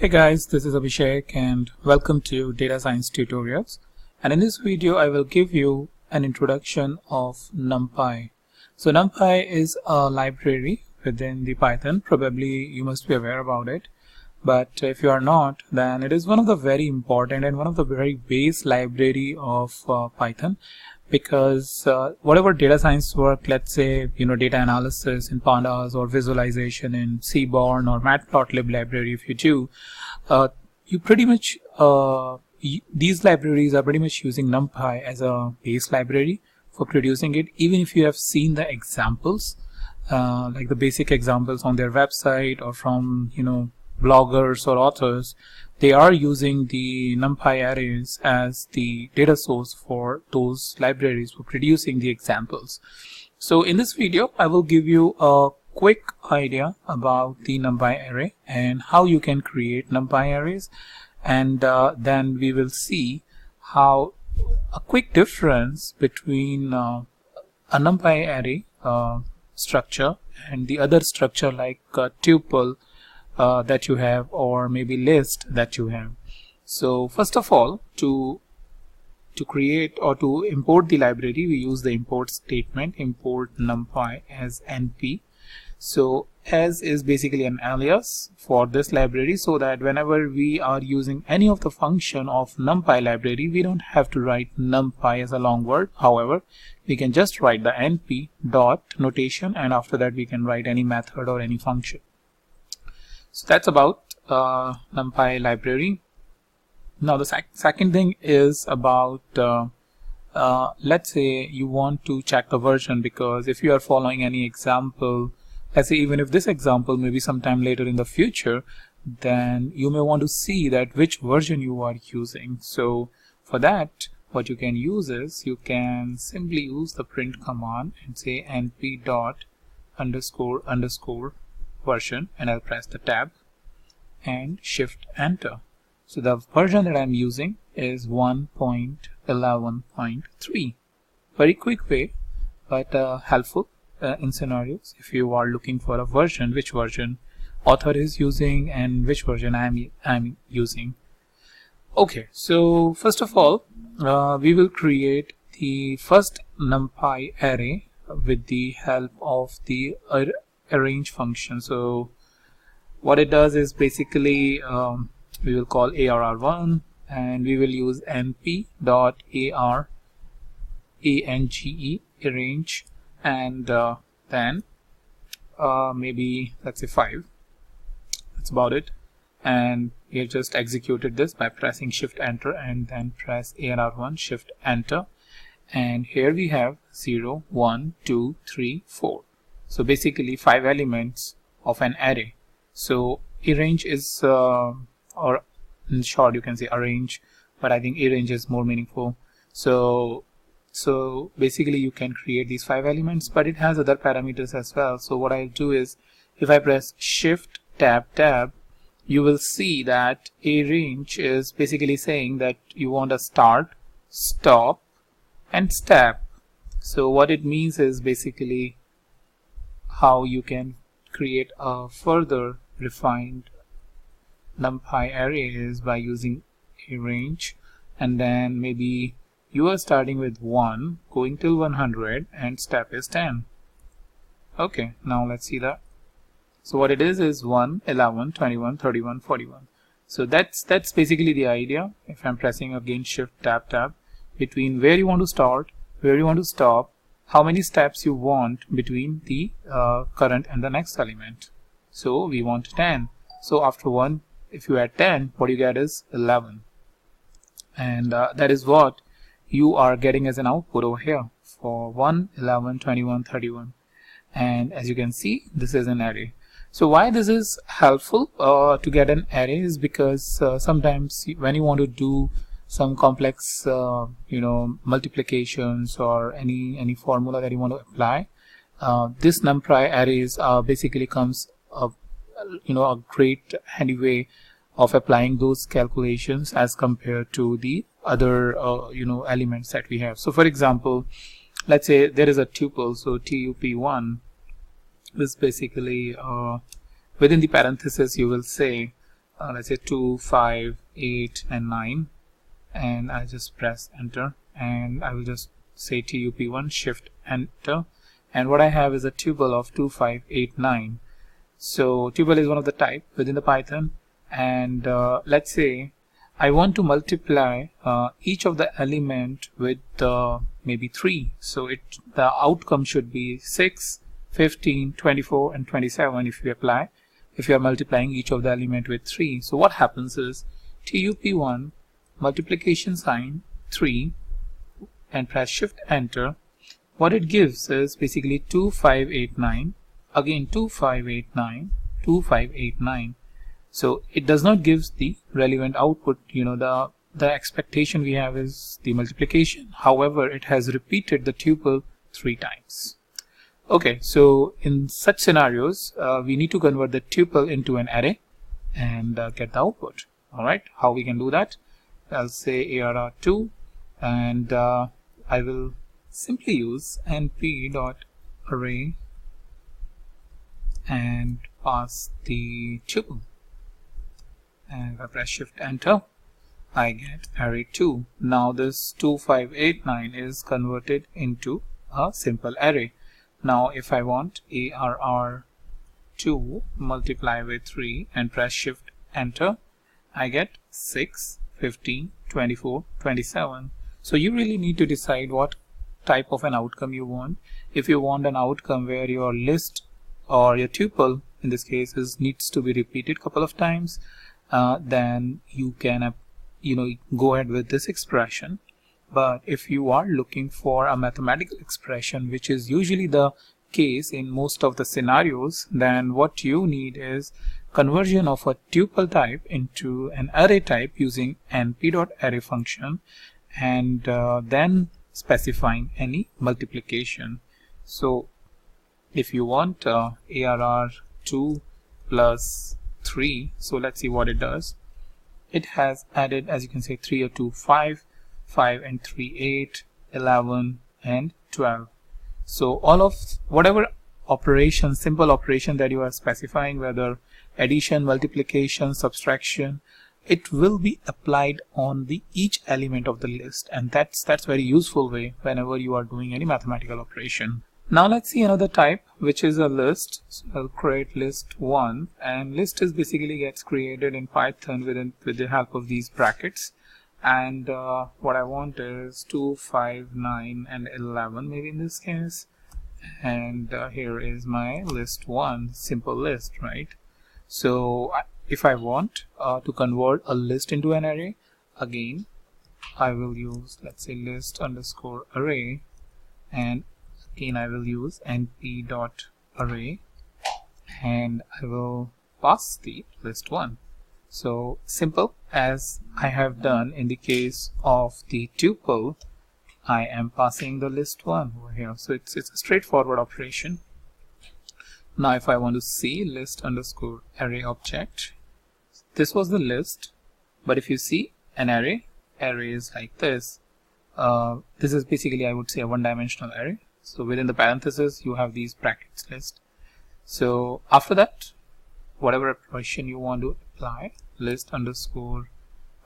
Hey guys, this is Abhishek and welcome to Data Science Tutorials. And in this video I will give you an introduction of numpy. So numpy is a library within the Python. Probably you must be aware about it. But if you are not, then it is one of the very important and one of the very base library of Python, because whatever data science work, let's say data analysis in pandas or visualization in Seaborn or matplotlib library, if you do, you pretty much these libraries are pretty much using numpy as a base library for producing it. Even if you have seen the examples, like the basic examples on their website or from bloggers or authors, they are using the numpy arrays as the data source for those libraries for producing the examples. So in this video I will give you a quick idea about the numpy array and how you can create numpy arrays, and then we will see how a quick difference between a numpy array structure and the other structure like tuple that you have, or maybe list that you have. So first of all, to create or to import the library, we use the import statement, import numpy as np. So as is basically an alias for this library, so that whenever we are using any of the function of numpy library, we don't have to write numpy as a long word. However, we can just write the np dot notation, and after that we can write any method or any function. So that's about numpy library. Now the second thing is about let's say you want to check the version, because if you are following any example, let's say even if this example may be sometime later in the future, then you may want to see that which version you are using. So for that, what you can use is you can simply use the print command and say np dot underscore underscore version, and I'll press the tab and shift enter. So the version that I'm using is 1.11.3. Very quick way, but helpful in scenarios if you are looking for a version, which version author is using and which version I'm using. Okay, so first of all, we will create the first numpy array with the help of the arrange function. So what it does is basically we will call arr1 and we will use np dot arrange and then maybe let's say 5. That's about it, and we have just executed this by pressing shift enter and then press arr1 shift enter, and here we have 0 1 2 3 4. So basically 5 elements of an array. So arrange is or in short you can say arrange, but I think arrange is more meaningful. So basically you can create these 5 elements, but it has other parameters as well. So what I'll do is, if I press shift tab, you will see that arrange is basically saying that you want a start, stop and step. So what it means is basically how you can create a further refined numpy array is by using arrange, and then maybe you are starting with 1 going till 100 and step is 10. Okay, now let's see that. So what it is 1 11 21 31 41. So that's basically the idea. If I'm pressing again shift tab between where you want to start, where you want to stop, how many steps you want between the current and the next element. So we want 10. So after 1, if you add 10, what you get is 11, and that is what you are getting as an output over here for 1 11 21 31. And as you can see, this is an array. So why this is helpful to get an array is because sometimes when you want to do some complex multiplications or any formula that you want to apply, this numpy arrays basically comes a great handy way of applying those calculations as compared to the other elements that we have. So for example, let's say there is a tuple, so tup1 is basically within the parenthesis you will say let's say 2, 5, 8 and 9, and I just press enter, and I will just say tup1 shift enter, and what I have is a tuple of 2, 5, 8, 9. So tuple is one of the type within the Python, and let's say I want to multiply each of the element with maybe 3. So the outcome should be 6, 15, 24 and 27 if you are multiplying each of the element with 3. So what happens is tup1 multiplication sign 3 and press shift enter. What it gives is basically 2, 5, 8, 9, again 2, 5, 8, 9, 2, 5, 8, 9. So it does not give the relevant output. The expectation we have is the multiplication. However, it has repeated the tuple 3 times. Okay, so in such scenarios, we need to convert the tuple into an array and get the output. Alright, how we can do that? I'll say arr2, and I will simply use np.array and pass the tuple. And if I press shift enter, I get array2. Now this 2, 5, 8, 9 is converted into a simple array. Now if I want arr2 multiply with 3 and press shift enter, I get 6, 15, 24, 27. So you really need to decide what type of an outcome you want. If you want an outcome where your list or your tuple in this case needs to be repeated a couple of times, then you can go ahead with this expression. But if you are looking for a mathematical expression, which is usually the case in most of the scenarios, then what you need is conversion of a tuple type into an array type using np.array function, and then specifying any multiplication. So if you want arr2 plus 3, so let's see what it does. It has added, as you can say, 3 or 2, 5, 5 and 3, 8, 11 and 12. So all of whatever operation, simple operation that you are specifying, whether addition, multiplication, subtraction, it will be applied on each element of the list, and that's very useful way whenever you are doing any mathematical operation. Now let's see another type, which is a list. So I'll create list 1, and list is basically gets created in Python with the help of these brackets. And what I want is 2, 5, 9 and 11 maybe in this case, and here is my list 1, simple list, right? So if I want to convert a list into an array, again I will use, let's say, list underscore array, and again I will use np.array, and I will pass the list 1. So simple as I have done in the case of the tuple, I am passing the list 1 over here. So it's a straightforward operation. Now if I want to see list underscore array object, this was the list, but if you see an array is like this. This is basically, I would say, a one-dimensional array. So within the parentheses you have these brackets list. So after that, whatever operation you want to apply, list underscore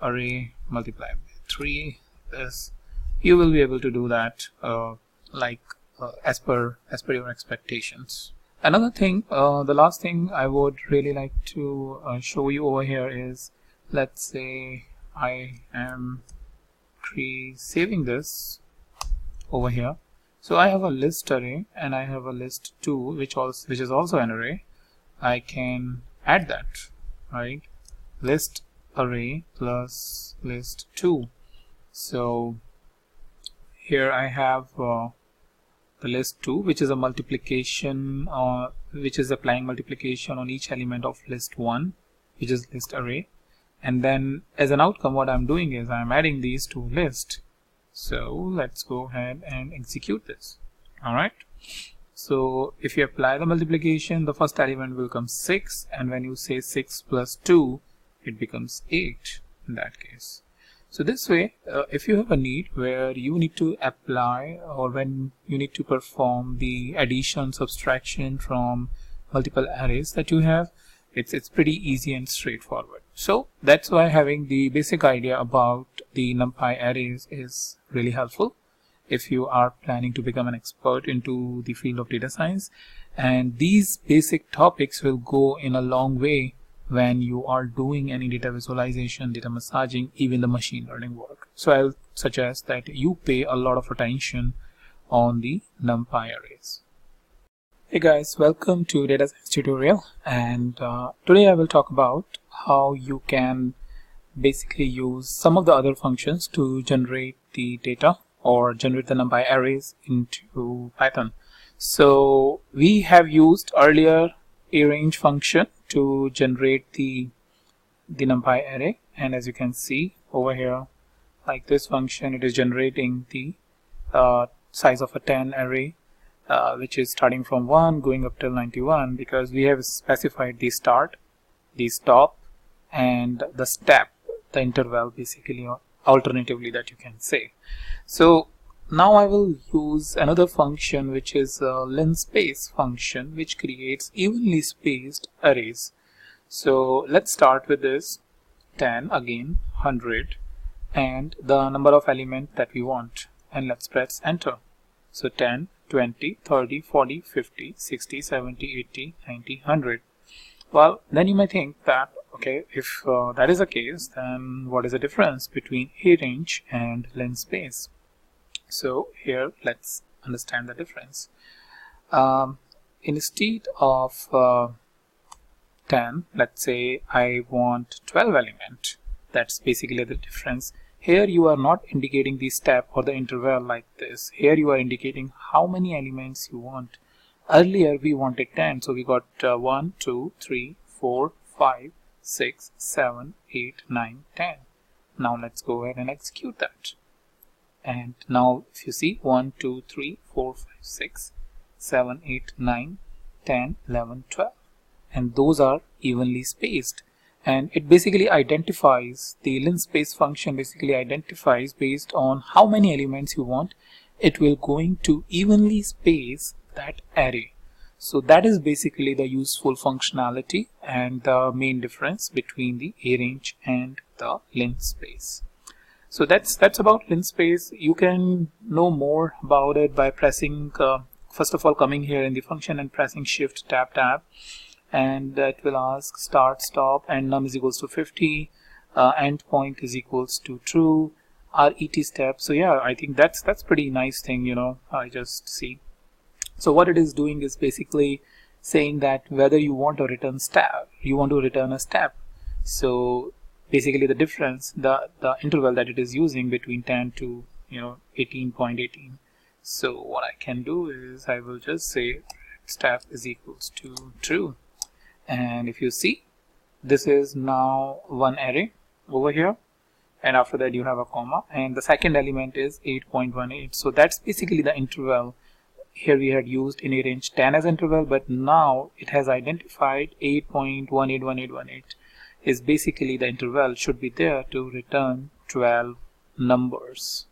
array multiply by 3, this, you will be able to do that as per your expectations. Another thing, the last thing I would really like to show you over here is, let's say I am saving this over here. So I have a list array and I have a list 2, which is also an array. I can add that, right? List array plus list 2. So here I have the list 2, which is a multiplication, which is applying multiplication on each element of list 1, which is list array. And then as an outcome, what I'm doing is I'm adding these to list. So let's go ahead and execute this. Alright. So if you apply the multiplication, the first element will come 6, and when you say 6 plus 2, it becomes 8 in that case. So this way, if you have a need where you need to apply, or when you need to perform the addition, subtraction from multiple arrays that you have, It's pretty easy and straightforward. So that's why having the basic idea about the numpy arrays is really helpful if you are planning to become an expert into the field of data science. And these basic topics will go in a long way when you are doing any data visualization, data massaging, even the machine learning work. So I'll suggest that you pay a lot of attention on the numpy arrays. Hey guys, welcome to Data Science tutorial, and today I will talk about how you can basically use some of the other functions to generate the data or generate the numpy arrays into Python. So we have used earlier a range function to generate the numpy array, and as you can see over here, like this function, it is generating the size of a 10 array, which is starting from 1 going up till 91, because we have specified the start, the stop, and the step, the interval basically, or alternatively that you can say. So now I will use another function, which is a linspace function, which creates evenly spaced arrays. So let's start with this 10, again 100, and the number of elements that we want, and let's press enter. So 10, 20, 30, 40, 50, 60, 70, 80, 90, 100. Well, then you may think that, okay, if that is the case, then what is the difference between arange and linspace? So here, let's understand the difference. Instead of 10, let's say I want 12 elements. That's basically the difference. Here you are not indicating the step or the interval like this. Here you are indicating how many elements you want. Earlier we wanted 10, so we got 1, 2, 3, 4, 5, 6, 7, 8, 9, 10. Now let's go ahead and execute that. And now if you see 1, 2, 3, 4, 5, 6, 7, 8, 9, 10, 11, 12. And those are evenly spaced. And it basically identifies, the linspace function basically identifies based on how many elements you want, it will going to evenly space that array. So that is basically the useful functionality and the main difference between the arange and the linspace. So that's about linspace. You can know more about it by pressing, first of all, coming here in the function and pressing shift tab, and it will ask start, stop, and num is equals to 50, endpoint is equals to true, ret step. So yeah, I think that's pretty nice thing, you know, I just see. So what it is doing is basically saying that whether you want to return step, you want to return a step. So basically the difference, the interval that it is using between 10 to 18.18. So what I can do is I will just say step is equals to true. And if you see, this is now one array over here, and after that you have a comma, and the second element is 8.18. so that's basically the interval. Here we had used in arange 10 as interval, but now it has identified 8.181818 is basically the interval should be there to return 12 numbers.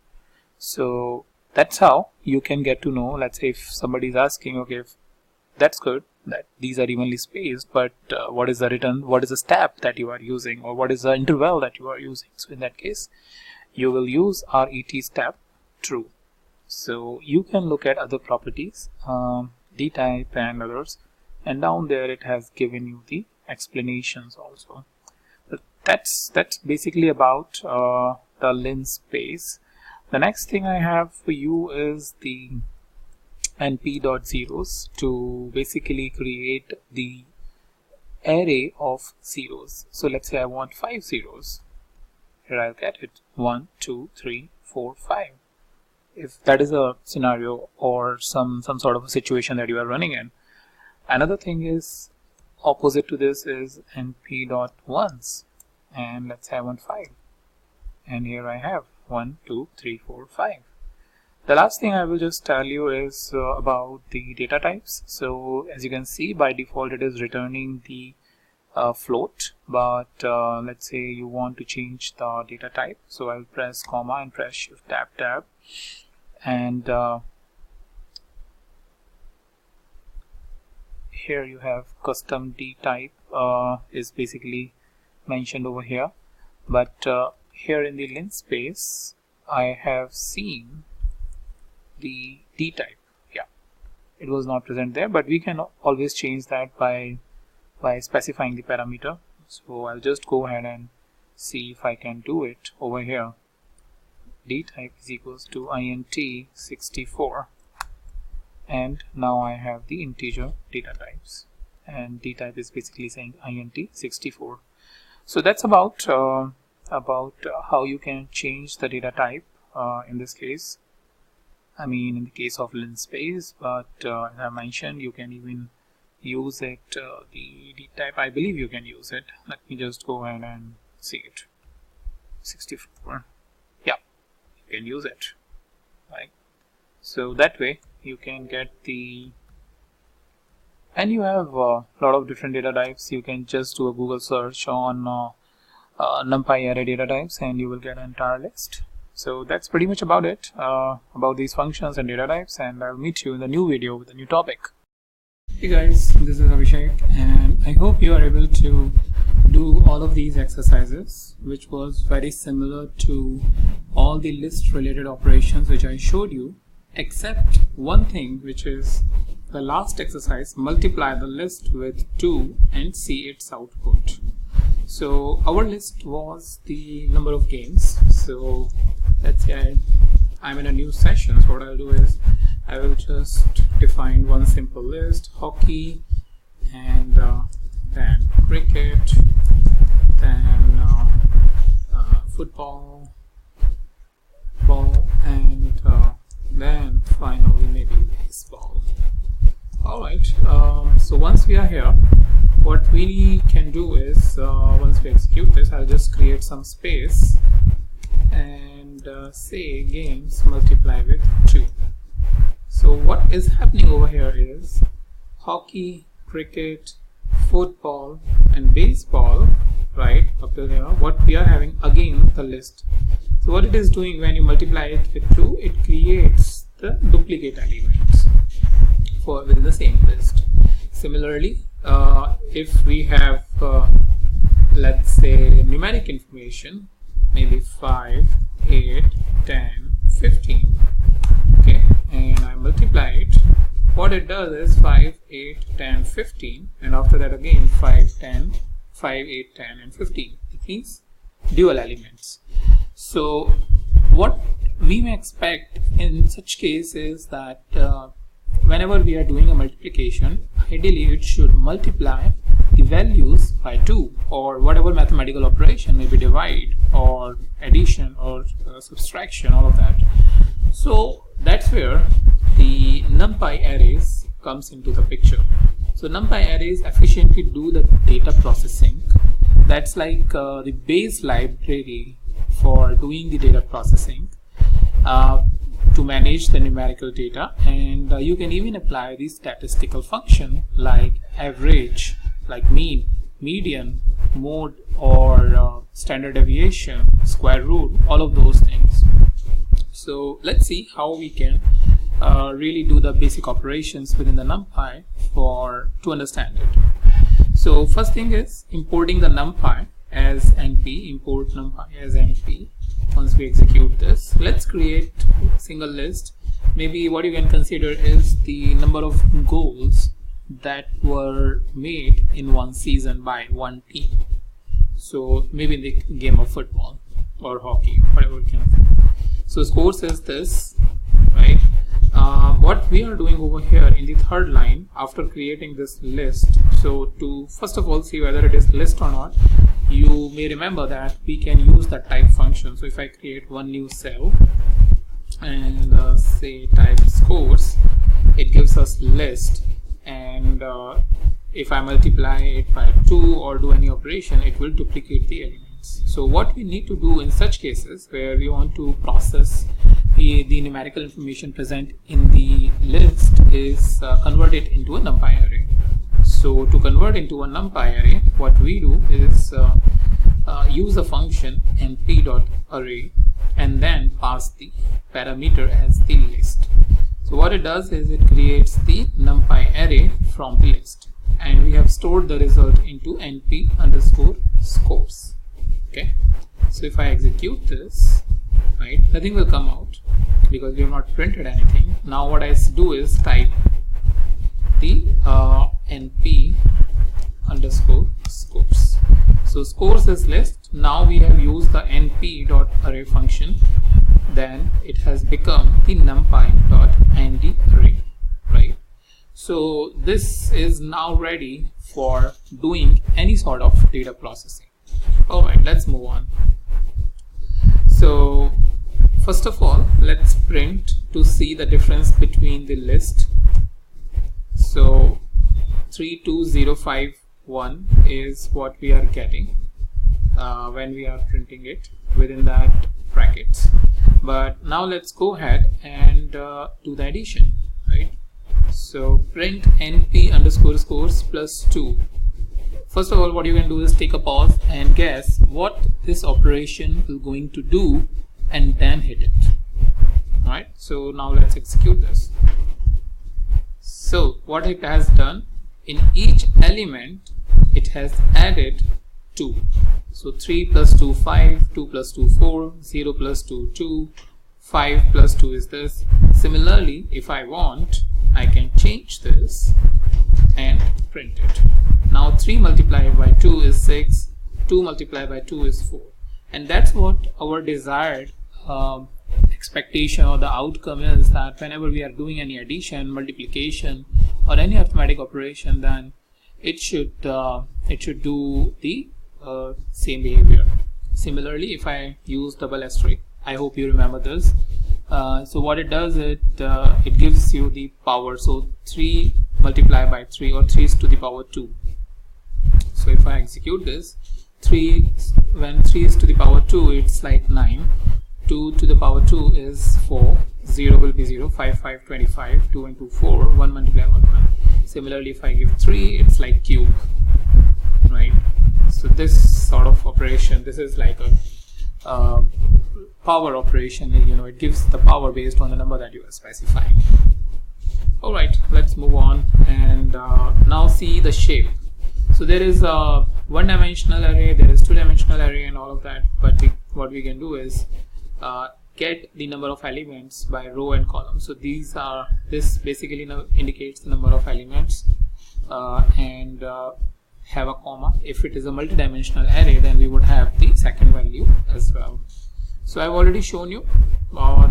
So that's how you can get to know, let's say if somebody is asking, okay, if that's good that these are evenly spaced, but what is the return, what is the step that you are using, or what is the interval that you are using? So in that case you will use ret step true. So you can look at other properties, dtype and others, and down there it has given you the explanations also. But that's basically about the linspace. The next thing I have for you is the np.zeros to basically create the array of zeros. So let's say I want 5 zeros. Here I'll get it 1, 2, 3, 4, 5. If that is a scenario or some sort of a situation that you are running in. Another thing is opposite to this is np.ones, and let's say I want 5, and here I have 1, 2, 3, 4, 5. The last thing I will just tell you is about the data types. So as you can see, by default it is returning the float, but let's say you want to change the data type. So I'll press comma and press shift tab, and here you have custom d type is basically mentioned over here, but here in the linspace I have seen the d type. Yeah, it was not present there, but we can always change that by specifying the parameter. So I'll just go ahead and see if I can do it over here. D type is equals to int 64, and now I have the integer data types, and d type is basically saying int 64. So that's about how you can change the data type in this case. I mean, in the case of linspace, but as I mentioned, you can even use it, the d type, I believe you can use it. Let me just go ahead and see it. 64. Yeah, you can use it, right? So that way you can get the, and you have a lot of different data types. You can just do a Google search on numpy array data types and you will get an entire list. So that's pretty much about it, about these functions and data types, and I'll meet you in the new video with a new topic. Hey guys, this is Abhishek, and I hope you are able to do all of these exercises, which was very similar to all the list related operations which I showed you, except one thing, which is the last exercise: multiply the list with 2 and see its output. So our list was the number of games. So let's say I'm in a new session. So what I'll do is I will just define one simple list: hockey, and then cricket, then football, and then finally maybe baseball. Alright, so once we are here, what we can do is, once we execute this, I'll just create some space and say games multiply with 2. So what is happening over here is hockey, cricket, football and baseball, right, up to here, what we are having again the list. So what it is doing when you multiply it with 2, it creates the duplicate elements for within the same list. Similarly, if we have let's say numeric information, maybe 5, 8, 10, 15, okay, and I multiply it, what it does is 5, 8, 10, 15, and after that again 5, 10, 5, 8, 10 and 15. It means dual elements. So what we may expect in such case is that whenever we are doing a multiplication, ideally it should multiply the values by 2, or whatever mathematical operation, maybe divide or addition or subtraction, all of that. So that's where the numpy arrays comes into the picture. So numpy arrays efficiently do the data processing. That's like the base library for doing the data processing to manage the numerical data, and you can even apply the statistical function like average, like mean, median, mode, or standard deviation, square root, all of those things. So let's see how we can really do the basic operations within the numpy to understand it. So first thing is importing the numpy as np, import numpy as np. Once we execute this, let's create a single list. Maybe what you can consider is the number of goals that were made in one season by one team. So maybe in the game of football or hockey, whatever we can. So scores is this, right? What we are doing over here in the third line after creating this list, so to first of all see whether it is list or not, you may remember that we can use the type function. So if I create one new cell and say type scores, it gives us list, and if I multiply it by 2 or do any operation, it will duplicate the elements. So what we need to do in such cases where we want to process the numerical information present in the list is convert it into a numpy array. So to convert into a numpy array, what we do is use a function np.array and then pass the parameter as the list. So what it does is it creates the numpy array from the list. and we have stored the result into np underscore scores. Okay, so if I execute this, right, nothing will come out because we have not printed anything. Now what I do is type the np underscore scores. So scores is list. Now we have used the np.array function, then it has become the numpy.ndArray, right? So this is now ready for doing any sort of data processing. Alright, let's move on. So first of all, let's print to see the difference between the list. So 32051 is what we are getting when we are printing it within that brackets. But now let's go ahead and do the addition, right? So print np underscore scores plus 2. First of all, what you can do is take a pause and guess what this operation is going to do and then hit it. Alright, so now let's execute this. So what it has done, in each element it has added 2. So 3 plus 2 5, 2 plus 2 4, 0 plus 2 2, 5 plus 2 is this. Similarly, if I want, I can change this and print it. Now 3 multiplied by 2 is 6, 2 multiplied by 2 is 4, and that's what our desired expectation or the outcome is, that whenever we are doing any addition, multiplication or any arithmetic operation, then it should do the same behavior. Similarly, if I use double asterisk, I hope you remember this. So what it does, it gives you the power. So 3 multiplied by 3, or 3 is to the power 2. So if I execute this, when 3 is to the power 2, it's like 9. 2 to the power 2 is 4. 0 will be 0. 5 5 25. 2 and 2 4. 1 multiply 1 1. Similarly, if I give 3, it's like cube, right? So this sort of operation, this is like a power operation. You know, it gives the power based on the number that you are specifying. Alright, let's move on and now see the shape. So there is a one-dimensional array, there is two-dimensional array and all of that, but what we can do is get the number of elements by row and column. So this basically indicates the number of elements and have a comma. If it is a multi-dimensional array, then we would have the second value as well. So I've already shown you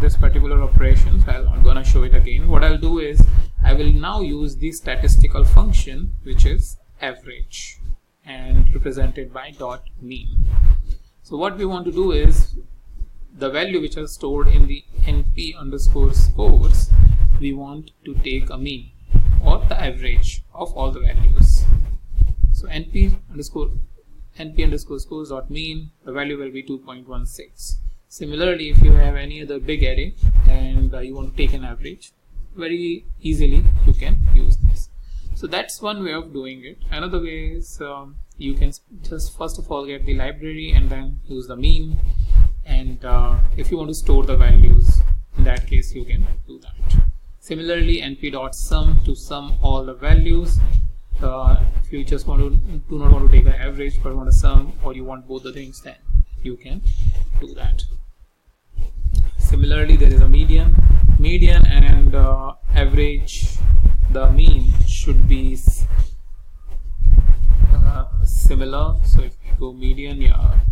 this particular operation, so I'm gonna show it again. What I'll do is I will now use the statistical function, which is average and represented by .mean. So what we want to do is the value which is stored in the np underscore scores, we want to take a mean or the average of all the values. So np underscore scores dot mean, the value will be 2.16. Similarly, if you have any other big array and you want to take an average, very easily you can use this. So that's one way of doing it. Another way is you can just first of all get the library and then use the mean, and if you want to store the values, in that case you can do that. Similarly, np.sum to sum all the values. If you just do not want to take the average but want to sum, or you want both the things, then you can do that. Similarly, there is a median and average. The mean should be similar. So if you go median,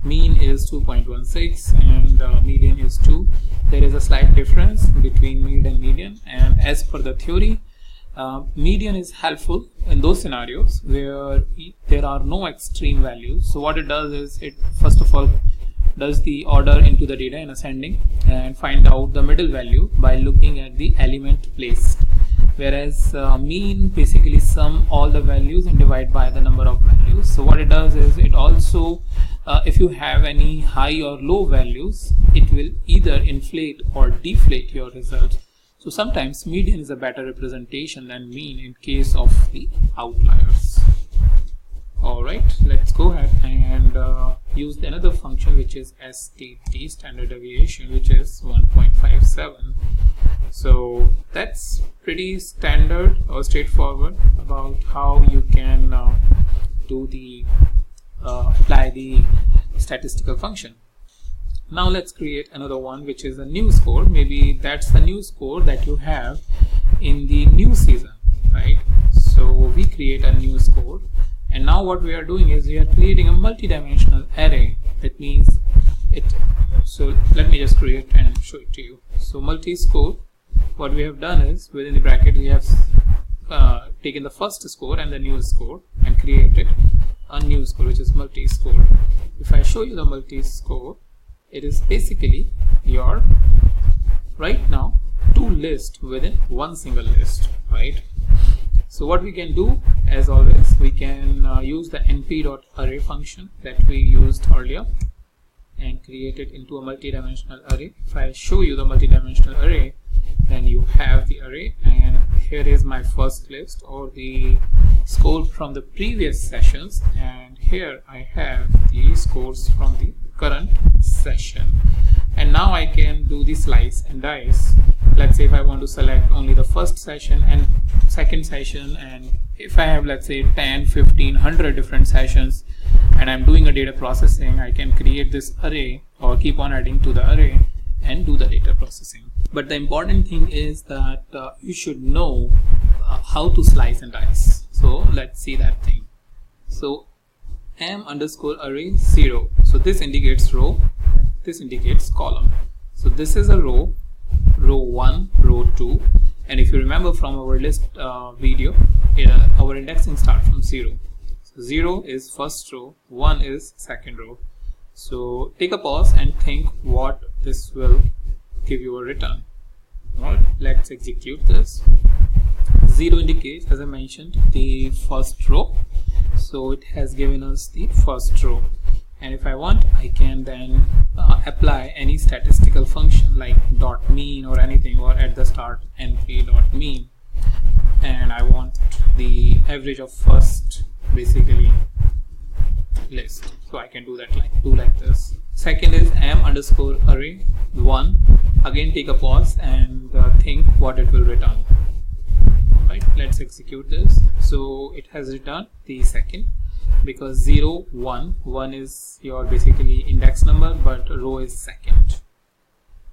mean is 2.16 and median is 2. There is a slight difference between mean and median, and as per the theory, median is helpful in those scenarios where there are no extreme values. So what it does is it first of all does the order into the data in ascending and find out the middle value by looking at the element placed, whereas mean basically sum all the values and divide by the number of values. So what it does is it also if you have any high or low values, it will either inflate or deflate your results. So sometimes median is a better representation than mean in case of the outliers. Alright, let's go ahead and use another function, which is STD, standard deviation, which is 1.57. So that's pretty standard or straightforward about how you can do the apply the statistical function. Now let's create another one, which is a new score. Maybe that's the new score that you have in the new season, right? So we create a new score, and now what we are doing is we are creating a multidimensional array. That means it, so let me just create and show it to you. So multi-score, what we have done is within the bracket we have taken the first score and the new score and created a new score, which is multi-score. If I show you the multi-score, it is basically your right now two lists within one single list, right? So what we can do, as always, we can use the np.array function that we used earlier and create it into a multidimensional array. If I show you the multidimensional array, then you have the array, and here is my first list or the score from the previous sessions, and here I have the scores from the current session. And now I can do the slice and dice. Let's say if I want to select only the first session and second session, and if I have, let's say, 10, 15, 100 different sessions and I'm doing a data processing, I can create this array or keep on adding to the array and do the data processing. But the important thing is that you should know how to slice and dice. So let's see that thing. So m_array 0, so this indicates row, this indicates column. So this is a row, row 1, row 2, and if you remember from our list video, our indexing starts from 0. So 0 is first row, 1 is second row. So take a pause and think what this will give you a return. Alright, let's execute this. 0 indicates, as I mentioned, the first row, so it has given us the first row. And if I want, I can then apply any statistical function like .mean or anything, or at the start np.mean, and I want the average of first basically list, so I can do that like this. Second is m_array 1. Again, take a pause and think what it will return. Alright, let's execute this. So it has returned the second, because 0, 1, 1 is your basically index number, but row is second.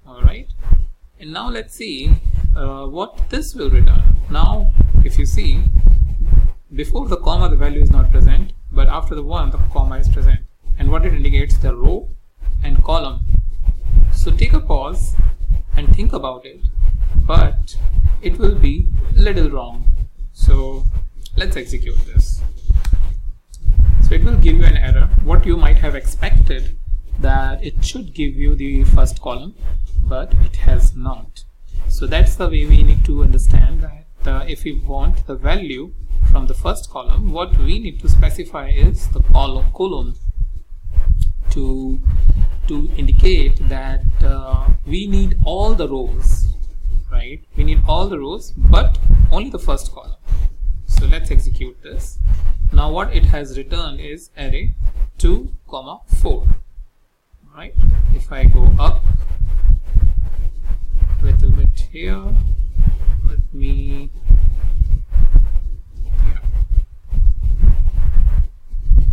Alright, and now let's see what this will return. Now if you see, before the comma the value is not present, but after the 1 the comma is present, and what it indicates, the row and column. So take a pause and think about it, but it will be a little wrong. So let's execute this. So it will give you an error. What you might have expected, that it should give you the first column, but it has not. So that's the way we need to understand that if we want the value from the first column, what we need to specify is the column to indicate that we need all the rows, right? We need all the rows, but only the first column. So let's execute this. Now what it has returned is array 2, 4. Right? If I go up a little bit here, let me,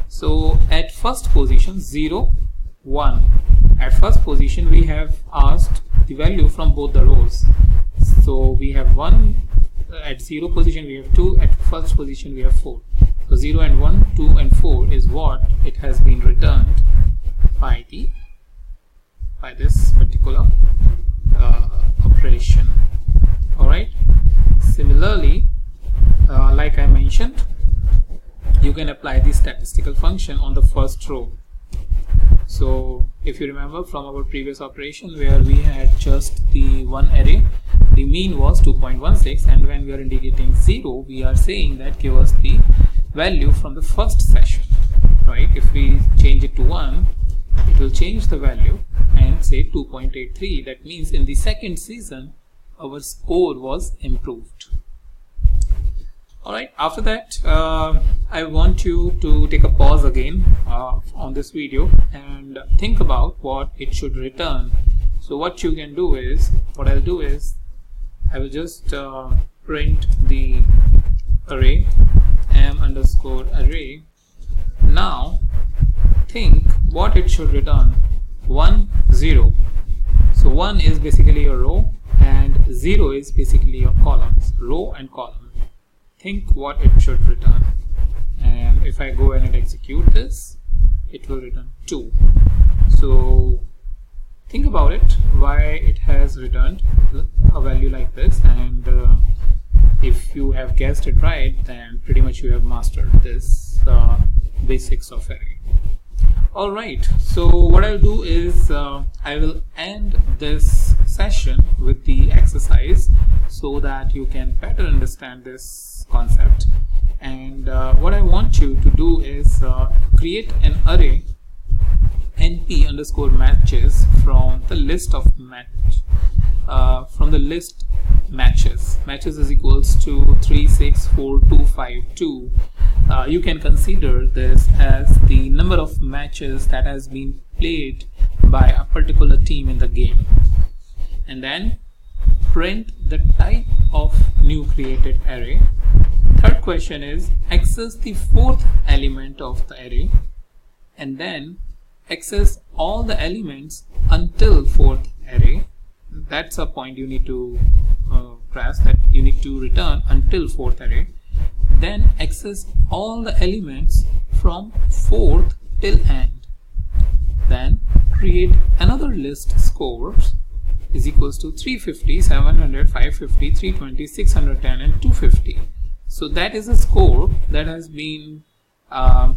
so at first position 0, 1. At first position we have asked the value from both the rows. So we have 1, at 0 position we have 2, at first position we have 4. So 0 and 1, 2 and 4 is what it has been returned by this particular operation. Alright. Similarly, like I mentioned, you can apply the statistical function on the first row. So if you remember from our previous operation where we had just the one array, the mean was 2.16, and when we are indicating 0, we are saying that give us the value from the first session, right? If we change it to 1, it will change the value and say 2.83. That means in the second season our score was improved. Alright, after that I want you to take a pause again on this video and think about what it should return. So what you can do is, what I'll do is I will just print the array m_array. Now think what it should return. 1 0. So 1 is basically a row and 0 is basically your columns, row and column. Think what it should return, and if I go ahead and execute this, it will return 2. So think about it, why it has returned a value like this, and if you have guessed it right, then pretty much you have mastered this basics of array. Alright, so what I'll do is I will end this session with the exercise so that you can better understand this concept. And what I want you to do is create an array np_matches from the list of matches. Matches is equals to 3, 6, 4, 2, 5, 2. You can consider this as the number of matches that has been played by a particular team in the game, and then print the type of new created array. Third question is access the fourth element of the array, and then access all the elements until fourth array. That's a point you need to press, that you need to return until fourth array. Then access all the elements from fourth till end. Then create another list scores is equals to 350, 700, 550, 320, 610 and 250. So that is a score that has been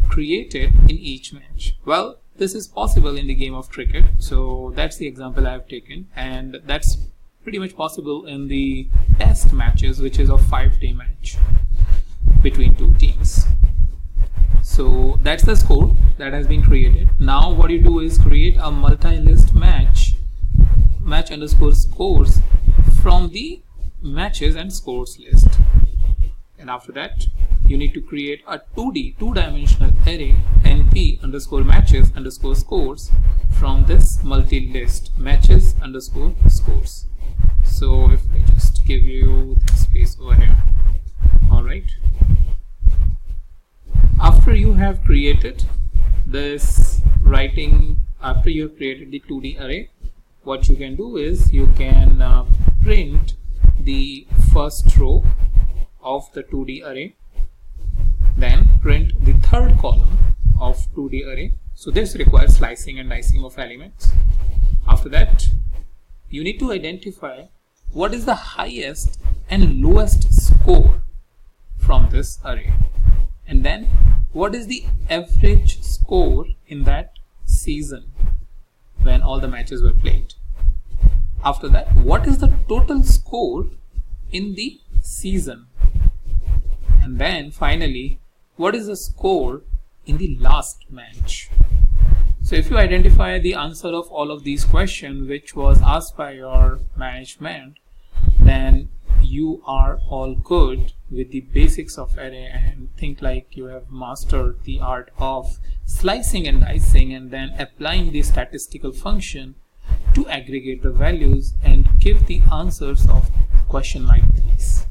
created in each match. Well, this is possible in the game of cricket, so that's the example I have taken, and that's pretty much possible in the test matches, which is a 5-day match between two teams. So that's the score that has been created. Now what you do is create a multi-list match_scores from the matches and scores list. And after that you need to create a 2-dimensional array np_matches_scores from this multi-list matches_scores. So if I just give you the space over here. Alright, after you have created this after you have created the 2D array, what you can do is you can print the first row of the 2D array, then print the third column of 2D array. So this requires slicing and dicing of elements. After that you need to identify what is the highest and lowest score from this array, and then what is the average score in that season when all the matches were played. After that, what is the total score in the season, and then finally what is the score in the last match. So if you identify the answer of all of these questions which was asked by your management, then you are all good with the basics of array, and think like you have mastered the art of slicing and dicing and then applying the statistical function to aggregate the values and give the answers of question like these.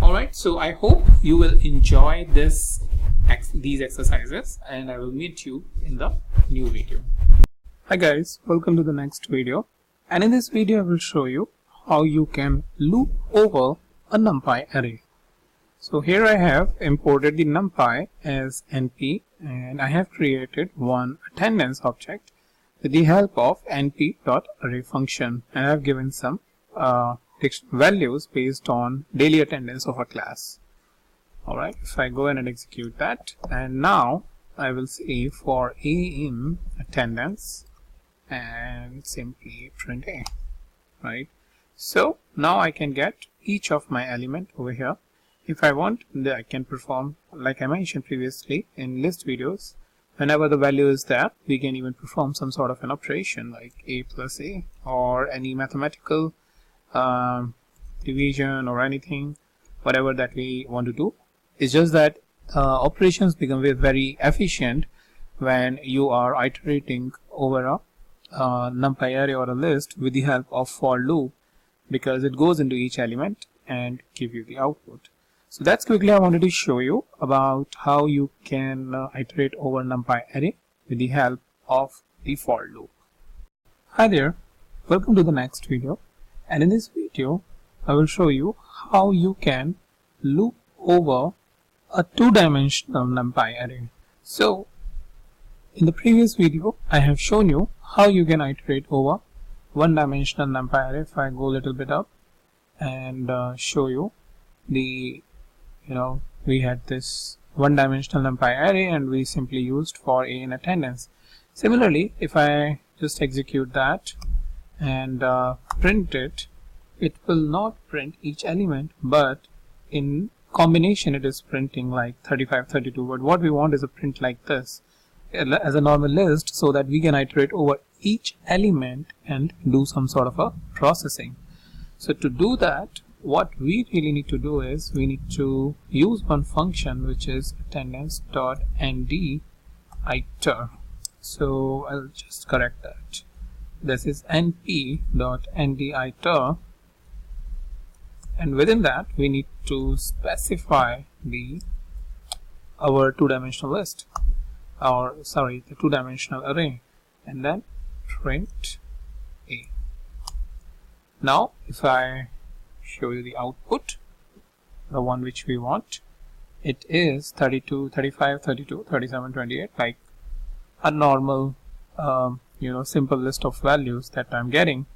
Alright, so I hope you will enjoy these exercises, and I will meet you in the new video. Hi guys, welcome to the next video, and in this video I will show you how you can loop over a numpy array. So here I have imported the numpy as np, and I have created one attendance object with the help of np.array function, and I have given some values based on daily attendance of a class. Alright, if I go in and execute that, and now I will say for a in attendance and simply print a. Right, so now I can get each of my element over here. If I want, I can perform, like I mentioned previously in list videos, whenever the value is there, we can even perform some sort of an operation like a plus a, or any mathematical division or anything. whatever that we want to do. It's just that operations become very efficient when you are iterating over a numpy array or a list with the help of for loop, because it goes into each element and give you the output. So that's quickly I wanted to show you about how you can iterate over numpy array with the help of the for loop. Hi there, welcome to the next video, and in this video I will show you how you can loop over a two-dimensional numpy array. So in the previous video I have shown you how you can iterate over one-dimensional numpy array. If I go a little bit up and show you the, we had this one-dimensional numpy array and we simply used for a in attendance. Similarly, if I just execute that and print it, it will not print each element, but in combination it is printing like 35, 32. But what we want is a print like this as a normal list, so that we can iterate over each element and do some sort of a processing. So to do that, what we really need to do is we need to use one function which is attendance.nditer. So I'll just correct that. This is np.nditer, and within that we need to specify our two-dimensional list, or sorry, the two-dimensional array, and then print a. Now if I show you the output, the one which we want, it is 32, 35, 32, 37, 28, like a normal simple list of values that I'm getting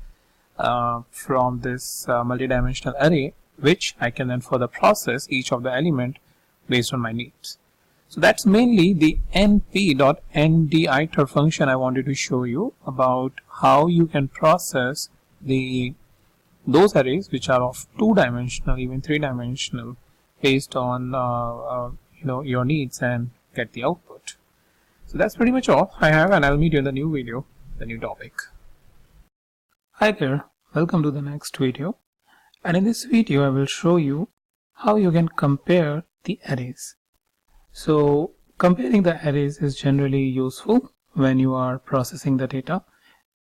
from this multidimensional array, which I can then further process each of the element based on my needs. So that's mainly the np.nditer function I wanted to show you about how you can process those arrays which are of two-dimensional, even three-dimensional, based on your needs, and get the output. So that's pretty much all I have, and I'll meet you in the new video, the new topic. Hi there, welcome to the next video, and in this video I will show you how you can compare the arrays. So comparing the arrays is generally useful when you are processing the data,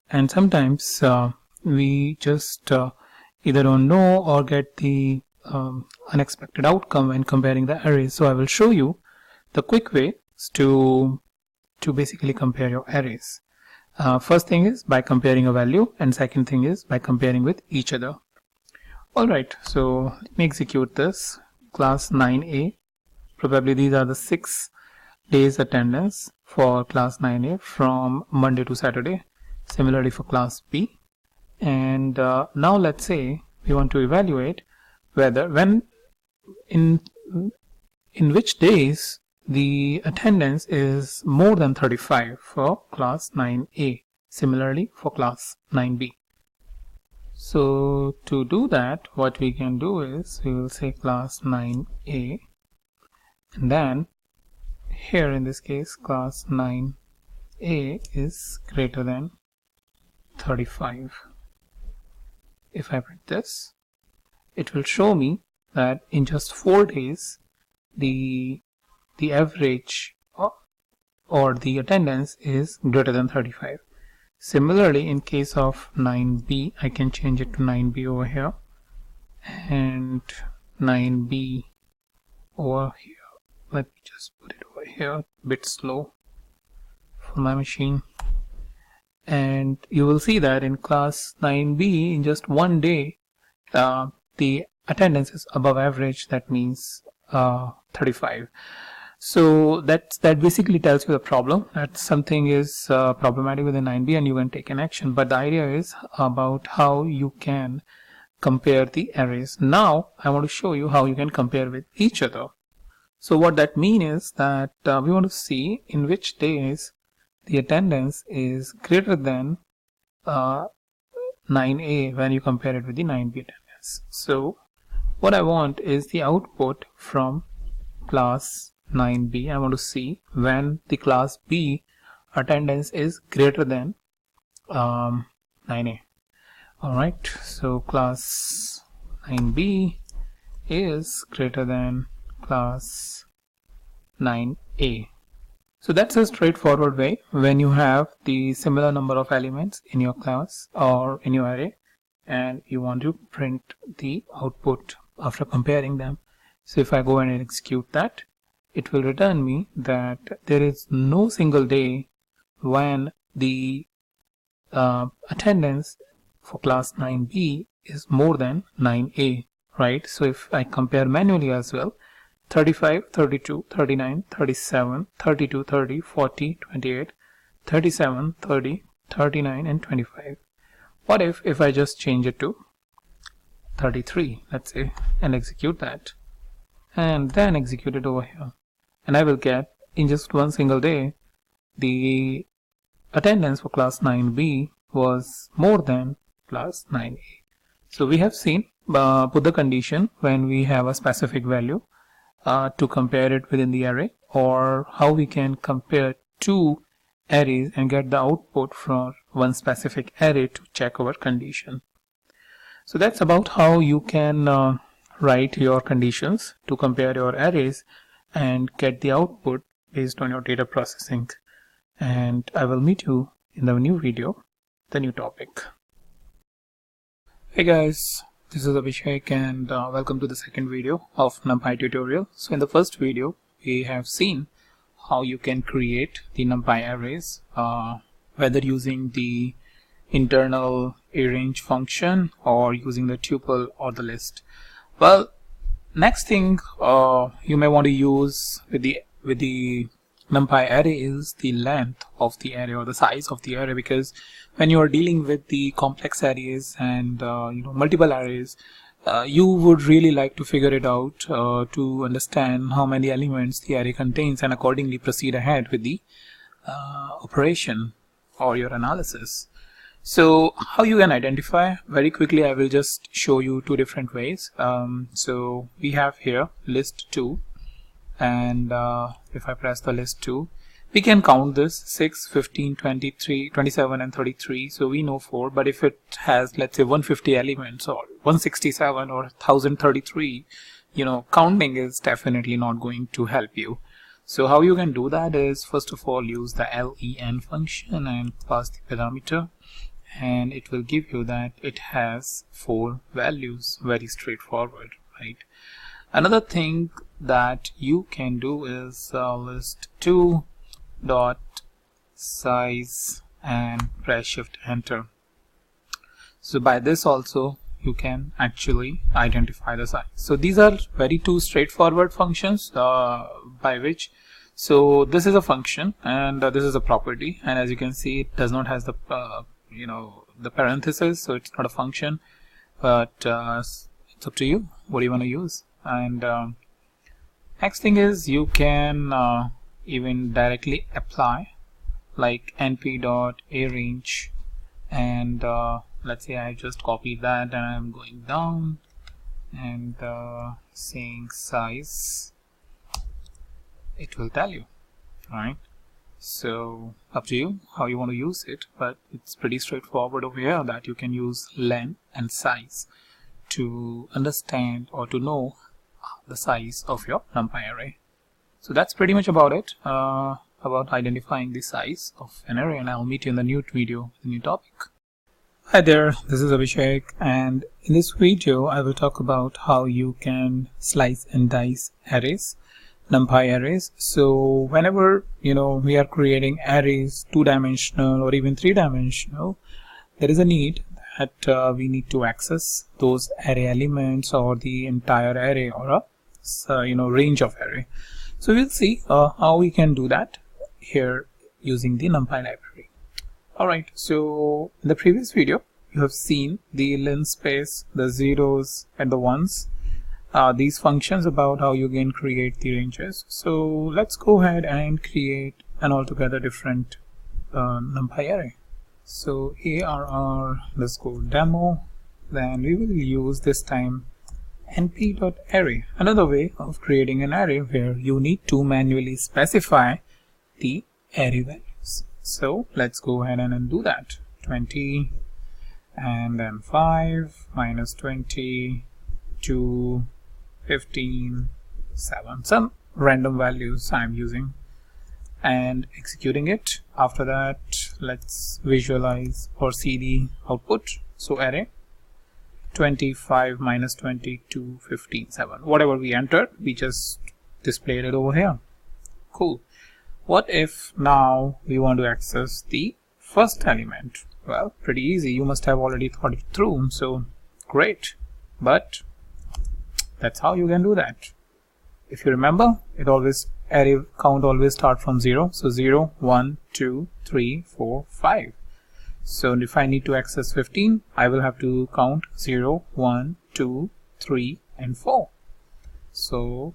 and sometimes we just either don't know or get the unexpected outcome when comparing the arrays. So I will show you the quick ways to basically compare your arrays. First thing is by comparing a value, and second thing is by comparing with each other. Alright, so let me execute this. Class 9A, probably these are the 6 days attendance for class 9A from Monday to Saturday. Similarly for class B. And now let's say we want to evaluate whether in which days the attendance is more than 35 for class 9A, similarly for class 9B. So to do that, what we can do is we will say class 9A, and then here in this case class 9A is greater than 35. If I print this, it will show me that in just 4 days the average or the attendance is greater than 35. Similarly, in case of 9B, I can change it to 9B over here and 9B over here. Let me just put it over here, a bit slow for my machine. And you will see that in class 9B, in just 1 day, the attendance is above average. That means 35. So that basically tells you the problem, that something is problematic with the 9B and you can take an action. But the idea is about how you can compare the arrays. Now I want to show you how you can compare with each other. So what that means is that we want to see in which days the attendance is greater than 9A when you compare it with the 9B attendance. So what I want is the output from class 9B. I want to see when the class B attendance is greater than 9A. Alright, so class 9B is greater than class 9a. So that's a straightforward way when you have the similar number of elements in your class or in your array and you want to print the output after comparing them. So if I go and execute that, it will return me that there is no single day when the attendance for class 9b is more than 9a, right? So if I compare manually as well, 35, 32, 39, 37, 32, 30, 40, 28, 37, 30, 39 and 25. What if I just change it to 33, let's say, and execute that and then execute it over here, and I will get in just one single day the attendance for class 9b was more than class 9a. So we have seen put the condition when we have a specific value to compare it within the array, or how we can compare two arrays and get the output from one specific array to check our condition. So that's about how you can write your conditions to compare your arrays and get the output based on your data processing. And I will meet you in the new video, the new topic. Hey guys, this is Abhishek and welcome to the second video of NumPy tutorial. So in the first video we have seen how you can create the NumPy arrays, whether using the internal arrange function or using the tuple or the list. Well, next thing you may want to use with the NumPy array is the length of the array or the size of the array, because when you are dealing with the complex arrays and multiple arrays, you would really like to figure it out to understand how many elements the array contains and accordingly proceed ahead with the operation or your analysis. So how you can identify? Very quickly I will just show you two different ways. So we have here list 2, and if I press the list 2, we can count this 6, 15, 23, 27 and 33, so we know 4. But if it has, let's say, 150 elements or 167 or 1033, counting is definitely not going to help you. So how you can do that is, first of all, use the len function and pass the parameter, and it will give you that it has 4 values. Very straightforward, right? Another thing that you can do is list 2 dot size and press shift enter. So by this also you can actually identify the size. So these are very two straightforward functions by which, so this is a function and this is a property, and as you can see it does not have the the parenthesis, so it's not a function, but it's up to you what you want to use. And next thing is you can even directly apply like np.arrange, and let's say I just copied that and I'm going down and saying size, it will tell you, right? So up to you how you want to use it, but it's pretty straightforward over here that you can use len and size to understand or to know the size of your NumPy array. So that's pretty much about it, about identifying the size of an array, and I'll meet you in the new video, the new topic. Hi there, this is Abhishek, and in this video I will talk about how you can slice and dice arrays, NumPy arrays. So whenever we are creating arrays 2-dimensional or even 3-dimensional, there is a need that we need to access those array elements or the entire array or a range of array. So we'll see how we can do that here using the NumPy library. Alright, so in the previous video you have seen the linspace, the zeros and the ones, these functions about how you can create the ranges. So let's go ahead and create an altogether different NumPy array. So arr _demo, then we will use this time np.array, another way of creating an array where you need to manually specify the array values. So let's go ahead and do that. 20 and then 5 minus 20 2 15, 7, some random values I'm using and executing it. After that, let's visualize or see the output. So array 25 minus 22, 15, 7. Whatever we entered, we just displayed it over here. Cool. What if now we want to access the first element? Well, pretty easy. You must have already thought it through, so great. But that's how you can do that. If you remember, it always array count always start from 0. So 0, 1, 2, 3, 4, 5. So if I need to access 15, I will have to count 0, 1, 2, 3, and 4. So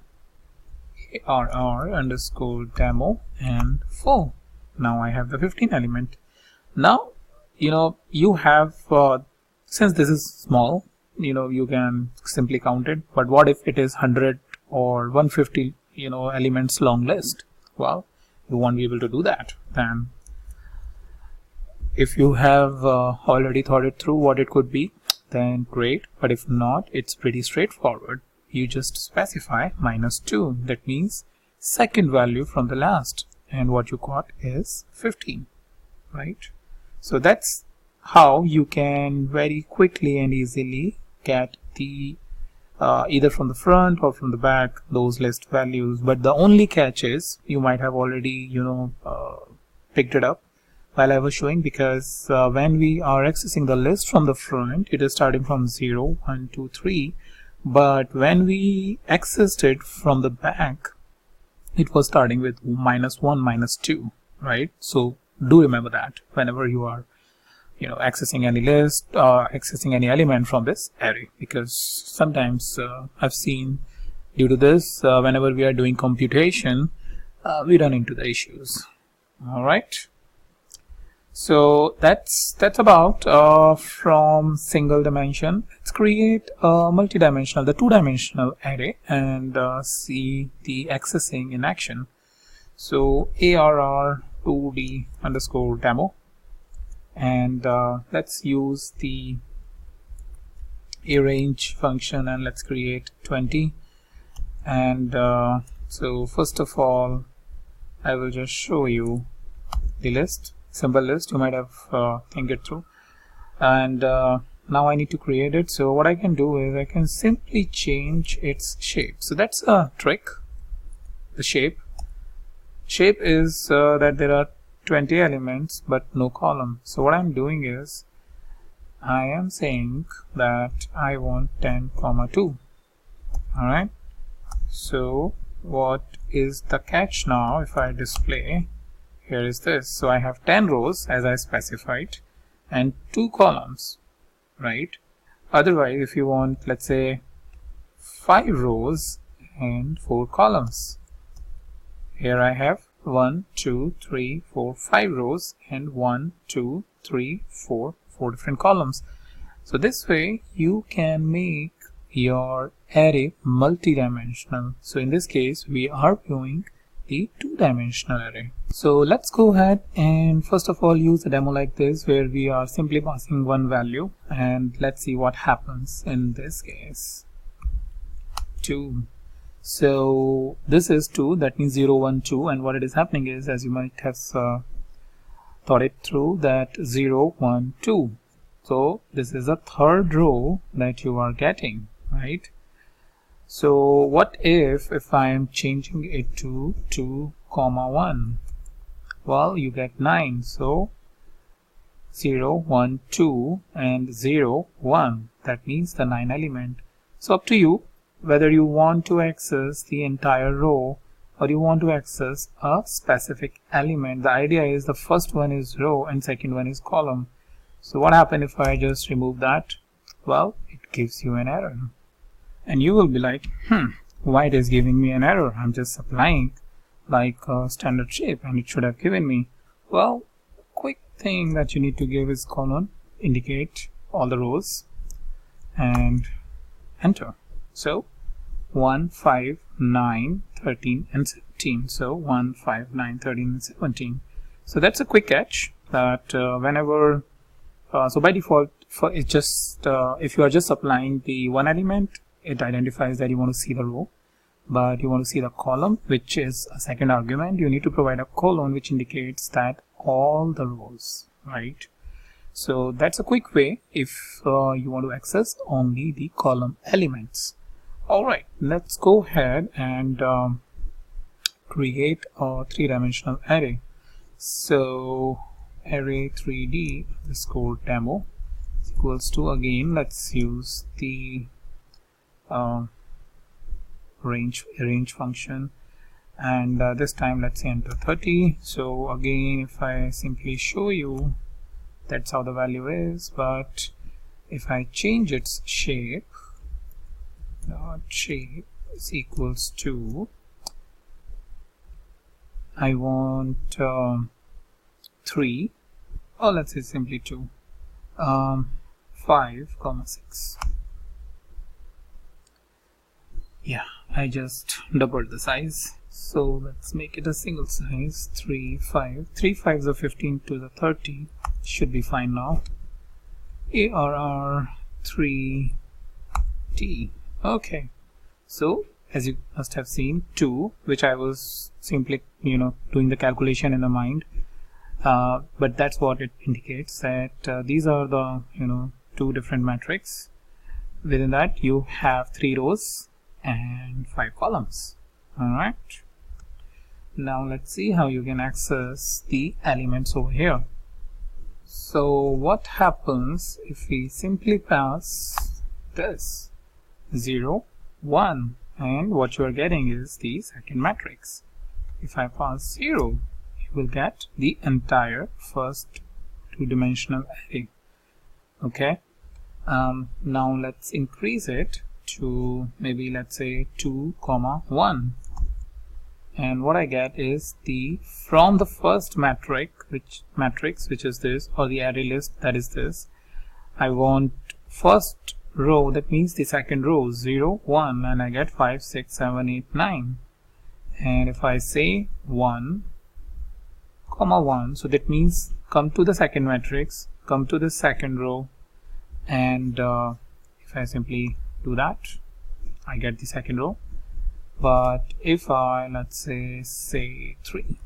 arr_ demo and 4. Now I have the 15 element. Now, you have, since this is small, you can simply count it. But what if it is 100 or 150, elements long list? Well, you won't be able to do that. Then if you have already thought it through what it could be, then great. But if not, it's pretty straightforward. You just specify -2. That means second value from the last, and what you got is 15, right? So that's how you can very quickly and easily get the either from the front or from the back those list values. But the only catch is you might have already picked it up while I was showing, because when we are accessing the list from the front, it is starting from 0, 1, 2, 3. But when we accessed it from the back, it was starting with -1, -2, right? So do remember that whenever you are accessing any list, accessing any element from this array, because sometimes I've seen due to this, whenever we are doing computation, we run into the issues. All right. So that's about from single dimension. Let's create a multidimensional, the two-dimensional array, and see the accessing in action. So arr2d_demo, and let's use the arrange function, and let's create 20. And so first of all, I will just show you the list, simple list. You might have think it through, and now I need to create it. So what I can do is I can simply change its shape. So that's a trick. The shape is that there are 20 elements but no column. So what I'm doing is I am saying that I want 10,2. all right. So what is the catch now? If I display, here is this. So I have 10 rows as I specified and 2 columns, right? Otherwise, if you want, let's say 5 rows and 4 columns, here I have 1, 2, 3, 4, 5 rows and 1, 2, 3, 4 different columns. So this way you can make your array multidimensional. So in this case we are viewing the two-dimensional array. So let's go ahead and first of all use a demo like this where we are simply passing one value, and let's see what happens in this case. 2. So this is 2, that means 0, 1, 2, and what it is happening is, as you might have thought it through, that 0, 1, 2. So this is a third row that you are getting, right? So what if I am changing it to 2, 1? Well, you get 9. So 0, 1, 2 and 0, 1. That means the 9 element. So up to you whether you want to access the entire row or you want to access a specific element. The idea is the first one is row and second one is column. So what happens if I just remove that? Well, it gives you an error. And you will be like, why it is giving me an error? I'm just applying like a standard shape and it should have given me. Well, quick thing that you need to give is colon, indicate all the rows and enter. So 1, 5, 9, 13 and 17. So 1, 5, 9, 13 and 17. So that's a quick catch that whenever so by default, for it just if you are just applying the one element, it identifies that you want to see the row, but you want to see the column, which is a second argument. You need to provide a colon which indicates that all the rows, right? So that's a quick way if you want to access only the column elements. Alright, let's go ahead and create a three-dimensional array. So array 3d underscore demo is equals to, again let's use the range function, and this time let's say enter 30. So again, if I simply show you, that's how the value is, but if I change its shape, shape is equals to, I want 3, or let's say simply 2, 5, 6. Yeah, I just doubled the size, so let's make it a single size. 3 5s of 15 to the 30 should be fine now. ARR 3D. Okay, so as you must have seen, 2, which I was simply doing the calculation in the mind, but that's what it indicates, that these are the 2 different metrics. Within that you have 3 rows and 5 columns. Alright, now let's see how you can access the elements over here. So what happens if we simply pass this 0 1, and what you are getting is the second matrix. If I pass 0, you will get the entire first two-dimensional array. Okay, now let's increase it to maybe let's say 2, 1, and what I get is from the first matrix which is this, or the array list, that is this, I want first row, that means the second row, 0 1, and I get 5 6 7 8 9. And if I say 1, 1, so that means come to the second matrix, come to the second row, and if I simply do that, I get the second row. But if I let's say 3,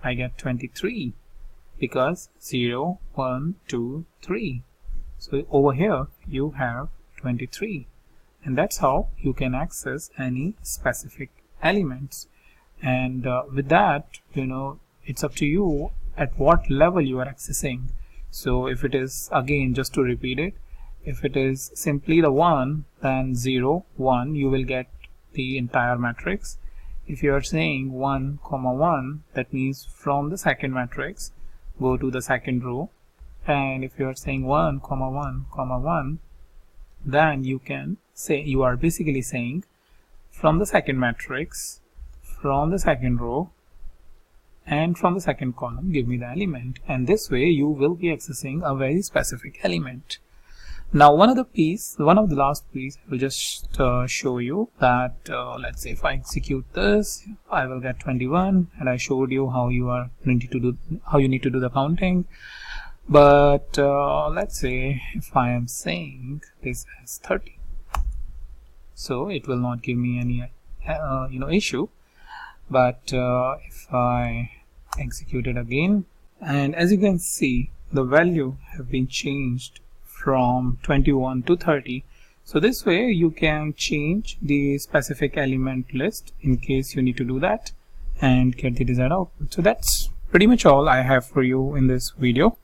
I get 23, because 0 1 2 3. So over here you have 23, and that's how you can access any specific elements. And with that, it's up to you at what level you are accessing. So if it is, again just to repeat it, if it is simply the 1, then 0 1, you will get the entire matrix. If you are saying 1, 1, that means from the second matrix go to the second row. And if you are saying 1, 1, 1, then you can say, you are basically saying from the second matrix, from the second row, and from the second column, give me the element. And this way you will be accessing a very specific element. Now one of the last piece I will just show you that let's say if I execute this, I will get 21, and I showed you how you need to do the counting. But let's say if I am saying this as 30, so it will not give me any issue. But if I execute it again, and as you can see, the value have been changed from 21 to 30. So this way you can change the specific element list in case you need to do that and get the desired output. So that's pretty much all I have for you in this video,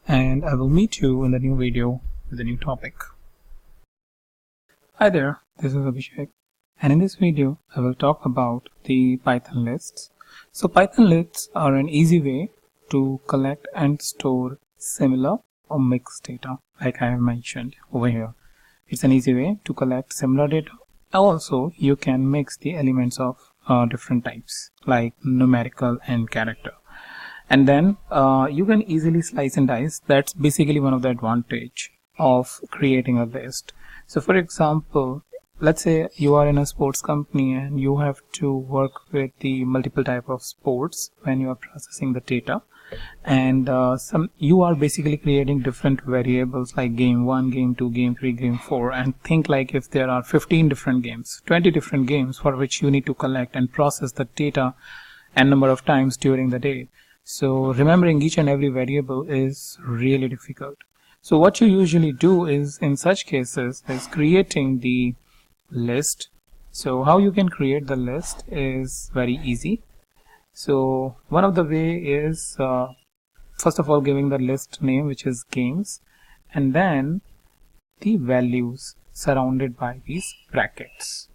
and I will meet you in the new video with a new topic. Hi there, this is Abhishek, and in this video I will talk about the Python lists. So Python lists are an easy way to collect and store similar or mixed data, like I have mentioned over here. It's an easy way to collect similar data. Also, you can mix the elements of different types, like numerical and character, and then you can easily slice and dice. That's basically one of the advantage of creating a list. So for example, let's say you are in a sports company and you have to work with the multiple type of sports when you are processing the data. and you are basically creating different variables like game 1, game 2, game 3, game 4, and think like if there are 15 different games, 20 different games for which you need to collect and process the data n number of times during the day. So remembering each and every variable is really difficult. So what you usually do is, in such cases, is creating the list. So how you can create the list is very easy. So one of the way is first of all giving the list name, which is games, and then the values surrounded by these brackets,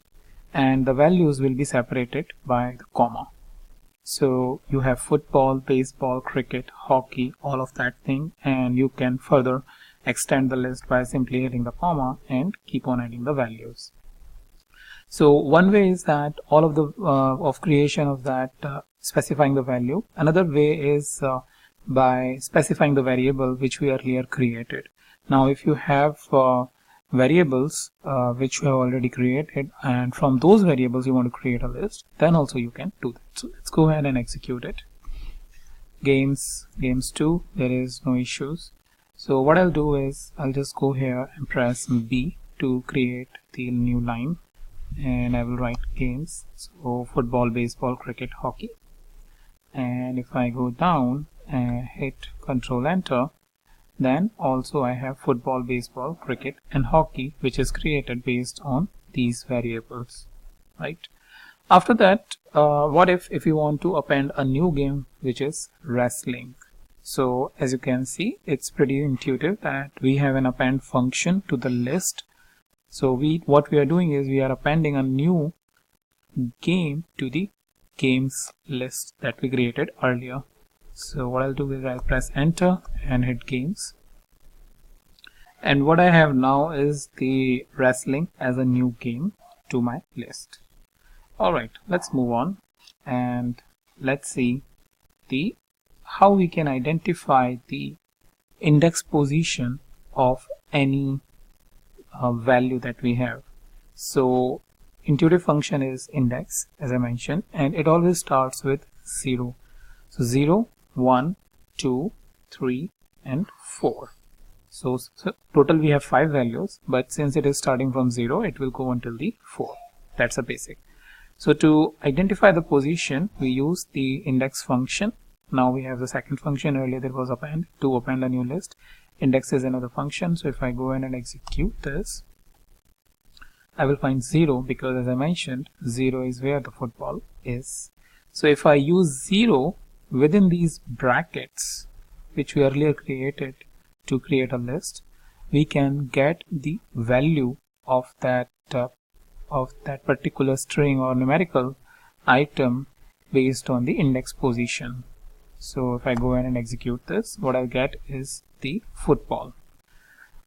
and the values will be separated by the comma. So you have football, baseball, cricket, hockey, all of that thing, and you can further extend the list by simply hitting the comma and keep on adding the values. So one way is that all of the of creation of that specifying the value. Another way is by specifying the variable which we earlier created. Now if you have variables which you have already created, and from those variables you want to create a list, then also you can do that. So let's go ahead and execute it. Games 2, there is no issues. So what I'll do is I'll just go here and press B to create the new line, and I will write games, so football, baseball, cricket, hockey. And if I go down and hit Control Enter, then also I have football, baseball, cricket and hockey, which is created based on these variables, right? After that, what if you want to append a new game which is wrestling? So as you can see, it's pretty intuitive that we have an append function to the list. So what we are doing is we are appending a new game to the games list that we created earlier. So what I'll do is I'll press enter and hit games, and what I have now is the wrestling as a new game to my list. Alright, let's move on and let's see how we can identify the index position of any value that we have. So intuitive function is index, as I mentioned, and it always starts with 0. So 0, 1, 2, 3 and 4. So total we have 5 values, but since it is starting from 0, it will go until the 4. That's a basic. So to identify the position, we use the index function. Now we have the second function. Earlier there was append, to append a new list. Index is another function. So if I go in and execute this, I will find 0, because as I mentioned, 0 is where the football is. So if I use 0 within these brackets which we earlier created to create a list, we can get the value of that particular string or numerical item based on the index position. So if I go in and execute this, what I'll get is the football.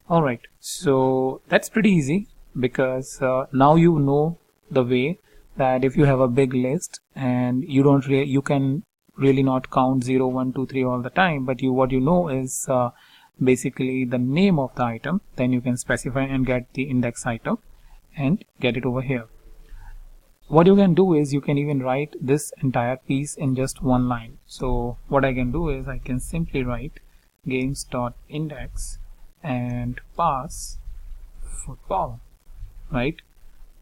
Alright, so that's pretty easy, because now you know the way that if you have a big list and you can really not count 0, 1, 2, 3 all the time, but what you know is basically the name of the item, then you can specify and get the index item and get it over here. What you can do is you can even write this entire piece in just one line. So what I can do is I can simply write games.index and pass football, right?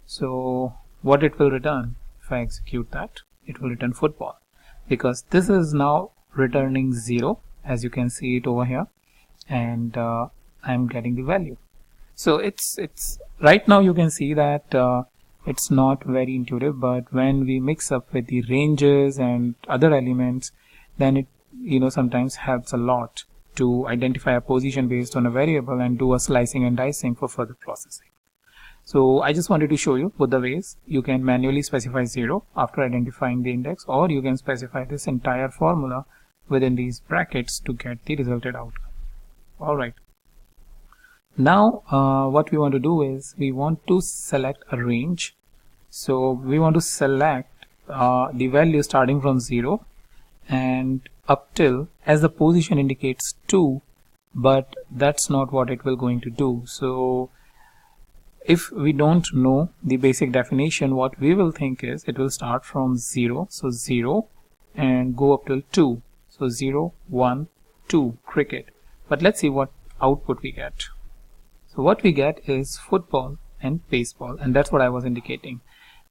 So what it will return, if I execute that, it will return football, because this is now returning 0, as you can see it over here, and I'm getting the value. So it's right now you can see that it's not very intuitive, but when we mix up with the ranges and other elements, then it sometimes helps a lot to identify a position based on a variable and do a slicing and dicing for further processing. So I just wanted to show you both the ways. You can manually specify 0 after identifying the index, or you can specify this entire formula within these brackets to get the resulted outcome. Alright, now what we want to do is we want to select a range. So we want to select the value starting from 0 and up till, as the position indicates, 2, but that's not what it will going to do. So if we don't know the basic definition, what we will think is it will start from 0, so 0, and go up till 2. So 0, 1, 2, cricket. But let's see what output we get. So what we get is football and baseball, and that's what I was indicating,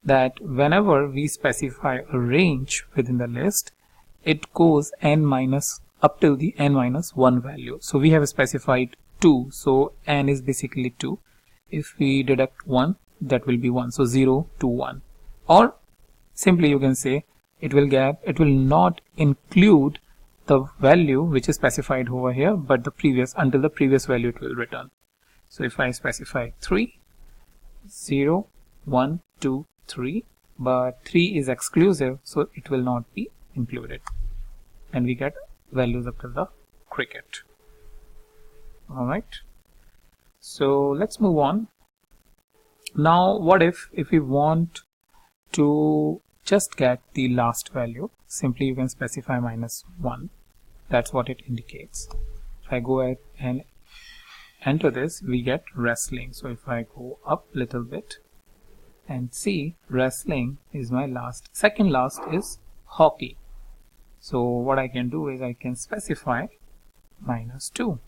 that whenever we specify a range within the list, it goes n minus up till the n minus 1 value. So we have specified 2, so n is basically 2. If we deduct 1, that will be 1, so 0 to 1. Or simply you can say it will not include the value which is specified over here, but the previous, until the previous value it will return. So if I specify 3, 0, 1, 2, 3, but 3 is exclusive, so it will not be included, and we get values up to the cricket. Alright, so let's move on. Now what if we want to just get the last value? Simply you can specify -1. That's what it indicates. If I go ahead and enter this, we get wrestling. So if I go up a little bit and see, wrestling is my last. Second last is hockey. So what I can do is I can specify -2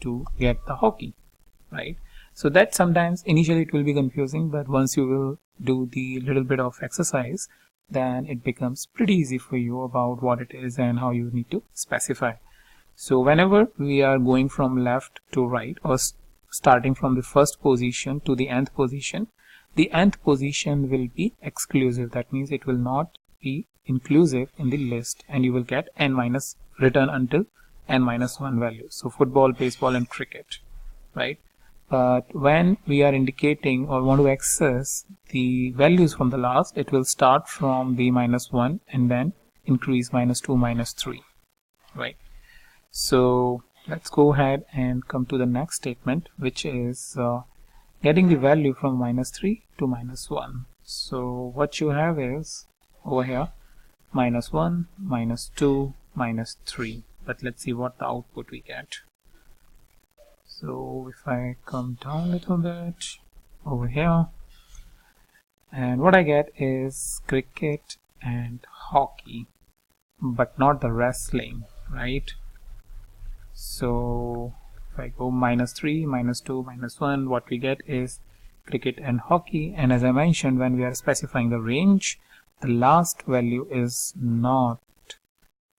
to get the hockey, right? So that sometimes initially it will be confusing, but once you will do the little bit of exercise, then it becomes pretty easy for you about what it is and how you need to specify. So whenever we are going from left to right, or starting from the first position to the nth position, the nth position will be exclusive. That means it will not be inclusive in the list, and you will get n minus return until n minus 1 value. So football, baseball and cricket, right? But when we are indicating or want to access the values from the last, it will start from the -1 and then increase -2, -3, right? So let's go ahead and come to the next statement, which is getting the value from -3 to -1. So what you have is over here -1, -2, -3. But let's see what the output we get. So if I come down a little bit over here, and what I get is cricket and hockey, but not the wrestling, right? So if I go -3, -2, -1, what we get is cricket and hockey. And as I mentioned, when we are specifying the range, the last value is not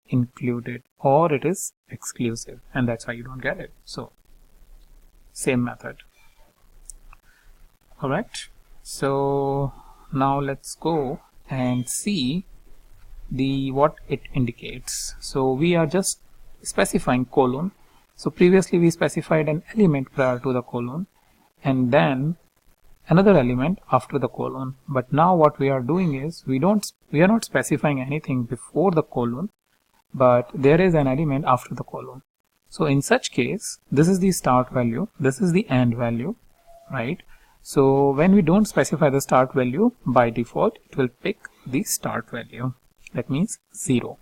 included, or it is exclusive, and that's why you don't get it. So same method. Alright, so now let's go and see what it indicates. So we are just specifying colon. So previously we specified an element prior to the colon and then another element after the colon, but now what we are doing is we are not specifying anything before the colon, but there is an element after the colon. So in such case, this is the start value, this is the end value, right? So when we don't specify the start value, by default it will pick the start value, that means 0.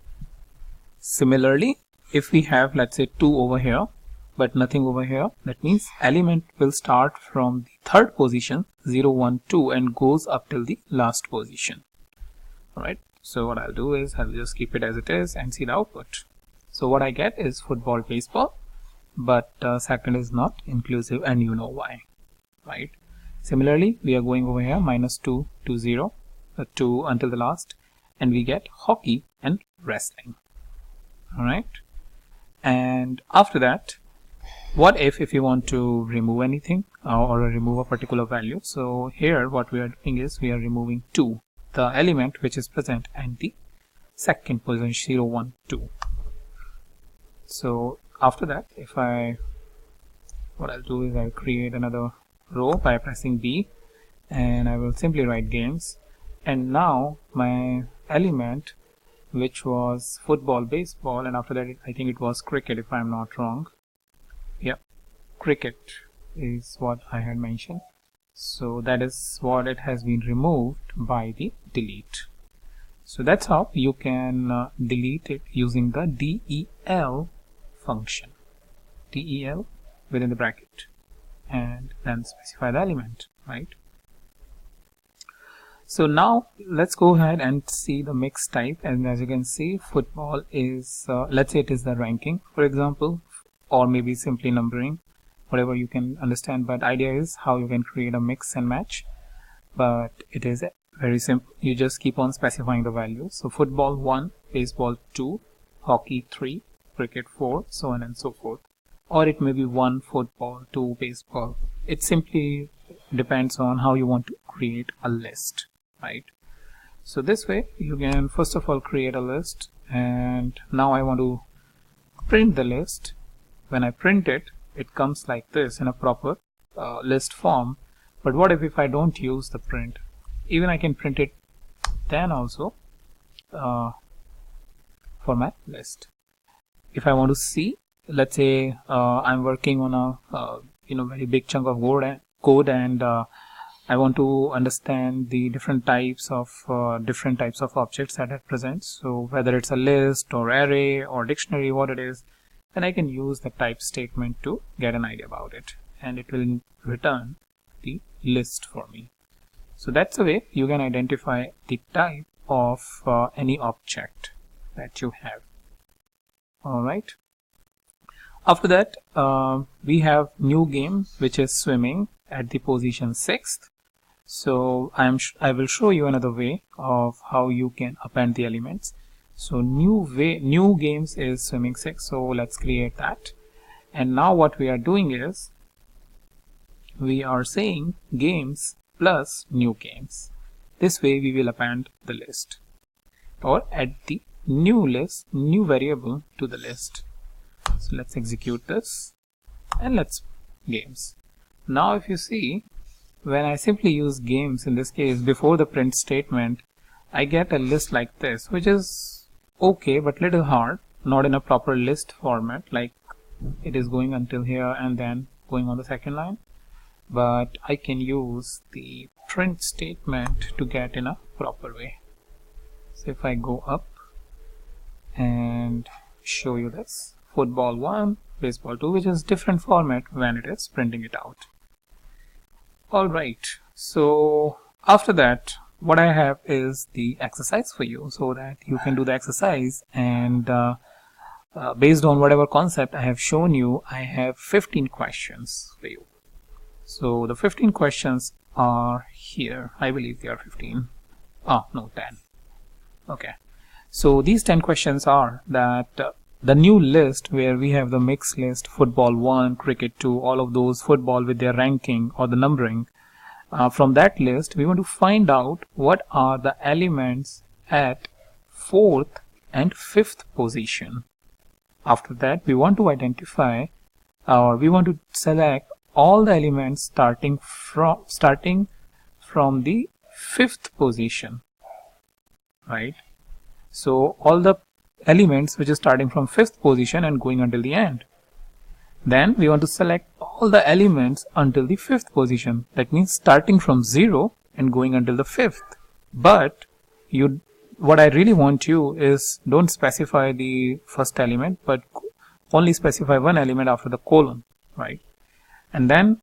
Similarly, if we have, let's say, 2 over here but nothing over here, that means element will start from the third position, 0, 1, 2, and goes up till the last position. Alright, so what I'll do is I'll just keep it as it is and see the output. So what I get is football, baseball, but second is not inclusive, and you know why, right? Similarly, we are going over here -2 to 0, 2 until the last, and we get hockey and wrestling. Alright, and after that, what if you want to remove anything or remove a particular value? So here what we are doing is we are removing 2, the element which is present at the second position, 0, 1, 2. So after that, what I'll do is I'll create another row by pressing B, and I will simply write games, and now my element, which was football, baseball, and after that I think it was cricket, if I'm not wrong. Yeah, cricket is what I had mentioned. So that is what it has been removed by the delete. So that's how you can delete it using the del function, del within the bracket, and then specify the element, right? So now let's go ahead and see the mix type, and as you can see, football is let's say it is the ranking, for example, or maybe simply numbering, whatever you can understand, but idea is how you can create a mix and match. But it is very simple. You just keep on specifying the values. So football 1, baseball 2, hockey 3, cricket 4, so on and so forth. Or it may be 1 football, 2 baseball. It simply depends on how you want to create a list, right? So this way you can first of all create a list, and now I want to print the list. When I print it, it comes like this in a proper list form. But what if I don't use the print? Even I can print it then also for my list. If I want to see, let's say I'm working on a very big chunk of code, and I want to understand the different types of objects that it presents. So whether it's a list or array or dictionary, what it is, then I can use the type statement to get an idea about it, and it will return the list for me. So that's the way you can identify the type of any object that you have. Alright. After that, we have new game, which is swimming at the position 6th. So I will show you another way of how you can append the elements. So new games is swimming 6. So let's create that. And now what we are doing is we are saying games plus new games. This way we will append the list, or add the new variable to the list. So let's execute this, and let's games. Now if you see, when I simply use games in this case before the print statement, I get a list like this, which is okay but little hard, not in a proper list format, like it is going until here and then going on the second line. But I can use the print statement to get in a proper way. So if I go up and show you this, football 1, baseball 2, which is different format when it is printing it out. Alright, so after that, what I have is the exercise for you, so that you can do the exercise, and based on whatever concept I have shown you, I have 15 questions for you. So the 15 questions are here. I believe they are 15. Oh, no, 10. Okay. So these 10 questions are that the new list where we have the mixed list, football 1, cricket 2, all of those football with their ranking or the numbering. From that list, we want to find out what are the elements at 4th and 5th position. After that, we want to identify, or we want to select all the elements starting from the 5th position, right? So all the elements which is starting from 5th position and going until the end. Then we want to select all the elements until the 5th position. That means starting from 0 and going until the 5th. But what I really want you is, don't specify the first element, but only specify one element after the colon, right? And then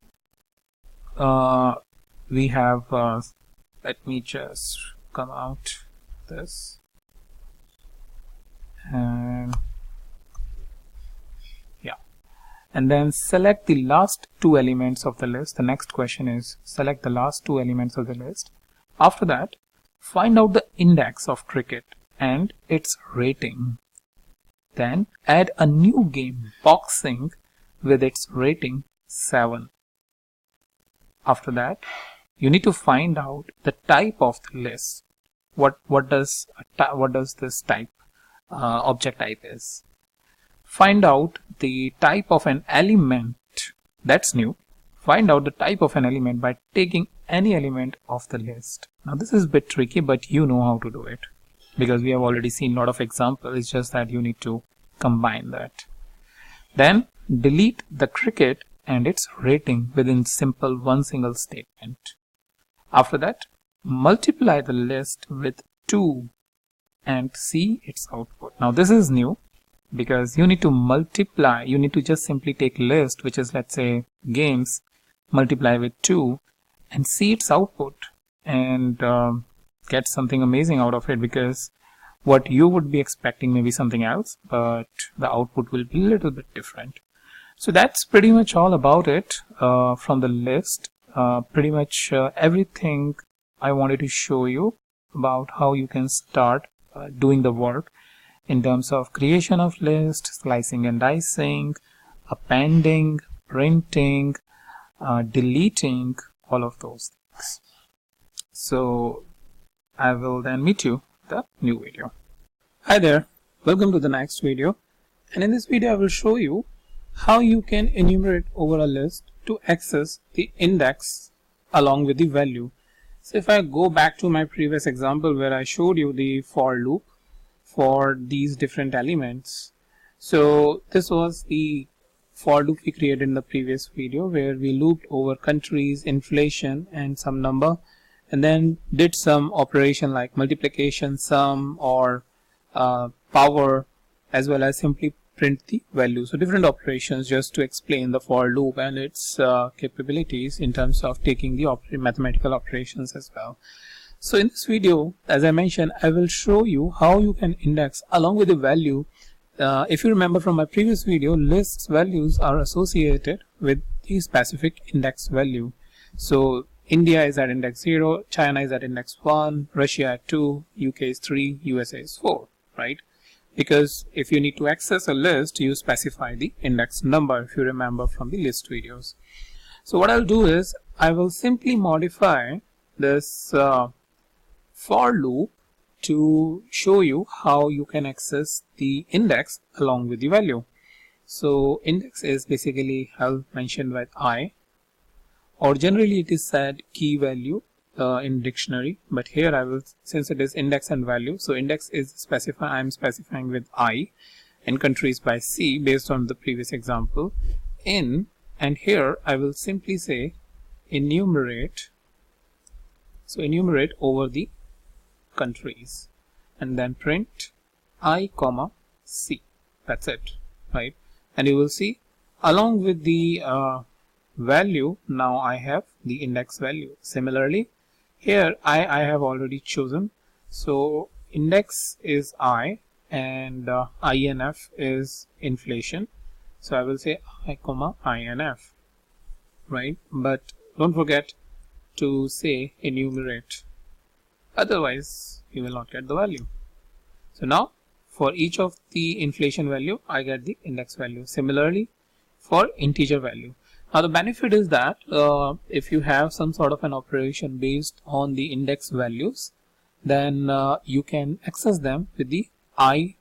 we have, let me just come out this, and yeah, and then select the last 2 elements of the list. The next question is select the last 2 elements of the list. After that, find out the index of cricket and its rating. Then add a new game, boxing, with its rating 7. After that, you need to find out the type of the list. What does this type object type is. Find out the type of an element. That's new. Find out the type of an element by taking any element of the list. Now this is a bit tricky, but you know how to do it because we have already seen a lot of examples. It's just that you need to combine that. Then delete the cricket and its rating within one single statement. After that, multiply the list with 2 and see its output. Now this is new because you need to multiply. You need to just simply take list, which is, let's say, games, multiply with 2 and see its output. And get something amazing out of it, because what you would be expecting may be something else, but the output will be a little bit different. So that's pretty much all about it from the list. Pretty much everything I wanted to show you about how you can start doing the work in terms of creation of list, slicing and dicing, appending, printing, deleting, all of those things. So I will then meet you in the new video. Hi there, welcome to the next video, and in this video I will show you how you can enumerate over a list to access the index along with the value. So if I go back to my previous example where I showed you the for loop for these different elements, so this was the for loop we created in the previous video where we looped over countries, inflation and some number, and then did some operation like multiplication, sum, or power, as well as simply print the value. So different operations just to explain the for loop and its capabilities in terms of taking the mathematical operations as well. So in this video, as I mentioned, I will show you how you can index along with the value. If you remember from my previous video, lists values are associated with the specific index value. So India is at index 0, China is at index 1, Russia at 2, UK is 3, USA is 4, right? Because if you need to access a list, you specify the index number, if you remember from the list videos. So what I'll do is I will simply modify this for loop to show you how you can access the index along with the value. So index is basically held mentioned with I, or generally it is said key value in dictionary, but here I will, since it is index and value, so index is I am specifying with I, and countries by C based on the previous example in, and here I will simply say enumerate. So enumerate over the countries and then print I comma C. That's it, right? And you will see along with the value, now I have the index value. Similarly here I have already chosen, so index is I and INF is inflation, so I will say I comma INF, right? But don't forget to say enumerate, otherwise you will not get the value. So now for each of the inflation value I get the index value. Similarly for integer value. Now the benefit is that if you have some sort of an operation based on the index values, then you can access them with the I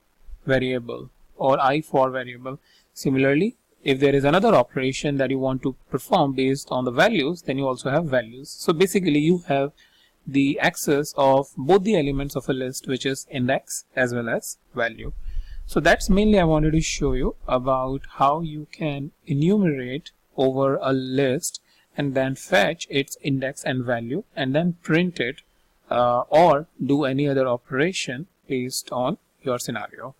variable or I for variable. Similarly, if there is another operation that you want to perform based on the values, then you also have values. So basically you have the access of both the elements of a list, which is index as well as value. So that's mainly I wanted to show you about how you can enumerate over a list and then fetch its index and value and then print it or do any other operation based on your scenario.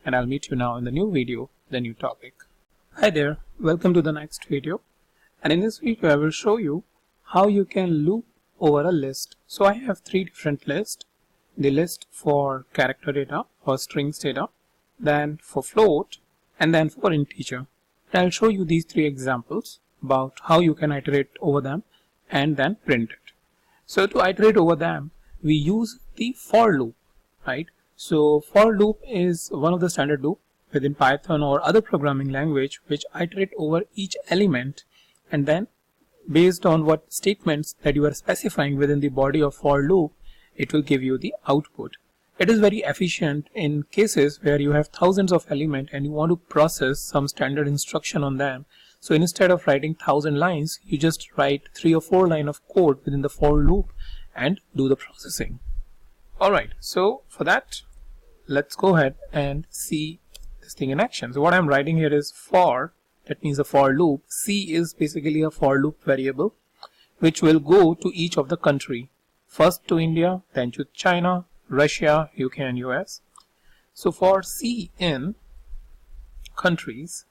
And I'll meet you now in the new video, the new topic. Hi there, welcome to the next video, and in this video I will show you how you can loop over a list. So I have three different lists: the list for character data or strings data, then for float, and then for integer. And I'll show you these three examples about how you can iterate over them and then print it. So to iterate over them, we use the for loop, right? So for loop is one of the standard loop within Python or other programming language which iterate over each element, and then based on what statements that you are specifying within the body of for loop, it will give you the output. It is very efficient in cases where you have thousands of elements and you want to process some standard instruction on them. So instead of writing 1000 lines, you just write 3 or 4 lines of code within the for loop and do the processing. Alright, so for that, let's go ahead and see this thing in action. So what I'm writing here is for, that means a for loop. C is basically a for loop variable which will go to each of the country. First to India, then to China, Russia, UK and US. So for C in countries,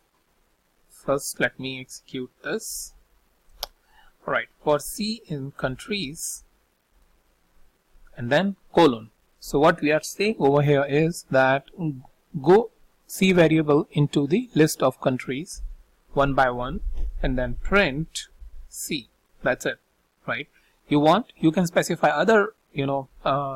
first let me execute this. Alright, for C in countries, and then colon. So what we are saying over here is that go C variable into the list of countries one by one and then print C. That's it, right? You can specify other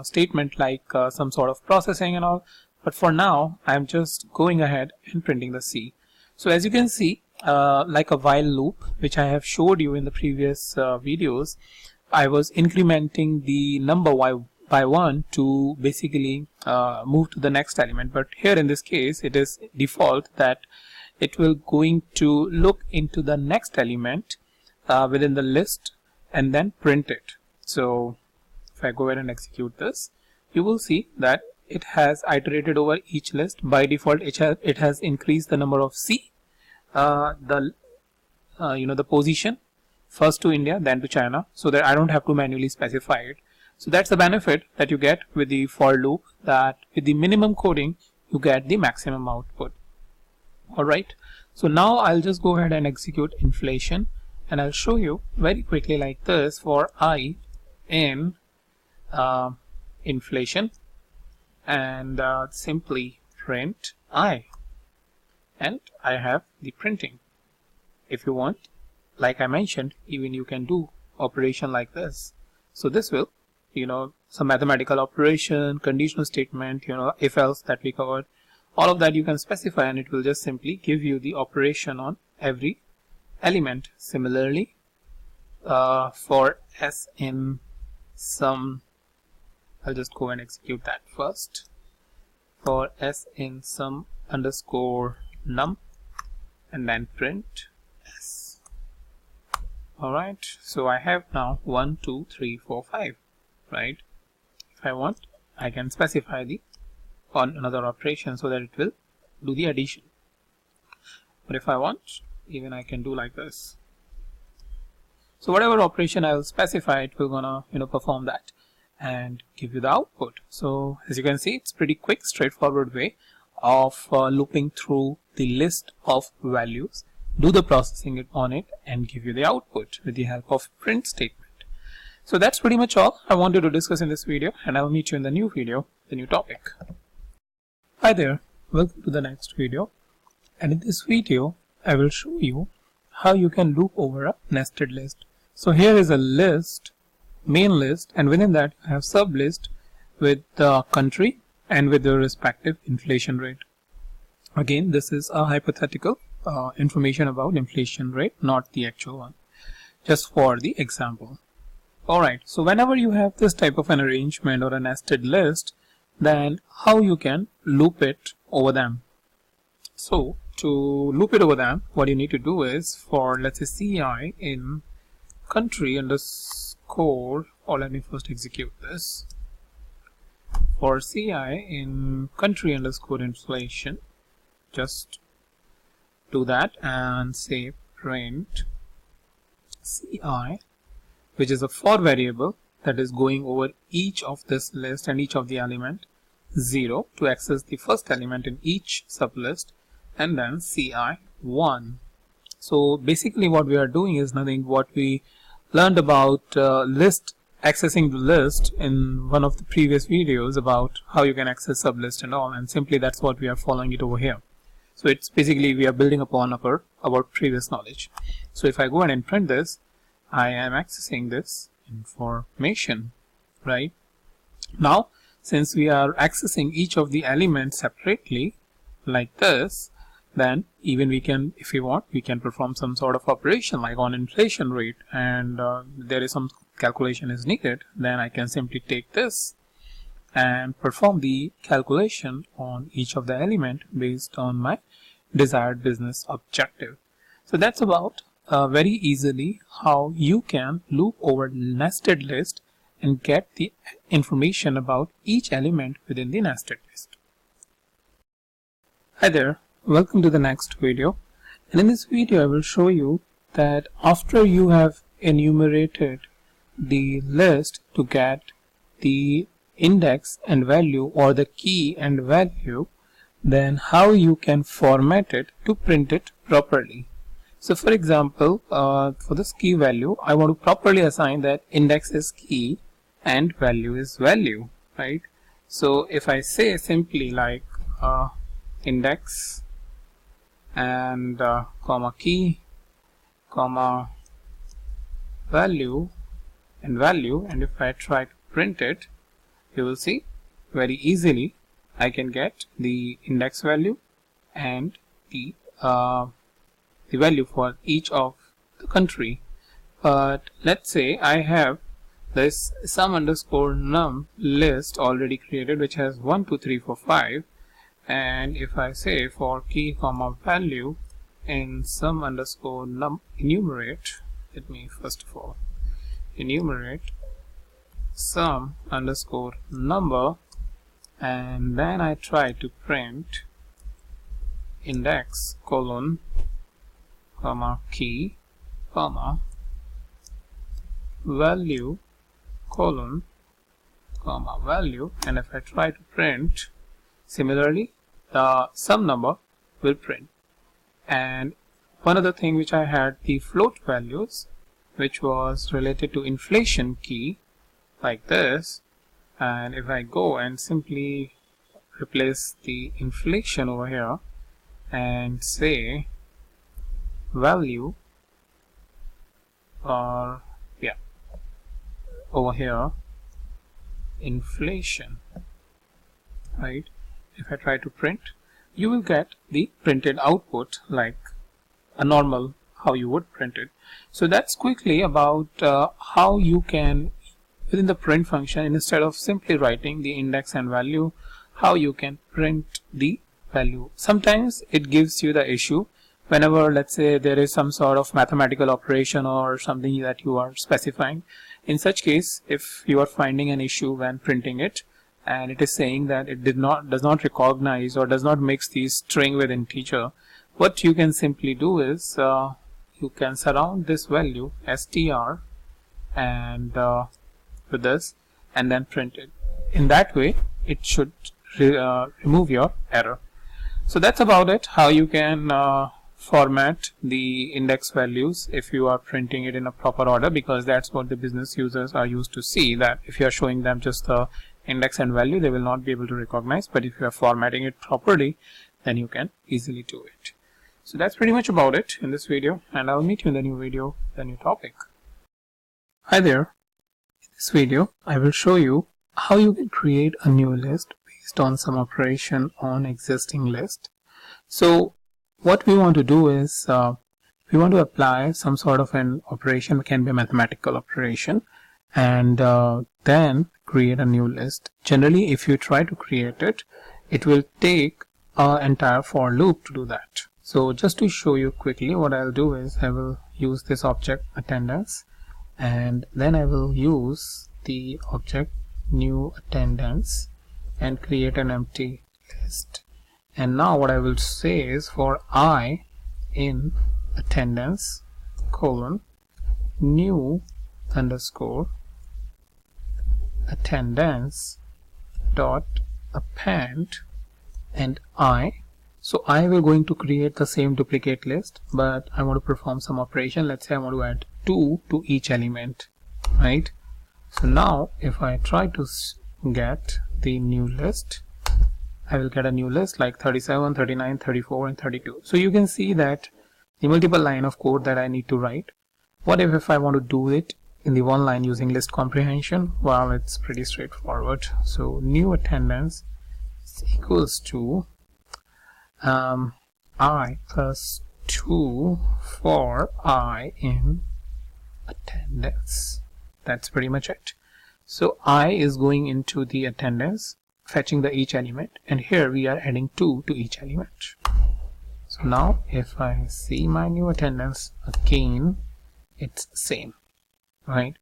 statement like some sort of processing and all, but for now I'm just going ahead and printing the C. So as you can see, like a while loop which I have showed you in the previous videos, I was incrementing the number by 1 to basically move to the next element, but here in this case it is default that it will going to look into the next element within the list and then print it. So if I go ahead and execute this, you will see that it has iterated over each list. By default it has increased the number of C, the position, first to India then to China, so that I don't have to manually specify it. So that's the benefit that you get with the for loop, that with the minimum coding you get the maximum output. Alright, so now I'll just go ahead and execute inflation, and I'll show you very quickly like this for I in inflation, and simply print I, and I have the printing. If you want, like I mentioned, even you can do operation like this. So this will, some mathematical operation, conditional statement, if else that we covered, all of that you can specify, and it will just simply give you the operation on every element. Similarly, for S in sum, I'll just go and execute that first. For S in sum underscore num, and then print S. Alright, so I have now 1, 2, 3, 4, 5, right? If I want, I can specify the on another operation so that it will do the addition. But if I want, even I can do like this. So whatever operation I will specify, it will gonna perform that and give you the output. So as you can see, it's pretty quick, straightforward way of looping through the list of values, do the processing on it, and give you the output with the help of print statement. So that's pretty much all I wanted to discuss in this video, and I'll meet you in the new video, the new topic. Hi there, welcome to the next video, and in this video I will show you how you can loop over a nested list. So here is a list, main list, and within that you have sub list with the country and with the respective inflation rate. Again, this is a hypothetical information about inflation rate, not the actual one, just for the example. Alright, so whenever you have this type of an arrangement or a nested list, then how you can loop it over them. So to loop it over them, what you need to do is, for let's say CI in country underscore, or let me first execute this. For CI in country underscore inflation, just do that and say print CI, which is a for variable that is going over each of this list and each of the element, 0 to access the first element in each sublist, and then CI 1. So basically what we are doing is nothing what we learned about list, accessing the list in one of the previous videos about how you can access sublist and all, and simply that's what we are following it over here. So it's basically we are building upon our previous knowledge. So if I go ahead and print this, I am accessing this information, right? Now since we are accessing each of the elements separately like this, then even we can, if we want, we can perform some sort of operation like on inflation rate, and there is some calculation is needed, then I can simply take this and perform the calculation on each of the element based on my desired business objective. So that's about very easily how you can loop over nested list and get the information about each element within the nested list. Hi there, welcome to the next video, and in this video I will show you that after you have enumerated the list to get the index and value or the key and value, then how you can format it to print it properly. So for example, for this key value, I want to properly assign that index is key and value is value, right? So if I say simply like index and comma key comma value, and if I try to print it, you will see very easily I can get the index value and the value for each of the country. But let's say I have this sum underscore num list already created, which has 1 2 3 4 5, and if I say for key comma value in sum underscore num enumerate, let me first of all enumerate sum underscore number, and then I try to print index colon comma key comma value colon comma value, and if I try to print similarly, the sum number will print. And one other thing which I had, the float values, which was related to inflation key, like this, and if I go and simply replace the inflation over here and say value, or over here inflation, right? If I try to print, you will get the printed output like a normal how you would print it. So that's quickly about how you can, within the print function, instead of simply writing the index and value, how you can print the value. Sometimes it gives you the issue whenever, let's say, there is some sort of mathematical operation or something that you are specifying. In such case, if you are finding an issue when printing it and it is saying that it does not recognize or does not mix the string with integer, what you can simply do is you can surround this value str and with this, and then print it. In that way it should remove your error. So that's about it, how you can format the index values if you are printing it in a proper order, because that's what the business users are used to see, that if you are showing them just the index and value, they will not be able to recognize, but if you are formatting it properly, then you can easily do it. So that's pretty much about it in this video, and I'll meet you in the new video, the new topic. Hi there. In this video I will show you how you can create a new list based on some operation on existing list. So what we want to do is we want to apply some sort of an operation, it can be a mathematical operation, and then create a new list. Generally, if you try to create it, it will take an entire for loop to do that. So just to show you quickly, what I'll do is I will use this object attendance, and then I will use the object new attendance and create an empty list. And now what I will say is for I in attendance colon new underscore attendance dot append and I. So I will going to create the same duplicate list, but I want to perform some operation. Let's say I want to add 2 to each element, right? So now if I try to get the new list, I will get a new list like 37, 39, 34 and 32. So you can see that the multiple line of code that I need to write. What if I want to do it in the one line using list comprehension? Well, it's pretty straightforward. So new attendance is equals to I plus 2 for I in attendance. That's pretty much it. So I is going into the attendance, fetching the each element, and here we are adding 2 to each element. So now if I see my new attendance again, it's same, right?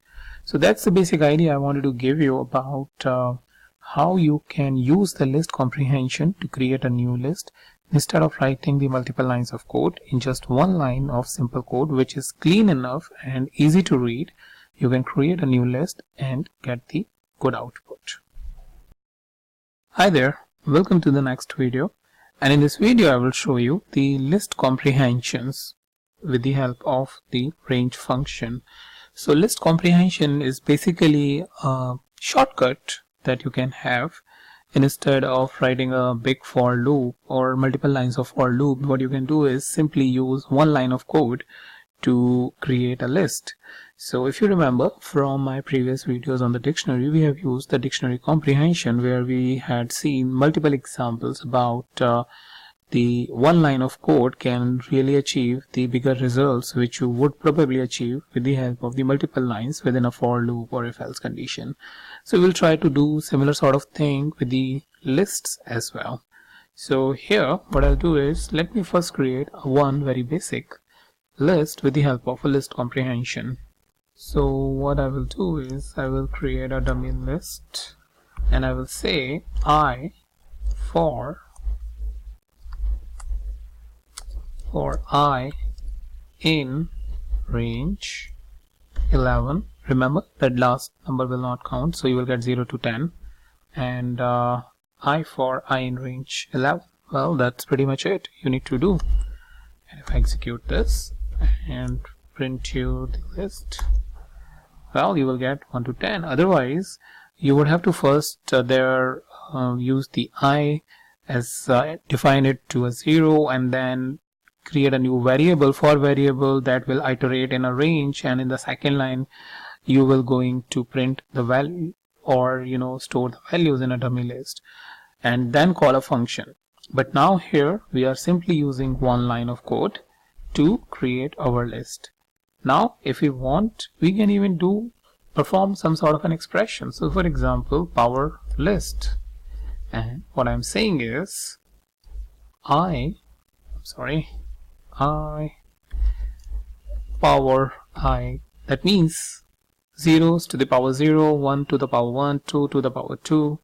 So that's the basic idea I wanted to give you about how you can use the list comprehension to create a new list. Instead of writing the multiple lines of code, in just one line of simple code which is clean enough and easy to read, you can create a new list and get the good output. Hi there, welcome to the next video, and in this video I will show you the list comprehensions with the help of the range function. So list comprehension is basically a shortcut that you can have. Instead of writing a big for loop or multiple lines of for loop, what you can do is simply use one line of code to create a list. So if you remember from my previous videos on the dictionary, we have used the dictionary comprehension, where we had seen multiple examples about the one line of code can really achieve the bigger results which you would probably achieve with the help of the multiple lines within a for loop or if else condition. So we'll try to do similar sort of thing with the lists as well. So here what I'll do is, let me first create one very basic list with the help of a list comprehension. So what I will do is, I will create a dummy list and I will say I for I in range 11. Remember that last number will not count, so you will get 0 to 10. And I for I in range 11. Well, that's pretty much it you need to do. And if I execute this and print you the list, well, you will get 1 to 10. Otherwise, you would have to first use the I as define it to a 0, and then create a new variable for variable that will iterate in a range, and in the second line you will going to print the value, or store the values in a dummy list, and then call a function. But now here we are simply using one line of code to create our list. Now if we want, we can even perform some sort of an expression. So for example, power list, and what I'm saying is I power I, that means zeros to the power 0, 1 to the power 1, 2 to the power 2,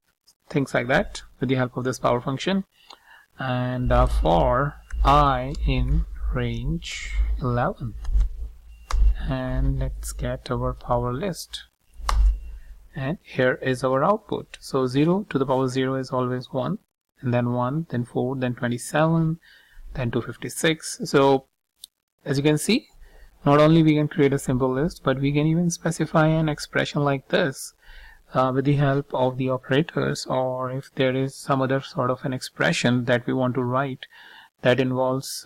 things like that, with the help of this power function. And for I in range 11, and let's get our power list, and here is our output. So 0 to the power 0 is always 1, and then 1, then 4, then 27, then 256. So as you can see, not only we can create a simple list, but we can even specify an expression like this with the help of the operators, or if there is some other sort of an expression that we want to write that involves